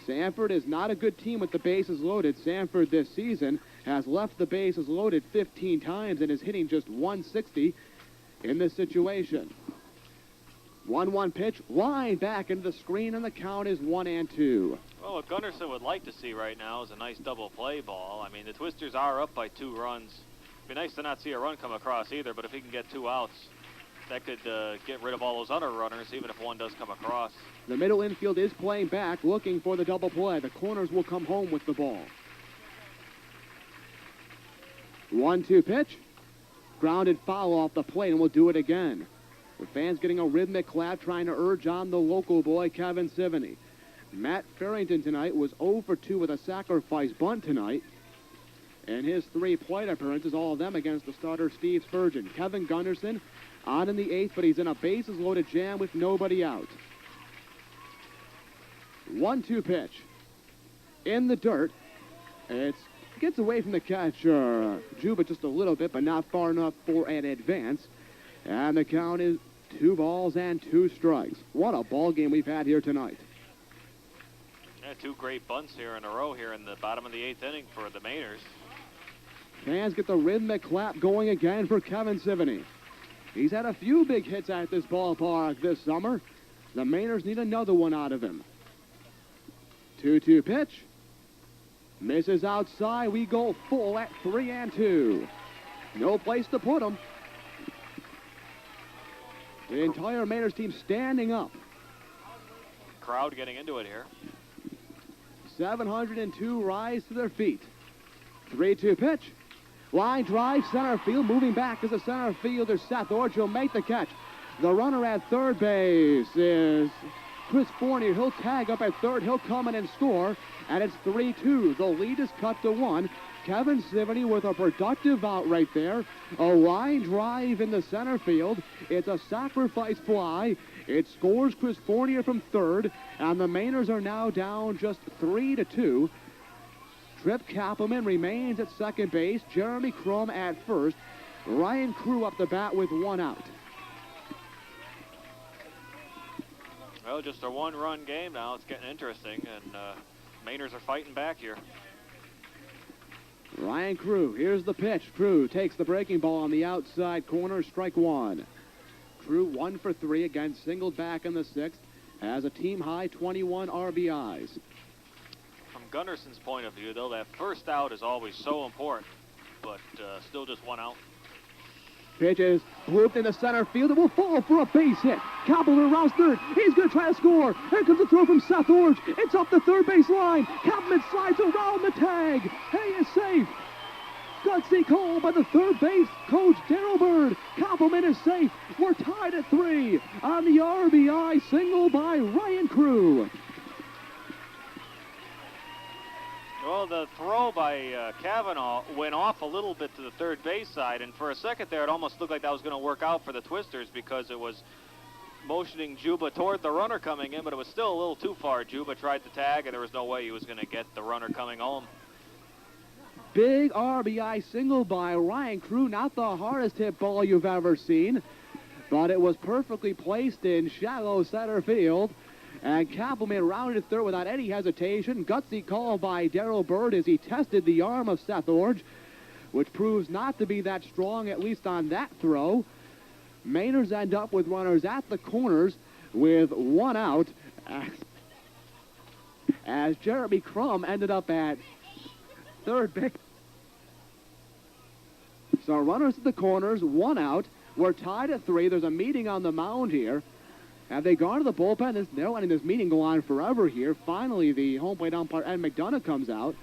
Sanford is not a good team with the bases loaded. Sanford this season has left the bases loaded 15 times and is hitting just 160 in this situation. 1-1 pitch, line back into the screen, and the count is 1-2. Well, what Gunderson would like to see right now is a nice double play ball. I mean, the Twisters are up by 2 runs. It'd be nice to not see a run come across either, but if he can get 2 outs, that could get rid of all those other runners, even if one does come across. The middle infield is playing back, looking for the double play. The corners will come home with the ball. 1-2 pitch. Grounded foul off the plate, and we'll do it again. The fans getting a rhythmic clap, trying to urge on the local boy, Kevin Sivany. Matt Farrington tonight was 0 for 2 with a sacrifice bunt tonight. And his 3 plate appearances, all of them against the starter, Steve Spurgeon. Kevin Gunderson on in the 8th, but he's in a bases-loaded jam with nobody out. 1-2 pitch. In the dirt. It gets away from the catcher, Juba, just a little bit, but not far enough for an advance. And the count is 2 balls and 2 strikes. What a ball game we've had here tonight. Yeah, 2 great bunts here in a row here in the bottom of the 8th inning for the Mainers. Fans get the rhythmic clap going again for Kevin Sivany. He's had a few big hits at this ballpark this summer. The Mainers need another one out of him. 2-2 pitch. Misses outside. We go full at 3-2. No place to put him. The entire Mainers team standing up. Crowd getting into it here. 702 rise to their feet. 3-2 pitch. Line drive, center field. Moving back is the center fielder, Seth Orge. Will make the catch. The runner at third base is Chris Fournier. He'll tag up at third. He'll come in and score. And it's 3-2. The lead is cut to 1. Kevin Sivany with a productive out right there. A line drive in the center field. It's a sacrifice fly. It scores Chris Fournier from third. And the Mainers are now down just 3-2. Trip Kappelman remains at second base. Jeremy Crum at first. Ryan Crew up the bat with 1 out. Well, just a 1-run game now. It's getting interesting, and Mainers are fighting back here. Ryan Crew, here's the pitch. Crew takes the breaking ball on the outside corner, strike 1. Crew 1 for 3, again singled back in the 6th, has a team-high 21 RBIs. From Gunderson's point of view, though, that first out is always so important, but still just 1 out. Pitch is looped into center field. It will fall for a base hit. Kappelman rounds third. He's going to try to score. Here comes the throw from Seth Orge. It's up the third base line. Kappelman slides around the tag. He is safe. Gutsy call by the third base coach, Darrell Bird. Kappelman is safe. We're tied at 3 on the RBI single by Ryan Crew. Well, the throw by Cavanaugh went off a little bit to the third base side, and for a second there, it almost looked like that was going to work out for the Twisters because it was motioning Juba toward the runner coming in, but it was still a little too far. Juba tried to tag, and there was no way he was going to get the runner coming home. Big RBI single by Ryan Crew. Not the hardest hit ball you've ever seen, but it was perfectly placed in shallow center field. And Kappelman rounded third without any hesitation. Gutsy call by Darrell Bird as he tested the arm of Seth Orge, which proves not to be that strong, at least on that throw. Mainers end up with runners at the corners with 1 out as Jeremy Crum ended up at third base. So runners at the corners, 1 out. We're tied at 3. There's a meeting on the mound here. Have they gone to the bullpen? They're letting this meeting go on forever here. Finally, the home plate umpire, Ed McDonough, comes out.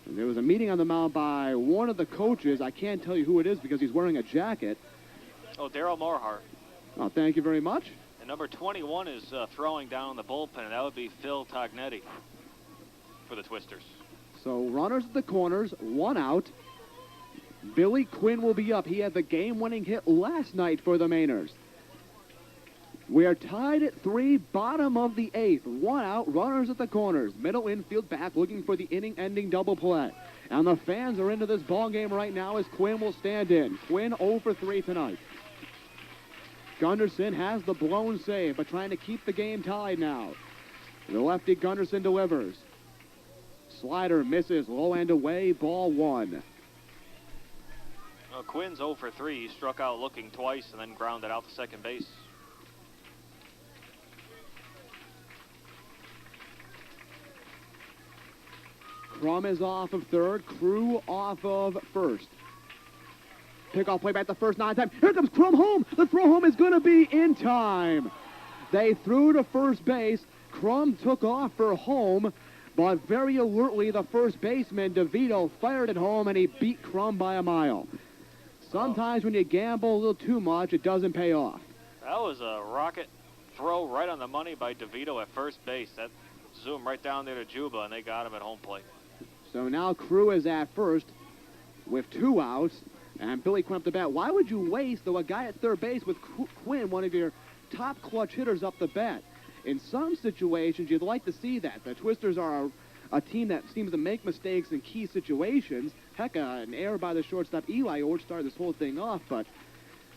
And there was a meeting on the mound by one of the coaches. I can't tell you who it is because he's wearing a jacket. Oh, Daryl Morhart. Oh, thank you very much. And number 21 is throwing down in the bullpen, and that would be Phil Tognetti for the Twisters. So runners at the corners, 1 out. Billy Quinn will be up. He had the game-winning hit last night for the Mainers. We are tied at 3, bottom of the 8th. 1 out, runners at the corners. Middle infield back looking for the inning-ending double play. And the fans are into this ball game right now as Quinn will stand in. Quinn 0 for 3 tonight. Gunderson has the blown save, but trying to keep the game tied now. The lefty Gunderson delivers. Slider misses, low and away, ball 1. Well, Quinn's 0 for 3. He struck out looking twice and then grounded out to second base. Crum is off of third, Crew off of first. Pickoff play back to first, 9 time. Here comes Crum home. The throw home is going to be in time. They threw to first base. Crum took off for home, but very alertly the first baseman, DeVito, fired it home, and he beat Crum by a mile. Sometimes when you gamble a little too much, it doesn't pay off. That was a rocket throw right on the money by DeVito at first base. That zoomed right down there to Juba, and they got him at home plate. So now Crew is at first with 2 outs, and Billy Quinn up the bat. Why would you waste, though, a guy at third base with Quinn, one of your top clutch hitters, up the bat? In some situations, you'd like to see that. The Twisters are a team that seems to make mistakes in key situations. Heck, an error by the shortstop Eli Orr started this whole thing off, but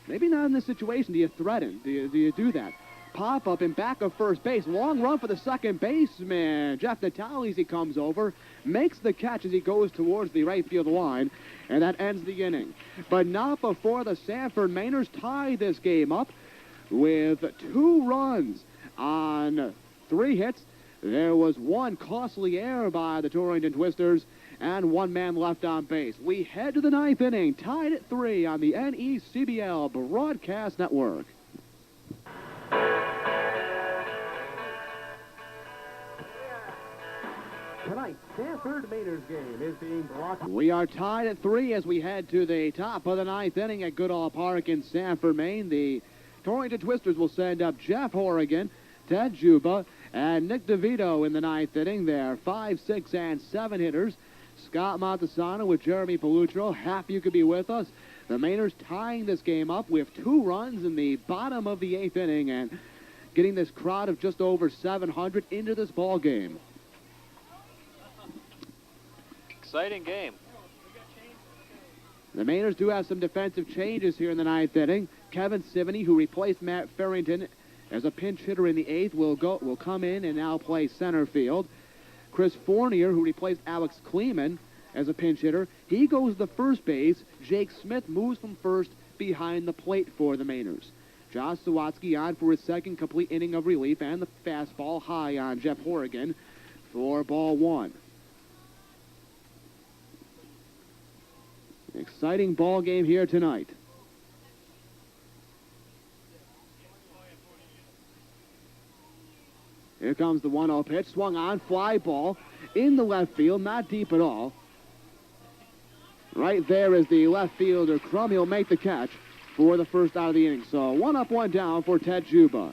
maybe not in this situation. Do you threaten? Do you do that? Pop up in back of first base. Long run for the second baseman. Jeff Natale, as he comes over, makes the catch as he goes towards the right field line, and that ends the inning. But not before the Sanford Mainers tie this game up with 2 runs on 3 hits. There was 1 costly error by the Torrington Twisters and 1 man left on base. We head to the 9th inning, tied at 3 on the NECBL Broadcast Network. Tonight's Sanford Mainers game is being brought. We are tied at 3 as we head to the top of the 9th inning at Goodall Park in Sanford, Maine. The Torrington Twisters will send up Jeff Horrigan, Ted Juba, and Nick DeVito in the 9th inning. They're 5, 6, and 7 hitters. Scott Montesano with Jeremy Pelutro. Happy you could be with us. The Mainers tying this game up with 2 runs in the bottom of the 8th inning and getting this crowd of just over 700 into this ball game. Exciting game. The Mainers do have some defensive changes here in the 9th inning. Kevin Sivany, who replaced Matt Farrington as a pinch hitter in the 8th, will come in and now play center field. Chris Fournier, who replaced Alex Kleeman as a pinch hitter, he goes to first base. Jake Smith moves from first behind the plate for the Mainers. Josh Sawatsky on for his second complete inning of relief, and the fastball high on Jeff Horrigan for ball 1. Exciting ball game here tonight. Here comes the 1-0 pitch. Swung on, fly ball in the left field, not deep at all. Right there is the left fielder, Crum. He'll make the catch for the first out of the inning. So 1 up, 1 down for Ted Juba.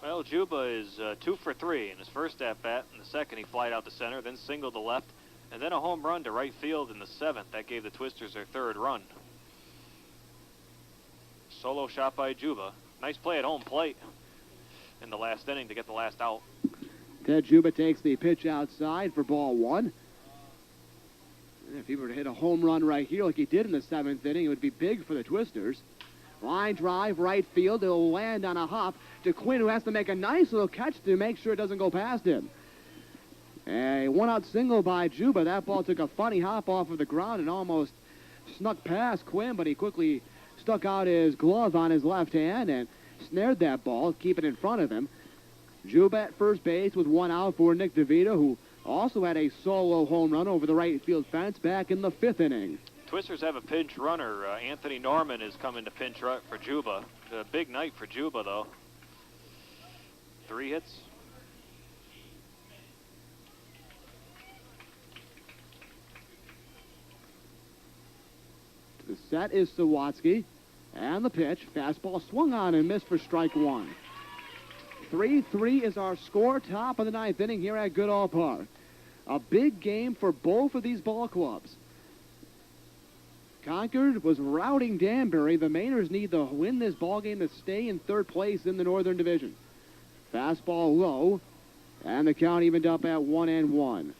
Well, Juba is 2 for 3 in his first at-bat. In the second, he flied out to center, then singled to left, and then a home run to right field in the 7th. That gave the Twisters their 3rd run. Solo shot by Juba. Nice play at home plate in the last inning to get the last out. Ted Juba takes the pitch outside for ball 1. If he were to hit a home run right here like he did in the 7th inning, it would be big for the Twisters. Line drive, right field. It'll land on a hop to Quinn, who has to make a nice little catch to make sure it doesn't go past him. A 1-out single by Juba. That ball took a funny hop off of the ground and almost snuck past Quinn, but he quickly stuck out his glove on his left hand and snared that ball, keep it in front of him. Juba at first base with 1 out for Nick DeVito, who also had a solo home run over the right field fence back in the 5th inning. Twisters have a pinch runner. Anthony Norman is coming to pinch run for Juba. A big night for Juba, though. 3 hits. The set is Sawatsky, and the pitch. Fastball swung on and missed for strike 1. 3-3 is our score, top of the 9th inning here at Goodall Park. A big game for both of these ball clubs. Concord was routing Danbury. The Mainers need to win this ball game to stay in 3rd place in the Northern Division. Fastball low, and the count evened up at 1-1.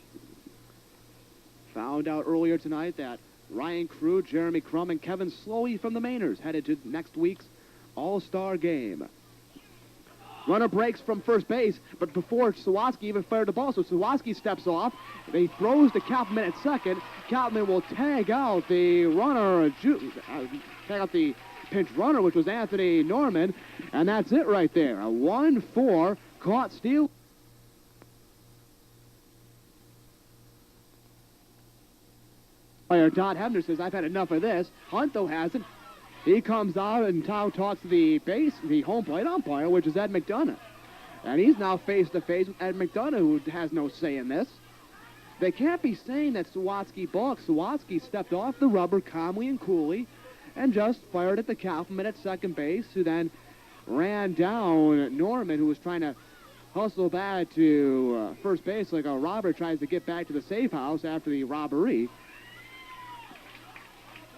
Found out earlier tonight that Ryan Crew, Jeremy Crum, and Kevin Slowey from the Mainers headed to next week's All-Star game. Runner breaks from first base, but before Sawatsky even fired the ball, so Sawatsky steps off. He throws to Kaufman at second. Kaufman will tag out the runner, tag out the pinch runner, which was Anthony Norman, and that's it right there. A 1-4 caught steal. Player Todd Hebner says, "I've had enough of this." Hunt, though, hasn't. He comes out and now talks to the home plate umpire, which is Ed McDonough. And he's now face-to-face with Ed McDonough, who has no say in this. They can't be saying that Sawatsky balked. Sawatsky stepped off the rubber calmly and coolly and just fired at the Kaufman at second base, who then ran down Norman, who was trying to hustle back to first base like a robber tries to get back to the safe house after the robbery.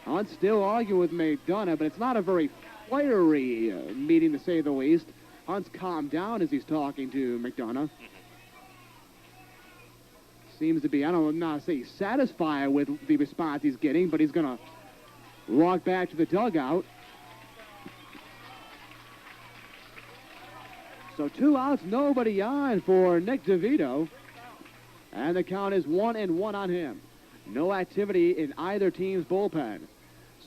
Hunt's still arguing with McDonough, but it's not a very fiery meeting, to say the least. Hunt's calmed down as he's talking to McDonough. Seems to be, I don't know, say satisfied with the response he's getting, but he's going to walk back to the dugout. So 2 outs, nobody on for Nick DeVito. And the count is 1-1 on him. No activity in either team's bullpen.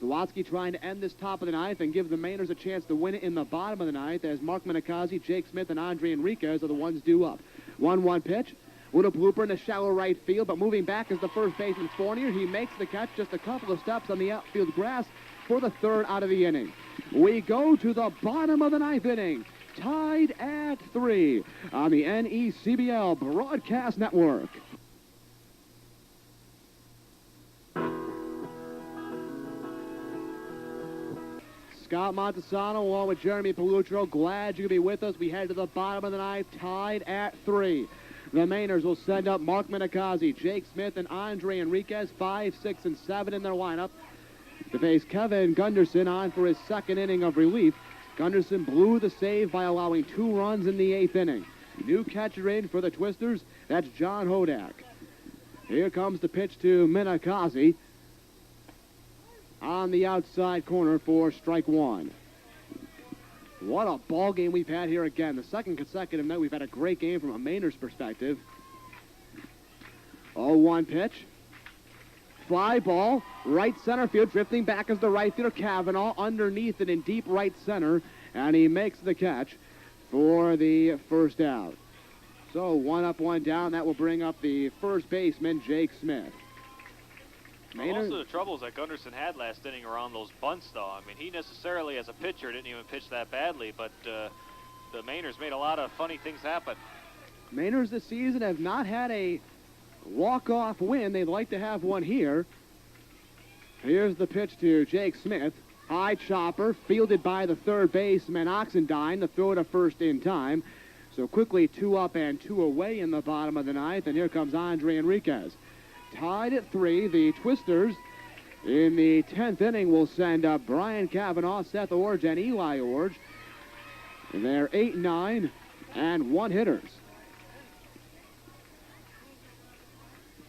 Sawatsky trying to end this top of the ninth and give the Mainers a chance to win it in the bottom of the ninth, as Mark Minikazi, Jake Smith, and Andre Enriquez are the ones due up. 1-1 pitch. Little blooper in the shallow right field, but moving back is the first baseman Fournier. He makes the catch just a couple of steps on the outfield grass for the third out of the inning. We go to the bottom of the ninth inning, tied at 3 on the NECBL Broadcast Network. Scott Montesano along with Jeremy Pelutro, glad you could be with us. We head to the bottom of the ninth, tied at 3. The Mainers will send up Mark Minikazi, Jake Smith, and Andre Enriquez, 5, 6, and 7 in their lineup, to face Kevin Gunderson on for his second inning of relief. Gunderson blew the save by allowing 2 runs in the 8th inning. New catcher in for the Twisters, that's John Hodak. Here comes the pitch to Minikazi on the outside corner for strike 1. What a ball game we've had here again. The second consecutive night we've had a great game from a Mainers perspective. 0-1 pitch. Fly ball, right center field, drifting back as the right fielder Cavanaugh, underneath it in deep right center, and he makes the catch for the first out. So 1 up, 1 down. That will bring up the first baseman, Jake Smith. Well, also the troubles that Gunderson had last inning around those bunts, though. I mean, he necessarily, as a pitcher, didn't even pitch that badly, but the Mainers made a lot of funny things happen. Mainers this season have not had a walk-off win. They'd like to have one here. Here's the pitch to Jake Smith. High chopper, fielded by the third baseman Oxendine. The throw to first in time. So quickly 2 up and 2 away in the bottom of the ninth, and here comes Andre Enriquez. Tied at 3, the Twisters in the 10th inning will send up Brian Cavanaugh, Seth Orge, and Eli Orge. And they're 8, 9, and 1 hitters.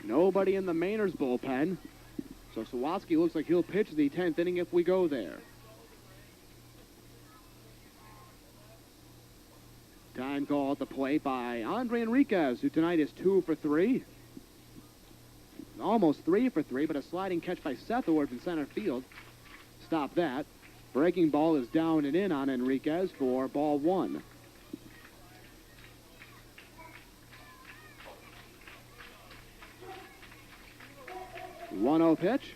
Nobody in the Mainers bullpen. So Sawatsky looks like he'll pitch the 10th inning if we go there. Time call at the plate by Andre Enriquez, who tonight is 2 for 3. Almost 3 for 3, but a sliding catch by Seth Orge in center field. Stop that. Breaking ball is down and in on Enriquez for ball 1. One-0 pitch.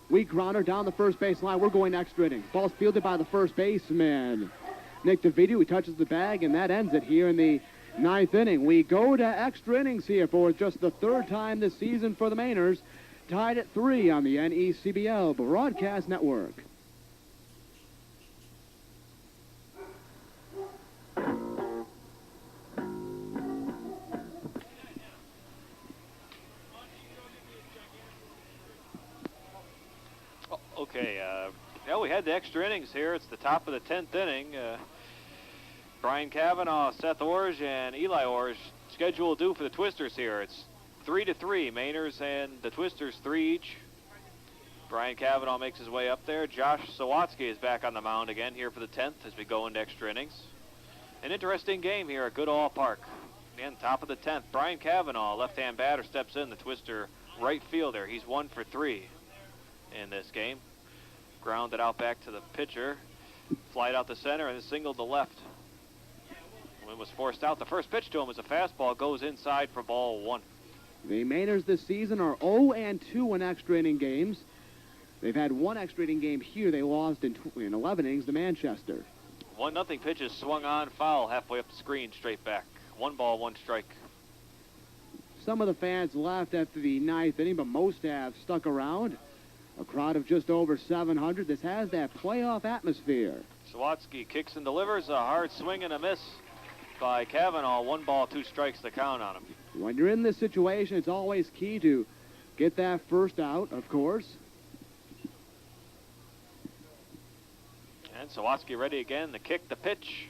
Weak grounder down the first base line. We're going extra inning. Ball's fielded by the first baseman, Nick DeVito. He touches the bag, and that ends it here in the 9th inning. We go to extra innings here for just the 3rd time this season for the Mainers. Tied at 3 on the NECBL Broadcast Network. Okay, we had the extra innings here. It's the top of the 10th inning. Brian Cavanaugh, Seth Orge, and Eli Orge schedule due for the Twisters here. It's 3-3. Mainers and the Twisters 3 each. Brian Cavanaugh makes his way up there. Josh Sawatsky is back on the mound again here for the 10th as we go into extra innings. An interesting game here at Goodall Park. Again, top of the 10th. Brian Cavanaugh, left-hand batter, steps in, the Twister right fielder. He's 1 for 3 in this game. Grounded out back to the pitcher. Flied out the center and singled to left. When it was forced out, the first pitch to him was a fastball, goes inside for ball 1. The Mainers this season are 0-2 in extra inning games. They've had one extra inning game here. They lost in 11 innings to Manchester. 1-0 pitch is swung on, foul, halfway up the screen, straight back. 1 ball, 1 strike. Some of the fans left after the 9th inning, but most have stuck around. A crowd of just over 700. This has that playoff atmosphere. Sawatsky kicks and delivers, a hard swing and a miss by Cavanaugh. 1 ball, 2 strikes, the count on him. When you're in this situation, it's always key to get that first out, of course. And Sawatsky ready again, the kick, the pitch.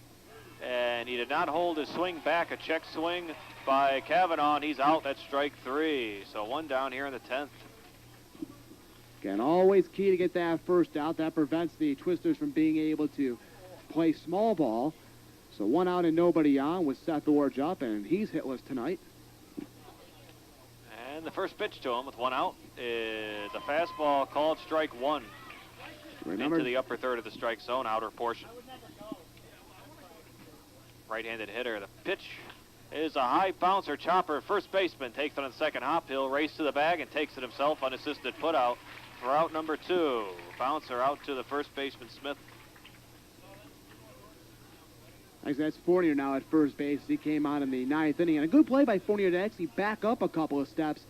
And he did not hold his swing back. A check swing by Cavanaugh, and he's out. That's strike 3. So 1 down here in the 10th. Again, always key to get that first out. That prevents the Twisters from being able to play small ball. So 1 out and nobody on with Seth Orge up, and he's hitless tonight. And the first pitch to him with 1 out is a fastball called strike 1. Remember, into the upper third of the strike zone, outer portion. Right-handed hitter. The pitch is a high bouncer chopper. First baseman takes it on the second hop. He'll race to the bag and takes it himself. Unassisted put out for out number 2. Bouncer out to the first baseman, Smith. Actually, that's Fournier now at first base. He came out in the 9th inning. And a good play by Fournier to actually back up a couple of steps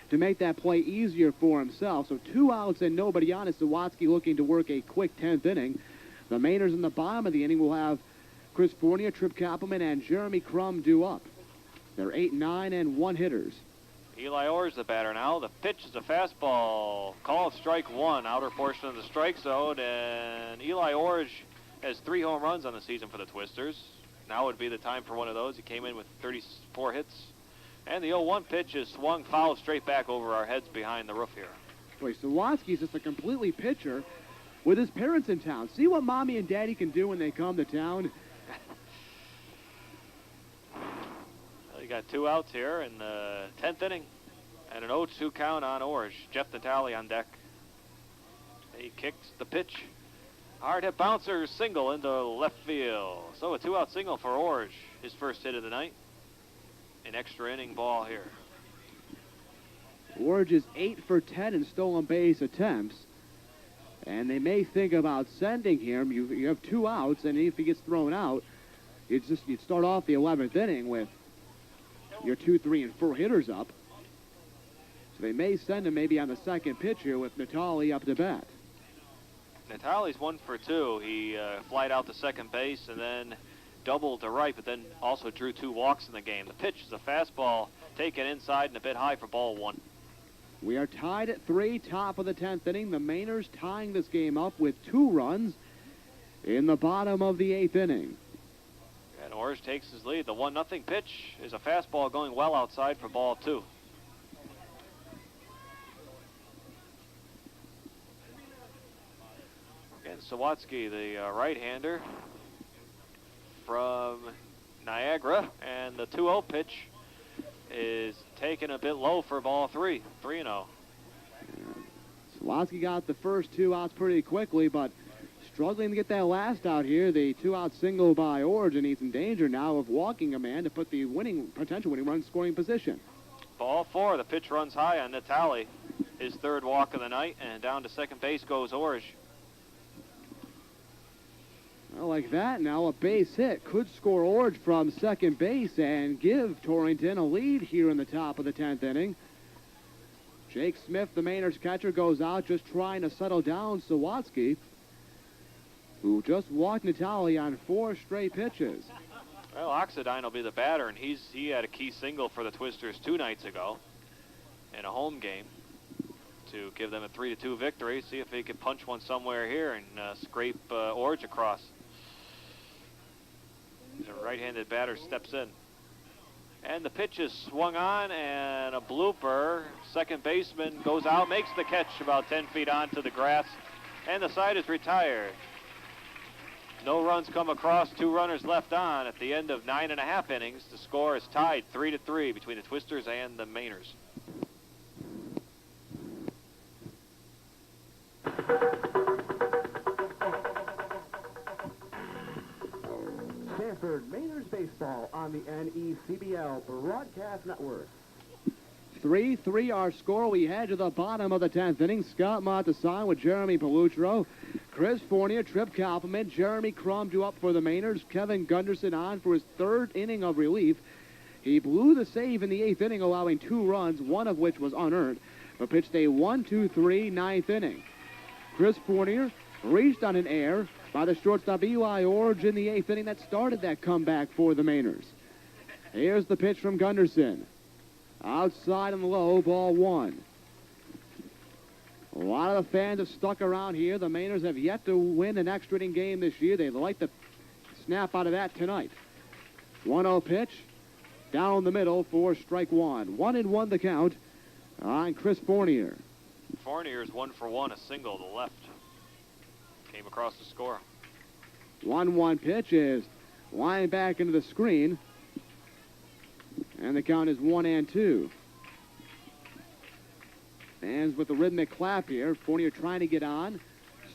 to make that play easier for himself. So 2 outs and nobody on. Sawatsky looking to work a quick 10th inning. The Mainers in the bottom of the inning will have Chris Fournier, Trip Kappelman, and Jeremy Crum due up. They're 8, 9, and 1 hitters. Eli Orr's the batter now. The pitch is a fastball. Called strike 1, outer portion of the strike zone. And Eli Orr has 3 home runs on the season for the Twisters. Now would be the time for one of those. He came in with 34 hits. And the 0-1 pitch is swung foul straight back over our heads behind the roof here. Boy, Sawatsky's just a completely pitcher with his parents in town. See what Mommy and Daddy can do when they come to town. Well, you got 2 outs here in the 10th inning. And an 0-2 count on Orge. Jeff Natale on deck. He kicks the pitch. Hard hit bouncer single into left field. So a 2-out single for Orge. His first hit of the night. An extra inning ball here. Orge is 8 for 10 in stolen base attempts. And they may think about sending him. You have 2 outs, and if he gets thrown out, you'd start off the 11th inning with your 2, 3, and 4 hitters up. So they may send him maybe on the second pitch here with Natale up to bat. Natale's 1 for 2. He flied out to second base and then doubled to right, but then also drew 2 walks in the game. The pitch is a fastball taken inside and a bit high for ball 1. We are tied at 3, top of the 10th inning. The Mainers tying this game up with 2 runs in the bottom of the 8th inning. And Orge takes his lead. The 1-0 pitch is a fastball going well outside for ball 2. Again, Sawatsky, the right-hander from Niagara, and the 2-0 pitch is taken a bit low for ball 3. 3-0. Sawatsky got the first 2 outs pretty quickly, but struggling to get that last out here. The 2-out single by Orge, and he's in danger now of walking a man to put the potential winning run in scoring position. Ball 4. The pitch runs high on Natale. His 3rd walk of the night, and down to second base goes Orge. Well, like that, now a base hit could score Orge from second base and give Torrington a lead here in the top of the 10th inning. Jake Smith, the Mainers catcher, goes out just trying to settle down Sawatsky, who just walked Natale on 4 straight pitches. Well, Oxidine will be the batter, and he had a key single for the Twisters 2 nights ago in a home game to give them a 3-2 victory. See if he can punch one somewhere here and scrape Orge across. The right-handed batter steps in. And the pitch is swung on, and a blooper. Second baseman goes out, makes the catch about 10 feet onto the grass, and the side is retired. No runs come across, 2 runners left on. At the end of 9.5 innings, the score is tied 3-3 between the Twisters and the Mainers. Sanford Mainers Baseball on the NECBL Broadcast Network. 3-3 our score. We head to the bottom of the 10th inning. Scott Montesan with Jeremy Pelutro. Chris Fournier, Trip Koppelman, Jeremy Crum due up for the Mainers. Kevin Gunderson on for his 3rd inning of relief. He blew the save in the 8th inning, allowing 2 runs, one of which was unearned, but pitched a 1-2-3 9th inning. Chris Fournier reached on an error by the shortstop Eli Orge in the 8th inning that started that comeback for the Mainers. Here's the pitch from Gunderson. Outside and low, ball 1. A lot of the fans have stuck around here. The Mainers have yet to win an extra inning game this year. They'd like to snap out of that tonight. 1-0 pitch. Down the middle for strike 1. 1-1 the count on Chris Fournier. Fournier's 1 for 1, a single to the left. Came across the score. 1-1 pitch is lined back into the screen. And the count is 1-2. Fans with the rhythmic clap here. Fournier trying to get on.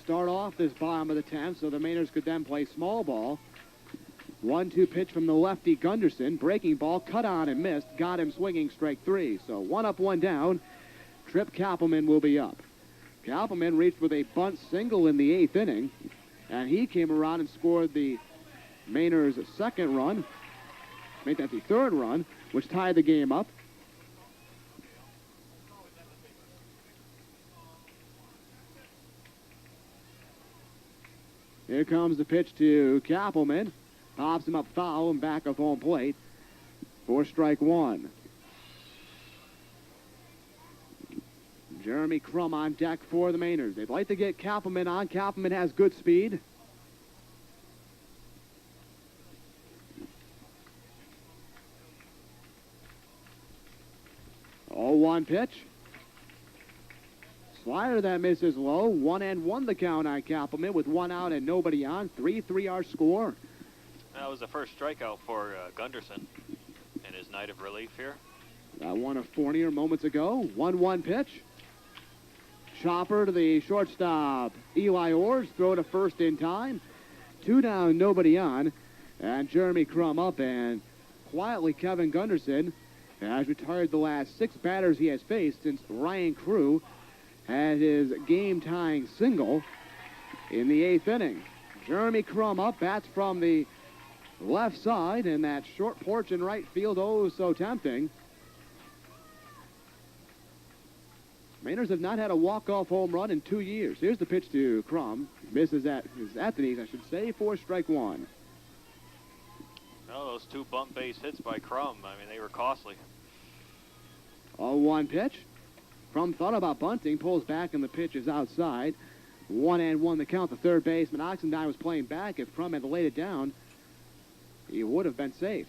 Start off this bottom of the 10th so the Mainers could then play small ball. 1-2 pitch from the lefty Gunderson. Breaking ball, cut on and missed. Got him swinging, strike 3. So 1 up, 1 down. Trip Koppelman will be up. Koppelman reached with a bunt single in the 8th inning. And he came around and scored the Mainers' 2nd run. Make that the 3rd run, which tied the game up. Here comes the pitch to Koppelman. Pops him up foul and back of home plate for strike 1. Jeremy Crum on deck for the Mainers. They'd like to get Koppelman on. Koppelman has good speed. Oh, 1 pitch. Slider that misses low. 1-1 the count on Koppelman with 1 out and nobody on. 3-3 our score. That was the first strikeout for Gunderson in his night of relief here. That one of Fournier moments ago. 1-1 pitch. Chopper to the shortstop. Eli Orge, throw to first in time. 2 down, nobody on. And Jeremy Crum up, and quietly Kevin Gunderson has retired the last 6 batters he has faced since Ryan Crew had his game-tying single in the 8th inning. Jeremy Crum up, bats from the left side, and that short porch in right field, oh, so tempting. Mainers have not had a walk-off home run in 2 years. Here's the pitch to Crum. Misses at the knees, I should say, for strike 1. Oh, those 2 bump base hits by Crum, I mean, they were costly. 0-1 pitch. Crum thought about bunting, pulls back, and the pitch is outside. 1-1 the count. The third baseman, Oxendine, was playing back. If Crum had laid it down, he would have been safe.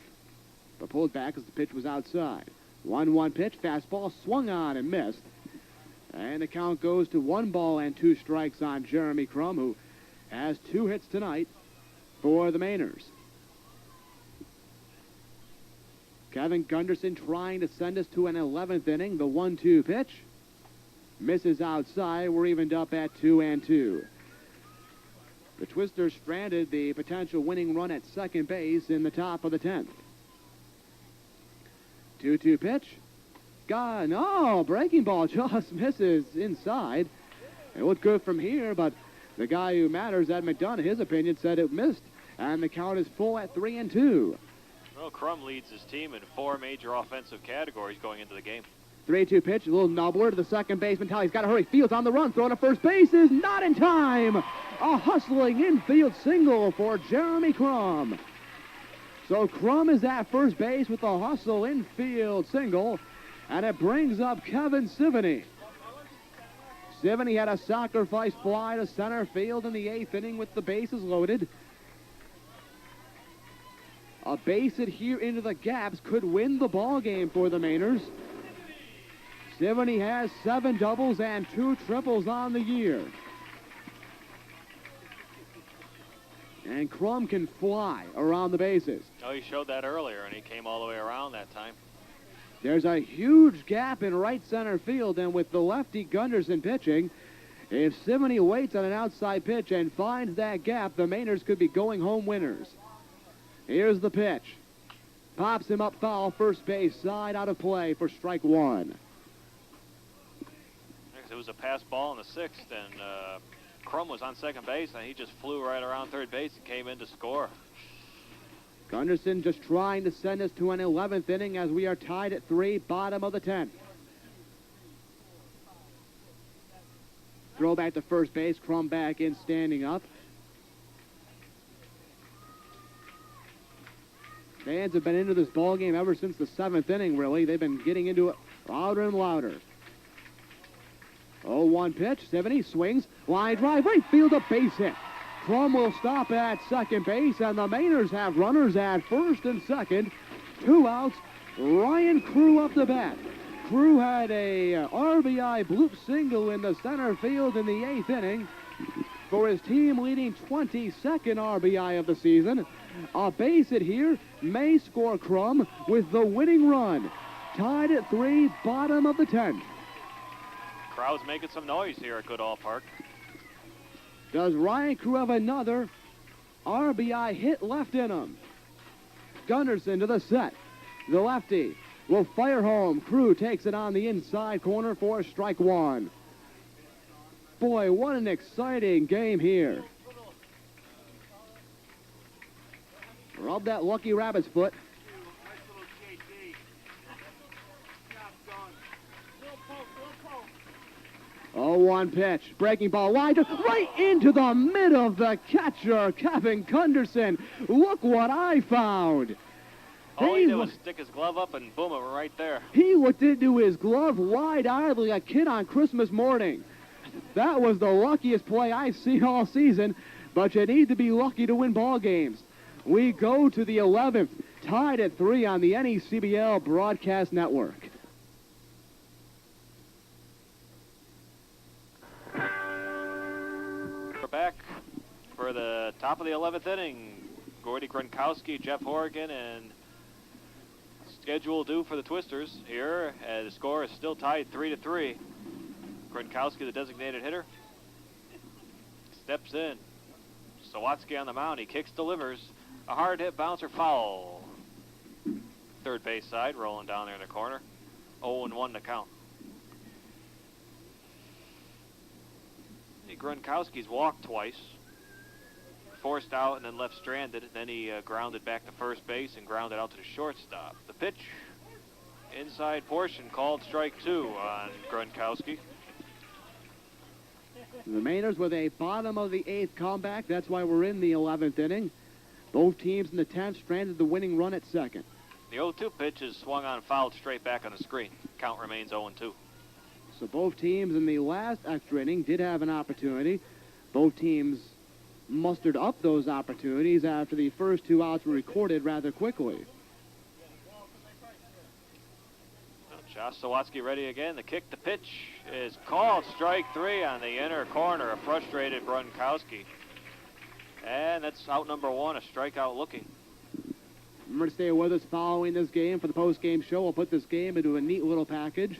But pulled back as the pitch was outside. 1-1 pitch. Fastball swung on and missed. And the count goes to 1 ball and 2 strikes on Jeremy Crum, who has 2 hits tonight for the Mainers. Kevin Gunderson trying to send us to an 11th inning. The 1-2 pitch misses outside. We're evened up at 2-2. The Twisters stranded the potential winning run at second base in the top of the 10th. 2-2 pitch. God, no, breaking ball just misses inside. It looked good from here, but the guy who matters, Ed McDonough, his opinion, said it missed. And the count is full at 3-2. Well, Crum leads his team in 4 major offensive categories going into the game. 3-2 pitch, a little nubbler to the second baseman. He's got to hurry. Fields on the run, throwing to first base is not in time. A hustling infield single for Jeremy Crum. So Crum is at first base with a hustle infield single, and it brings up Kevin Sivany. Sivany had a sacrifice fly to center field in the 8th inning with the bases loaded. A base hit here into the gaps could win the ball game for the Mainers. Sivany has 7 doubles and 2 triples on the year. And Crum can fly around the bases. Oh, he showed that earlier, and he came all the way around that time. There's a huge gap in right center field, and with the lefty Gunderson pitching, if Simony waits on an outside pitch and finds that gap, the Mainers could be going home winners. Here's the pitch. Pops him up foul, first base side, out of play for strike one. It was a pass ball in the sixth, and Crum was on second base, and he just flew right around third base and came in to score. Gunderson just trying to send us to an 11th inning as we are tied at 3, bottom of the 10th. Throw back to first base, Crum back in, standing up. Fans have been into this ball game ever since the 7th inning, really. They've been getting into it louder and louder. 0-1 pitch, 70 swings, line drive, right field, a base hit. Crum will stop at second base, and the Mainers have runners at first and second. 2 outs. Ryan Crew up the bat. Crew had a RBI bloop single in the center field in the 8th inning for his team-leading 22nd RBI of the season. A base hit here may score Crum with the winning run. Tied at 3, bottom of the 10th. Crowd's making some noise here at Goodall Park. Does Ryan Crew have another RBI hit left in him? Gunderson to the set. The lefty will fire home. Crew takes it on the inside corner for strike one. Boy, what an exciting game here. Rub that lucky rabbit's foot. 0-1 pitch. Breaking ball wide, right into the mid of the catcher, Kevin Gunderson. Look what I found. All he did was stick his glove up and boom, it was right there. He looked into his glove wide-eyed like a kid on Christmas morning. That was the luckiest play I've seen all season, but you need to be lucky to win ball games. We go to the 11th, tied at 3 on the NECBL Broadcast Network. We're back for the top of the 11th inning. Gordy Gronkowski, Jeff Horrigan, and schedule due for the Twisters here. The score is still tied 3-3. Gronkowski, the designated hitter, steps in. Sawatsky on the mound. He kicks, delivers. A hard hit bouncer, foul. Third base side, rolling down there in the corner. 0-1 to count. Gronkowski's walked twice, forced out and then left stranded. Then he grounded back to first base and grounded out to the shortstop. The pitch, inside portion, called strike 2 on Gronkowski. The Mainers with a bottom of the 8th comeback. That's why we're in the 11th inning. Both teams in the 10th stranded the winning run at second. The 0-2 pitch is swung on, fouled straight back on the screen. Count remains 0-2. So both teams in the last extra inning did have an opportunity. Both teams mustered up those opportunities after the first 2 outs were recorded rather quickly. Josh Sawatsky ready again. The kick, the pitch is called strike 3 on the inner corner. A frustrated Gronkowski. And that's out number 1, a strikeout looking. Remember to stay with us following this game for the post-game show. We'll put this game into a neat little package.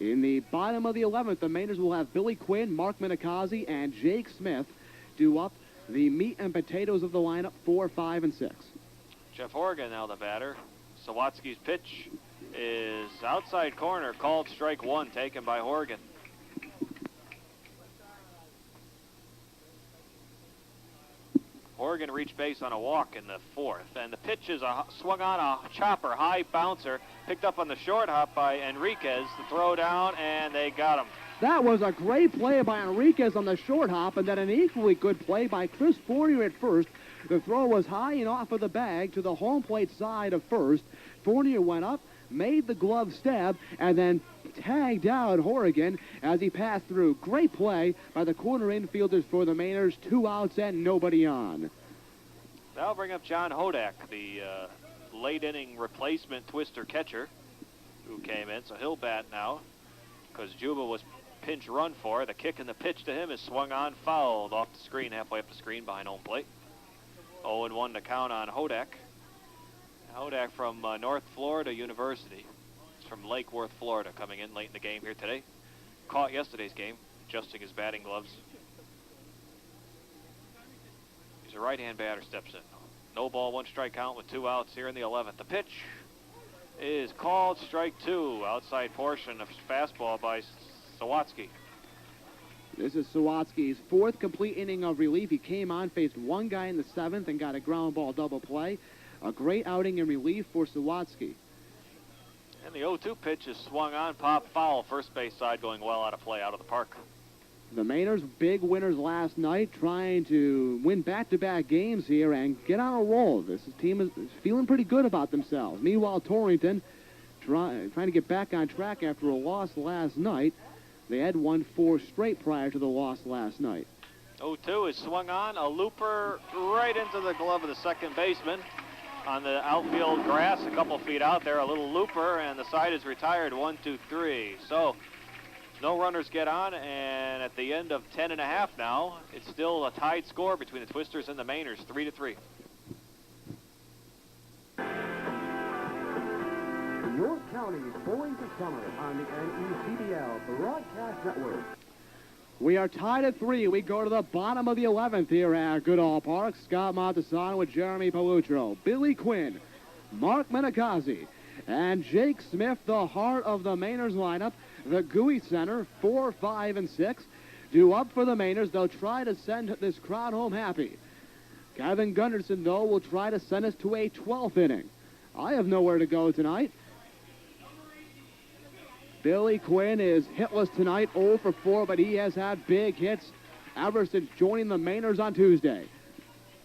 In the bottom of the 11th, the Mainers will have Billy Quinn, Mark Minikazzi, and Jake Smith do up the meat and potatoes of the lineup, 4, 5, and 6. Jeff Horrigan now the batter. Sawatsky's pitch is outside corner, called strike 1, taken by Horrigan. Horrigan reached base on a walk in the 4th, and the pitch is swung on a chopper, high bouncer, picked up on the short hop by Enriquez. The throw down, and they got him. That was a great play by Enriquez on the short hop, and then an equally good play by Chris Fournier at first. The throw was high and off of the bag to the home plate side of first. Fournier went up, made the glove stab, and then tagged out Horrigan as he passed through. Great play by the corner infielders for the Mainers. 2 outs and nobody on. That'll bring up John Hodak, the late inning replacement Twister catcher who came in. So he'll bat now because Juba was pinch run for. The kick and the pitch to him is swung on, fouled off the screen, halfway up the screen behind home plate. 0-1 to count on Hodak. Hodak from North Florida University. He's from Lake Worth, Florida, coming in late in the game here today. Caught yesterday's game, adjusting his batting gloves. He's a right-hand batter, steps in. No ball, 1 strike count with 2 outs here in the 11th. The pitch is called strike 2. Outside portion of fastball by Sawatsky. This is Sawatsky's 4th complete inning of relief. He came on, faced 1 guy in the 7th, and got a ground ball double play. A great outing in relief for Sawatsky. And the 0-2 pitch is swung on, pop foul. First base side going well out of play, out of the park. The Mainers, big winners last night, trying to win back-to-back games here and get on a roll. This team is feeling pretty good about themselves. Meanwhile, Torrington trying to get back on track after a loss last night. They had won 4 straight prior to the loss last night. 0-2 is swung on, a looper right into the glove of the second baseman. On the outfield grass, a couple feet out there, a little looper, and the side is retired, 1-2-3. So no runners get on, and at the end of 10.5 now, it's still a tied score between the Twisters and the Mainers, 3-3. York County's Boys of Summer on the NECBL Broadcast Network. We are tied at 3. We go to the bottom of the 11th here at Goodall Park. Scott Montesano with Jeremy Palutro, Billy Quinn, Mark Menikazi, and Jake Smith, the heart of the Mainers lineup. The GUI Center, 4, 5, and 6. Due up for the Mainers. They'll try to send this crowd home happy. Kevin Gunderson, though, will try to send us to a 12th inning. I have nowhere to go tonight. Billy Quinn is hitless tonight, 0 for 4, but he has had big hits ever since joining the Mainers on Tuesday.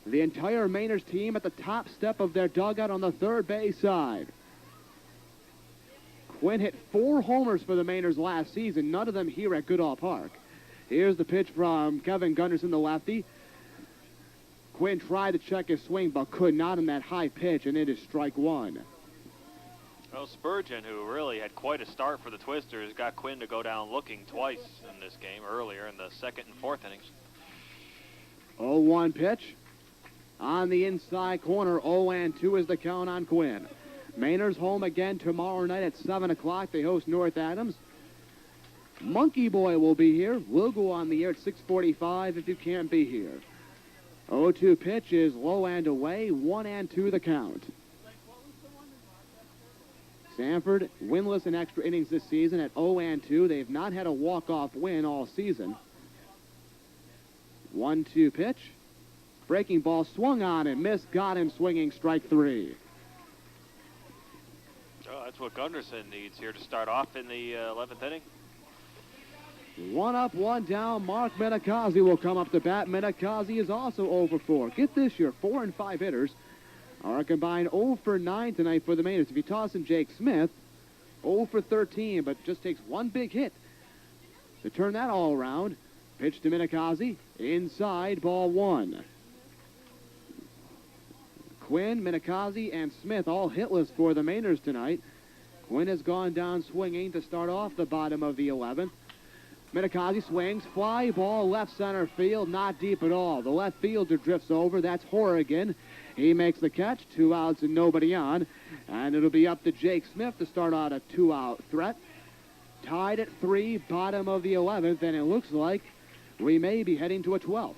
The entire Mainers team at the top step of their dugout on the third base side. Quinn hit 4 homers for the Mainers last season, none of them here at Goodall Park. Here's the pitch from Kevin Gunderson, the lefty. Quinn tried to check his swing, but could not on that high pitch, and it is strike 1. Well, Spurgeon, who really had quite a start for the Twisters, got Quinn to go down looking twice in this game earlier in the 2nd and 4th innings. 0-1 pitch. On the inside corner, 0-2 is the count on Quinn. Mainers home again tomorrow night at 7 o'clock. They host North Adams. Monkey Boy will be here. We'll go on the air at 6:45 if you can't be here. 0-2 pitch is low and away, 1-2 the count. Sanford, winless in extra innings this season at 0-2. They've not had a walk-off win all season. 1-2 pitch. Breaking ball swung on and missed. Got him swinging, strike 3. Oh, that's what Gunderson needs here to start off in the 11th inning. 1 up, 1 down. Mark Menikazi will come up to bat. Menikazi is also 0 for 4. Get this, your 4 and 5 hitters are a combined 0 for 9 tonight for the Mainers. If you toss in Jake Smith, 0 for 13, but just takes 1 big hit to turn that all around. Pitch to Menikazi, inside, ball 1. Quinn, Menikazi, and Smith all hitless for the Mainers tonight. Quinn has gone down swinging to start off the bottom of the 11th. Menikazi swings, fly ball, left center field, not deep at all. The left fielder drifts over. That's Horrigan. He makes the catch, 2 outs and nobody on. And it'll be up to Jake Smith to start out a 2-out threat. Tied at 3, bottom of the 11th, and it looks like we may be heading to a 12th,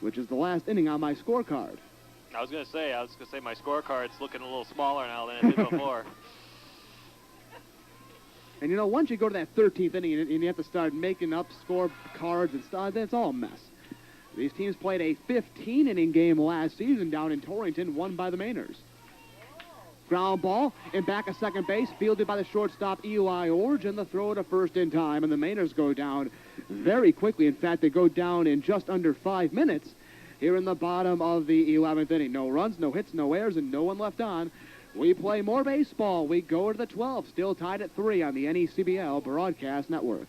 which is the last inning on my scorecard. I was going to say my scorecard's looking a little smaller now than it did before. And, you know, once you go to that 13th inning and you have to start making up score cards and stuff, it's all a mess. These teams played a 15-inning game last season down in Torrington, won by the Mainers. Ground ball, and back at second base, fielded by the shortstop Eli Orge, and the throw to first in time, and the Mainers go down very quickly. In fact, they go down in just under 5 minutes here in the bottom of the 11th inning. No runs, no hits, no errors, and no one left on. We play more baseball. We go to the 12th, still tied at 3 on the NECBL Broadcast Network.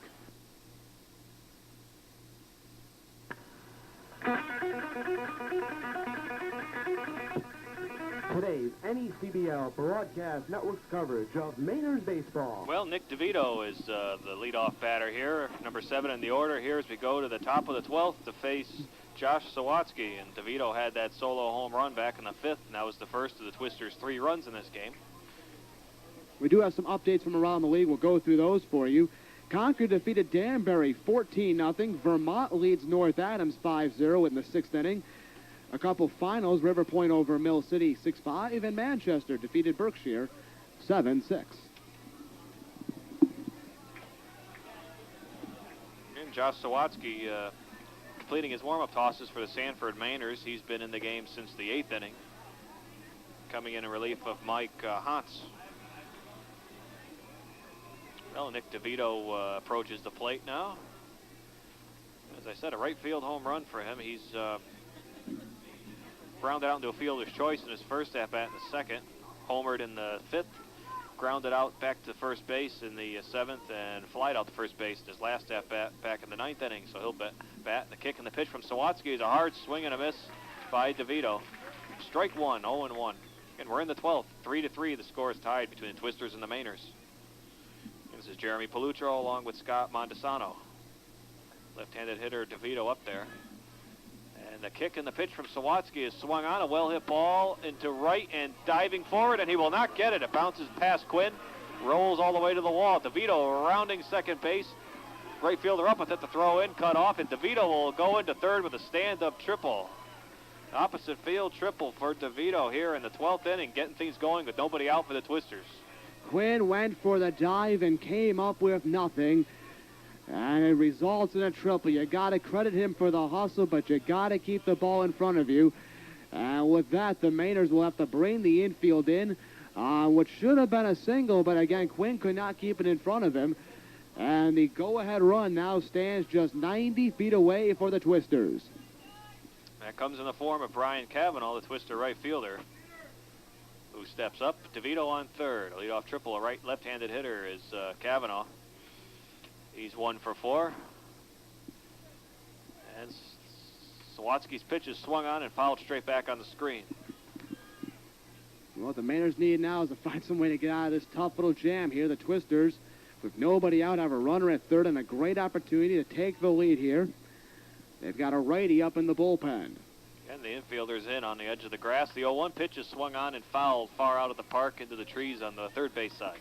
Today's NECBL Broadcast Network's coverage of Mainers baseball. Well, Nick DeVito is the leadoff batter here, number 7 in the order here as we go to the top of the 12th to face Josh Sawatsky, and DeVito had that solo home run back in the 5th, and that was the first of the Twisters' 3 runs in this game. We do have some updates from around the league. We'll go through those for you. Concord defeated Danbury 14-0. Vermont leads North Adams 5-0 in the 6th inning. A couple finals, River Point over Mill City 6-5, and Manchester defeated Berkshire 7-6. And Josh Sawatsky completing his warm-up tosses for the Sanford Mainers. He's been in the game since the 8th inning, coming in relief of Mike Hantz. Well, Nick DeVito approaches the plate now. As I said, a right field home run for him. He's grounded out into a fielder's choice in his first at-bat in the 2nd. Homered in the 5th. Grounded out back to first base in the 7th and flied out to first base in his last at-bat back in the 9th inning. So he'll bat. The kick and the pitch from Sawatsky is a hard swing and a miss by DeVito. Strike 1, 0-1. And we're in the 12th. 3-3. The score is tied between the Twisters and the Mainers. This is Jeremy Palutro along with Scott Mondesano. Left-handed hitter DeVito up there. And the kick and the pitch from Sawatsky is swung on. A well-hit ball into right and diving forward, and he will not get it. It bounces past Quinn, rolls all the way to the wall. DeVito rounding second base. Right fielder up with it. The throw in, cut off, and DeVito will go into third with a stand-up triple. Opposite field triple for DeVito here in the 12th inning, getting things going with nobody out for the Twisters. Quinn went for the dive and came up with nothing. And it results in a triple. You got to credit him for the hustle, but you got to keep the ball in front of you. And with that, the Mainers will have to bring the infield in, which should have been a single, but again, Quinn could not keep it in front of him. And the go-ahead run now stands just 90 feet away for the Twisters. That comes in the form of Brian Cavanaugh, the Twister right fielder, who steps up. DeVito on third. A leadoff triple. A left-handed hitter is Cavanaugh. He's 1 for 4. And Sawatsky's pitch is swung on and fouled straight back on the screen. Well, what the Mainers need now is to find some way to get out of this tough little jam here. The Twisters, with nobody out, have a runner at third and a great opportunity to take the lead here. They've got a righty up in the bullpen. And the infielder's in on the edge of the grass. The 0-1 pitch is swung on and fouled far out of the park into the trees on the third base side.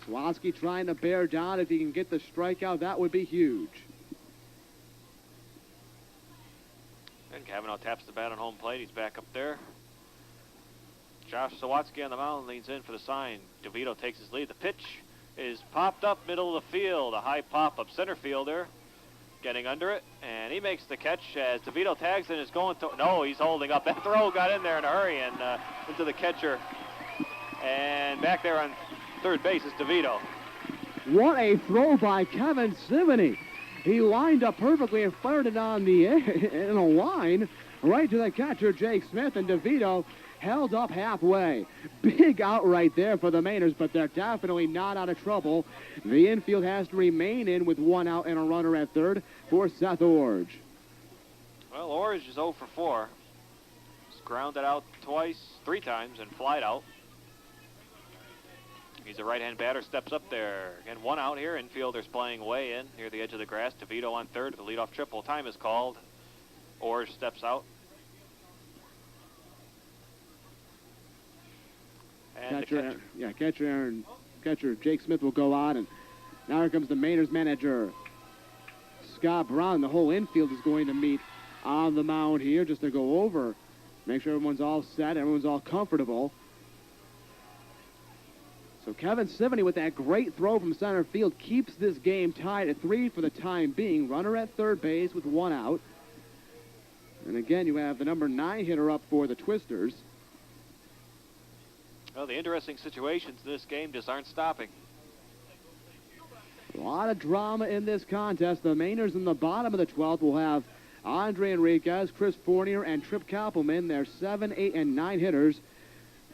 Sawatsky trying to bear down. If he can get the strikeout, that would be huge. And Cavanaugh taps the bat on home plate. He's back up there. Josh Sawatsky on the mound leans in for the sign. DeVito takes his lead. The pitch is popped up middle of the field. A high pop up center fielder getting under it. And he makes the catch as DeVito tags and is going to... No, he's holding up. That throw got in there in a hurry and into the catcher. And back there on third base is DeVito. What a throw by Kevin Sivany. He lined up perfectly and fired it on the air in a line right to the catcher, Jake Smith, and DeVito held up halfway. Big out right there for the Mainers, but they're definitely not out of trouble. The infield has to remain in with 1 out and a runner at third for Seth Orge. Well, Orge is 0 for 4. He's grounded out 3 times, and flied out. He's a right-hand batter, steps up there. Again, 1 out here. Infielders playing way in near the edge of the grass. DeVito on third with a leadoff triple. Time is called. Orge steps out. And catcher Jake Smith will go on, and now here comes the Mainers manager, Scott Brown. The whole infield is going to meet on the mound here just to go over, make sure everyone's all set, everyone's all comfortable. So Kevin Sivany with that great throw from center field keeps this game tied at 3 for the time being. Runner at third base with 1 out. And again, you have the number 9 hitter up for the Twisters. Well, the interesting situations in this game just aren't stopping. A lot of drama in this contest. The Mainers in the bottom of the 12th will have Andre Enriquez, Chris Fournier, and Trip Kappelman. Their 7, 8, and 9 hitters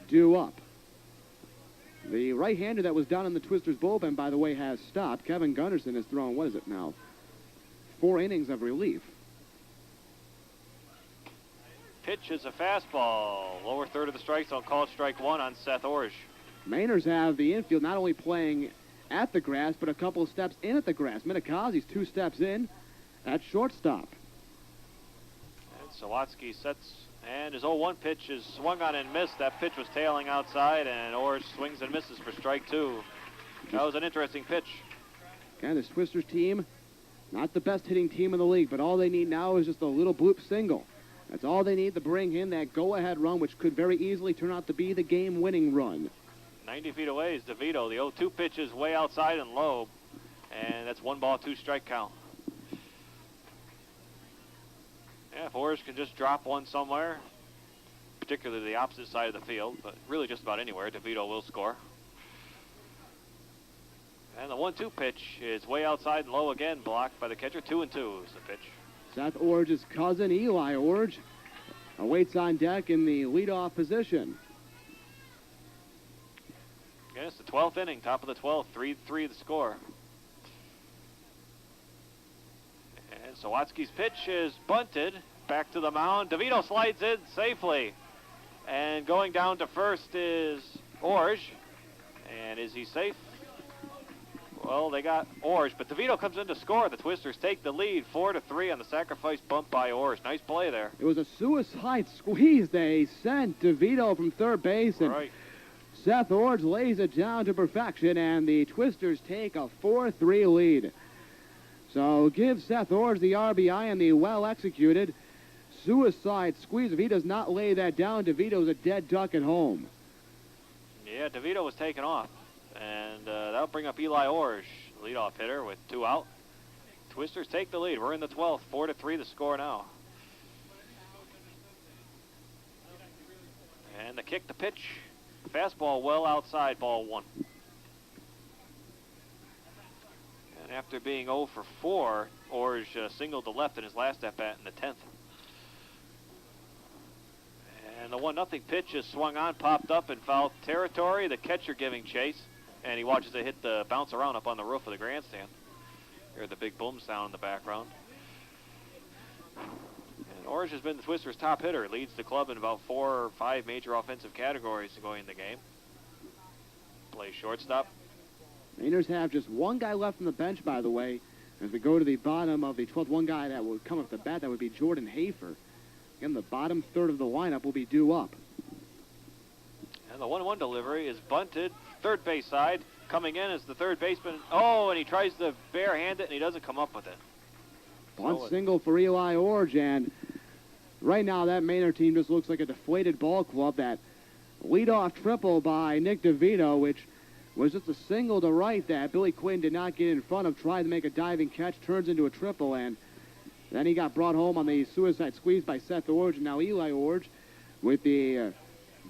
due up. The right-hander that was down in the Twisters bullpen, by the way, has stopped. Kevin Gunderson has thrown, 4 innings of relief. Pitch is a fastball. Lower third of the strike zone, called strike 1 on Seth Orge. Mainers have the infield not only playing at the grass, but a couple of steps in at the grass. Minikazi's 2 steps in at shortstop. Sawatsky sets, and his 0-1 pitch is swung on and missed. That pitch was tailing outside, and Orge swings and misses for strike 2. That was an interesting pitch. And this Twisters team, not the best hitting team in the league, but all they need now is just a little bloop single. That's all they need to bring in that go-ahead run, which could very easily turn out to be the game-winning run. 90 feet away is DeVito. The 0-2 pitch is way outside and low, and that's 1 ball, 2 strike count. Yeah, if Orge can just drop one somewhere, particularly the opposite side of the field, but really just about anywhere, DeVito will score. And the 1-2 pitch is way outside and low again, blocked by the catcher. 2-2 is the pitch. Seth Orge's cousin, Eli Orge, awaits on deck in the leadoff position. Again, it's the 12th inning, top of the 12th, 3-3 the score. And Sawatsky's pitch is bunted back to the mound. DeVito slides in safely. And going down to first is Orge. And is he safe? Well, they got Orge, but DeVito comes in to score. The Twisters take the lead 4-3 on the sacrifice bunt by Orge. Nice play there. It was a suicide squeeze. They sent DeVito from third base, and Right. Seth Orge lays it down to perfection, and the Twisters take a 4-3 lead. So give Seth Orge the RBI and the well-executed suicide squeeze. If he does not lay that down, DeVito's a dead duck at home. Yeah, DeVito was taken off. And that'll bring up Eli Orge, leadoff hitter with 2 out. Twisters take the lead. We're in the 12th, 4-3 the score now. And the kick, the pitch, fastball well outside, ball 1. And after being 0 for 4, Orge singled to left in his last at-bat in the 10th. And the 1-0 pitch is swung on, popped up in foul territory. The catcher giving chase. And he watches it hit the bounce around up on the roof of the grandstand. Hear the big boom sound in the background. And Orge has been the Twisters' top hitter. Leads the club in about 4 or 5 major offensive categories going in the game. Plays shortstop. Mainers have just one guy left on the bench, by the way. As we go to the bottom of the 12th, one guy that will come up the bat, that would be Jordan Hafer. Again, the bottom third of the lineup will be due up. And the 1-1 delivery is bunted. Third base side. Coming in is the third baseman. Oh, and he tries to barehand it, and he doesn't come up with it. Bunt single for Eli Orge, and right now that Maynard team just looks like a deflated ball club. That leadoff triple by Nick DeVito, which was just a single to right that Billy Quinn did not get in front of, tried to make a diving catch, turns into a triple, and then he got brought home on the suicide squeeze by Seth Orge, and now Eli Orge with the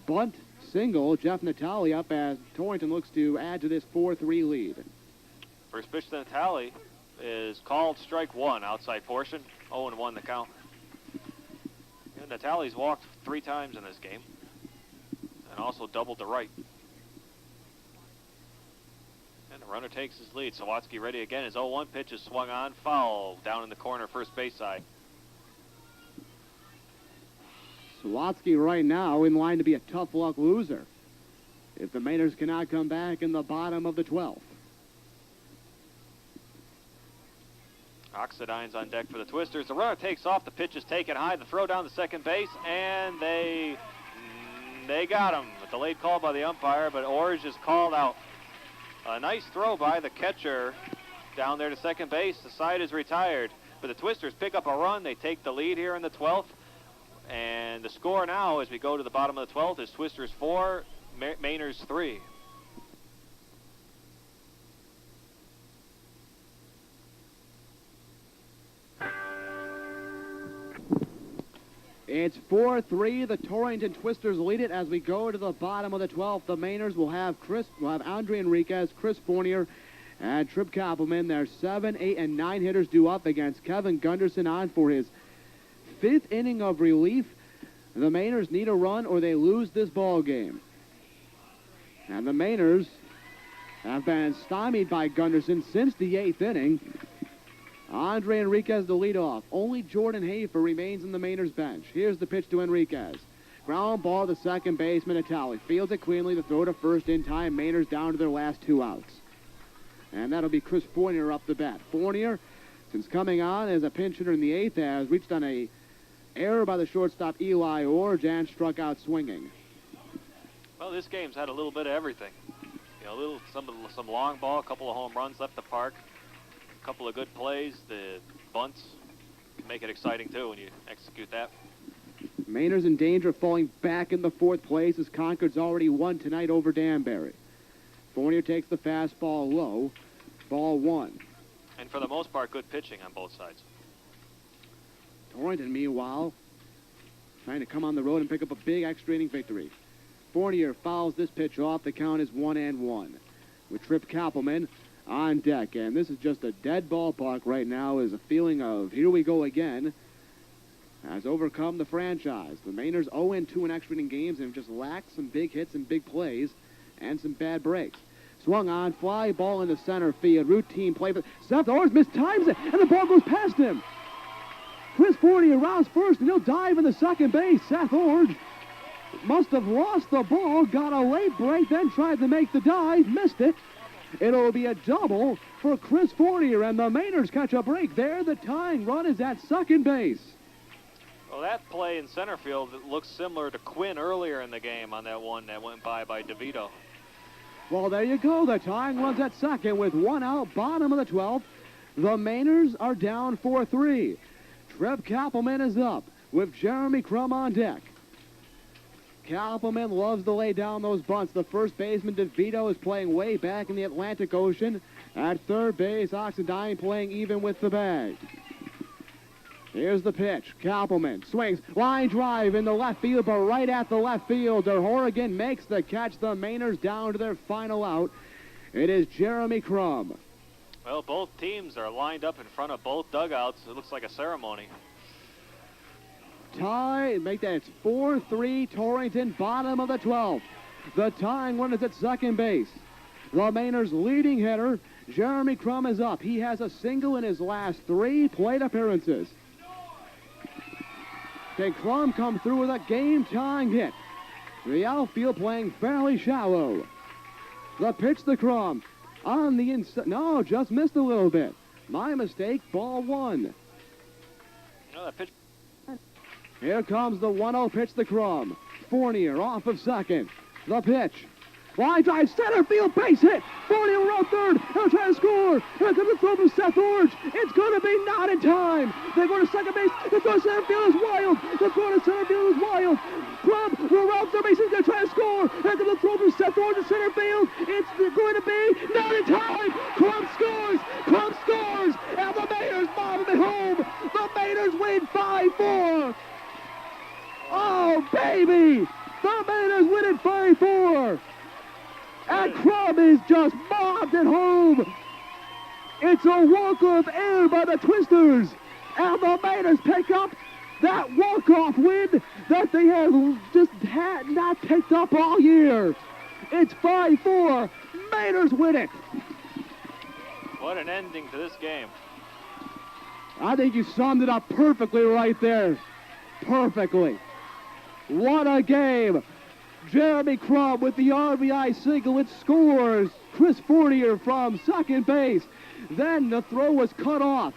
bunt single. Jeff Natale up as Torrington looks to add to this 4-3 lead. First pitch to Natale is called strike 1, outside portion. 0-1 the count. And Natale's walked 3 times in this game. And also doubled to right. And the runner takes his lead. Sawatsky ready again. His 0-1 pitch is swung on. Foul down in the corner, first base side. Sawatsky right now in line to be a tough luck loser if the Mainers cannot come back in the bottom of the 12th. Oxidine's on deck for the Twisters. The runner takes off. The pitch is taken high. The throw down to second base, and they got him. A delayed call by the umpire, but Orge is called out. A nice throw by the catcher down there to second base. The side is retired, but the Twisters pick up a run. They take the lead here in the 12th. And the score now, as we go to the bottom of the 12th, is Twisters 4, Mainers 3. It's 4-3. The Torrington Twisters lead it as we go to the bottom of the 12th. The Mainers will have Andre Enriquez, Chris Fournier, and Trip Koppelman. Their 7, 8, and 9 hitters due up against Kevin Gunderson on for his 5th inning of relief. The Mainers need a run or they lose this ball game. And the Mainers have been stymied by Gunderson since the 8th inning. Andre Enriquez the leadoff. Only Jordan Hafer remains in the Mainers bench. Here's the pitch to Enriquez. Ground ball to second baseman Natale. Fields it cleanly. The throw to first in time. Mainers down to their last 2 outs. And that'll be Chris Fournier up the bat. Fournier, since coming on as a pinch hitter in the 8th, has reached on a Error by the shortstop Eli Orge and struck out swinging. Well, this game's had a little bit of everything. You know, some long ball, a couple of home runs left the park, a couple of good plays. The bunts can make it exciting too when you execute that. Mainers in danger of falling back in the fourth place as Concord's already won tonight over Danbury. Fournier takes the fastball low. Ball 1. And for the most part, good pitching on both sides. Torrington, meanwhile, trying to come on the road and pick up a big extra inning victory. Fournier fouls this pitch off. The count is 1-1. With Trip Kappelman on deck. And this is just a dead ballpark right now, is a feeling of here we go again. Has overcome the franchise. The Mainers 0-2 in extra inning games and have just lacked some big hits and big plays and some bad breaks. Swung on, fly ball into center field. Routine play, but Seth Orge mistimes it, and the ball goes past him. Chris Fournier rounds first, and he'll dive into second base. Seth Orge must have lost the ball, got a late break, then tried to make the dive, missed it. It'll be a double for Chris Fournier, and the Mainers catch a break there. The tying run is at second base. Well, that play in center field looks similar to Quinn earlier in the game on that one that went by DeVito. Well, there you go. The tying runs at second with 1 out, bottom of the 12th. The Mainers are down 4-3. Trev Kappelman is up with Jeremy Crum on deck. Kappelman loves to lay down those bunts. The first baseman, DeVito, is playing way back in the Atlantic Ocean. At third base, Oxendine playing even with the bag. Here's the pitch. Kappelman swings. Line drive in the left field, but right at the left fielder. Horrigan makes the catch. The Mainers down to their final out. It is Jeremy Crum. Well, both teams are lined up in front of both dugouts. It looks like a ceremony. Tie, make that, it's 4-3 Torrington, bottom of the 12th. The tying run is at second base. The Mainers' leading hitter, Jeremy Crum, is up. He has a single in his last 3 plate appearances. Can Crum come through with a game-tying hit? The outfield playing fairly shallow. The pitch to Crum. On the inside. No, just missed a little bit. My mistake, ball 1. You know, that pitch. Here comes the 1-0 pitch to Crum. Fournier off of second. The pitch. Line drive, center field, base hit. Fournier on third. He'll try to score. Here comes the throw from Seth Orge. It's going to be not in time. They go to second base. The throw to center field is wild. The throw to center field is wild. Crum will round third base. He's going to try to score. Here comes the throw from Seth Orge to center field. It's going to be not in time. Crum scores. Crum scores. And the Mainers bomb it home. The Mainers win 5-4. Oh, baby! The Mainers win it 5-4. And Crum is just mobbed at home. It's a walk-off error by the Twisters. And the Mainers pick up that walk-off win that they have just not picked up all year. It's 5-4. Mainers win it. What an ending to this game. I think you summed it up perfectly right there. Perfectly. What a game. Jeremy Crum with the RBI single. It scores. Chris Fournier from second base. Then the throw was cut off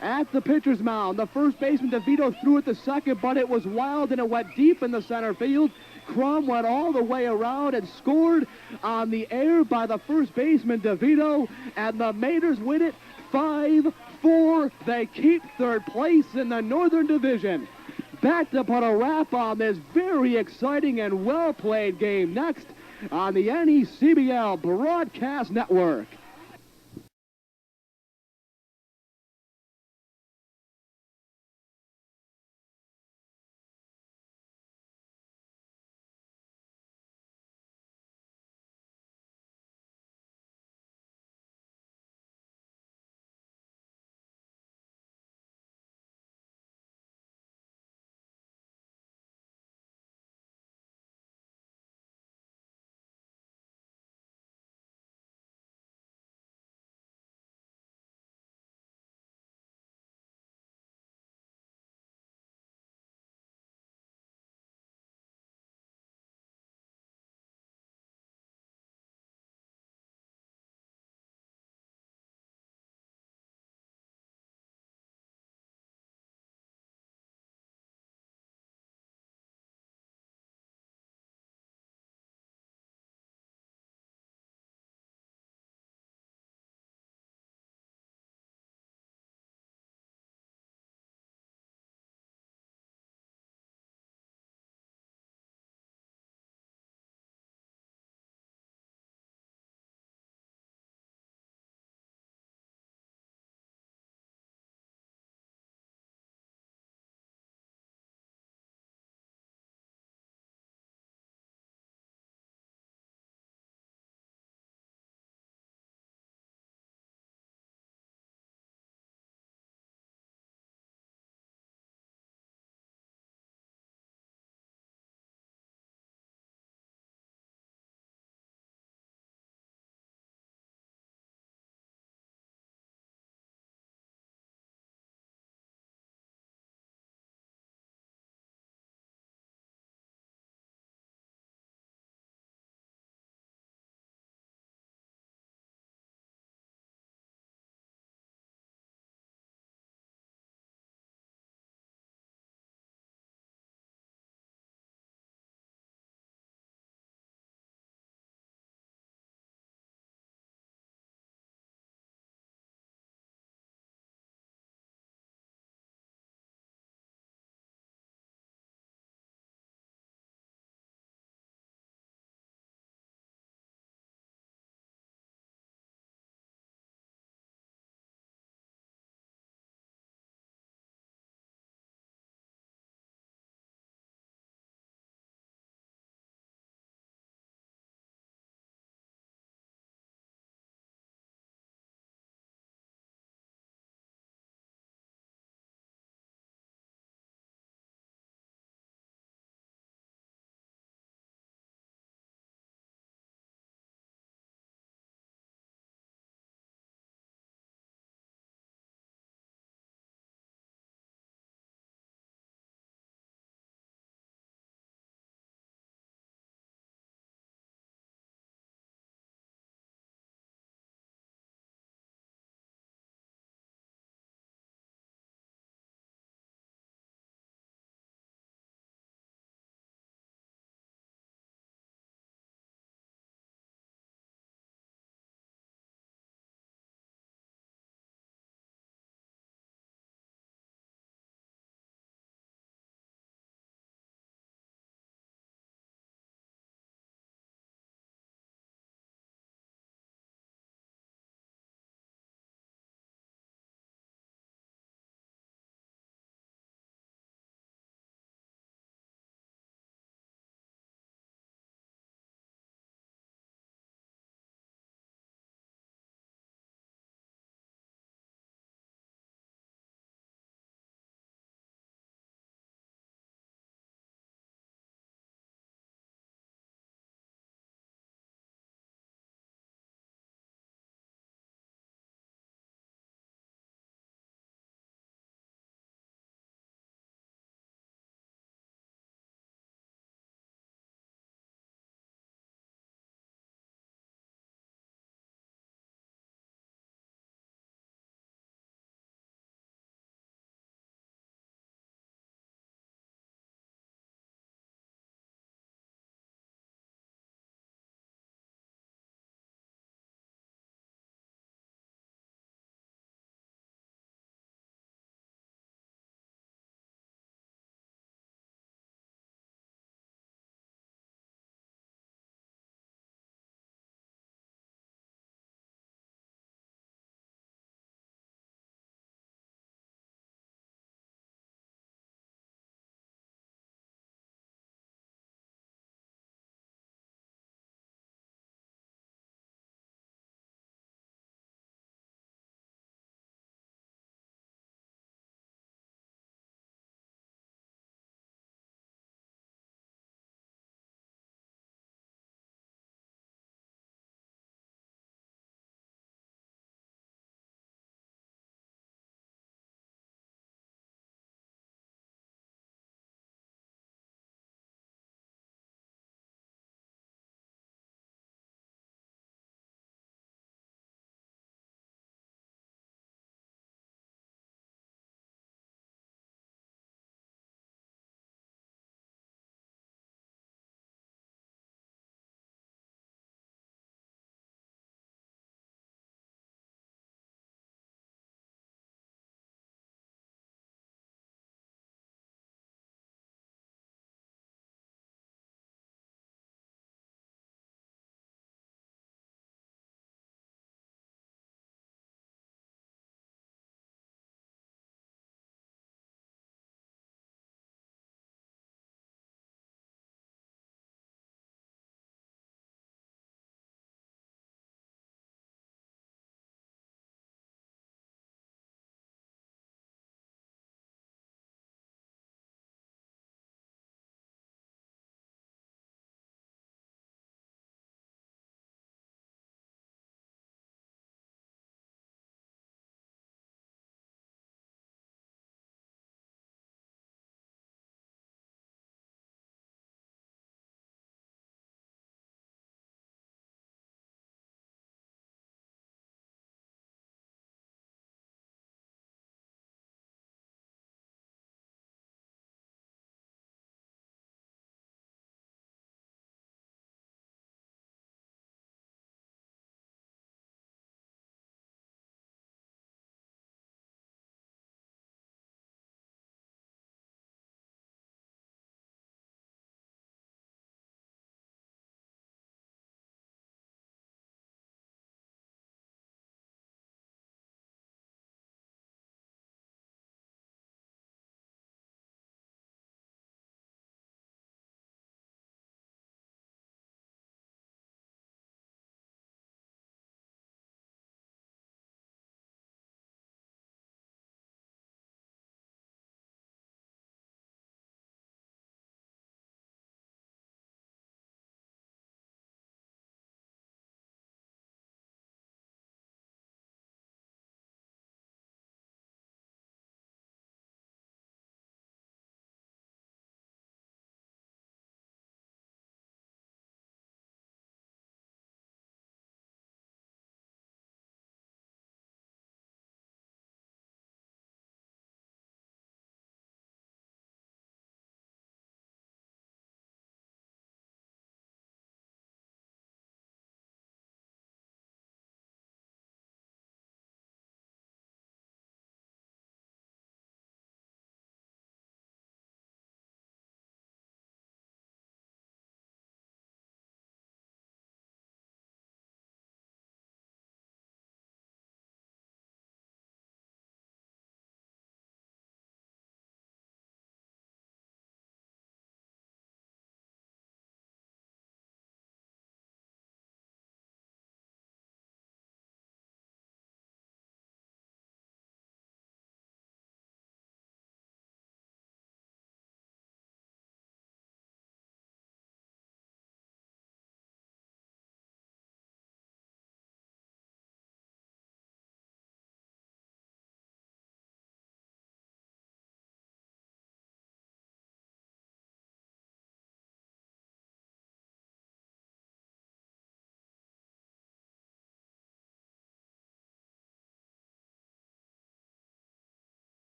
at the pitcher's mound. The first baseman, DeVito, threw it to second, but it was wild and it went deep in the center field. Crum went all the way around and scored on the air by the first baseman, DeVito, and the Mainers win it 5-4. They keep third place in the Northern Division. Back to put a wrap on this very exciting and well-played game next on the NECBL Broadcast Network.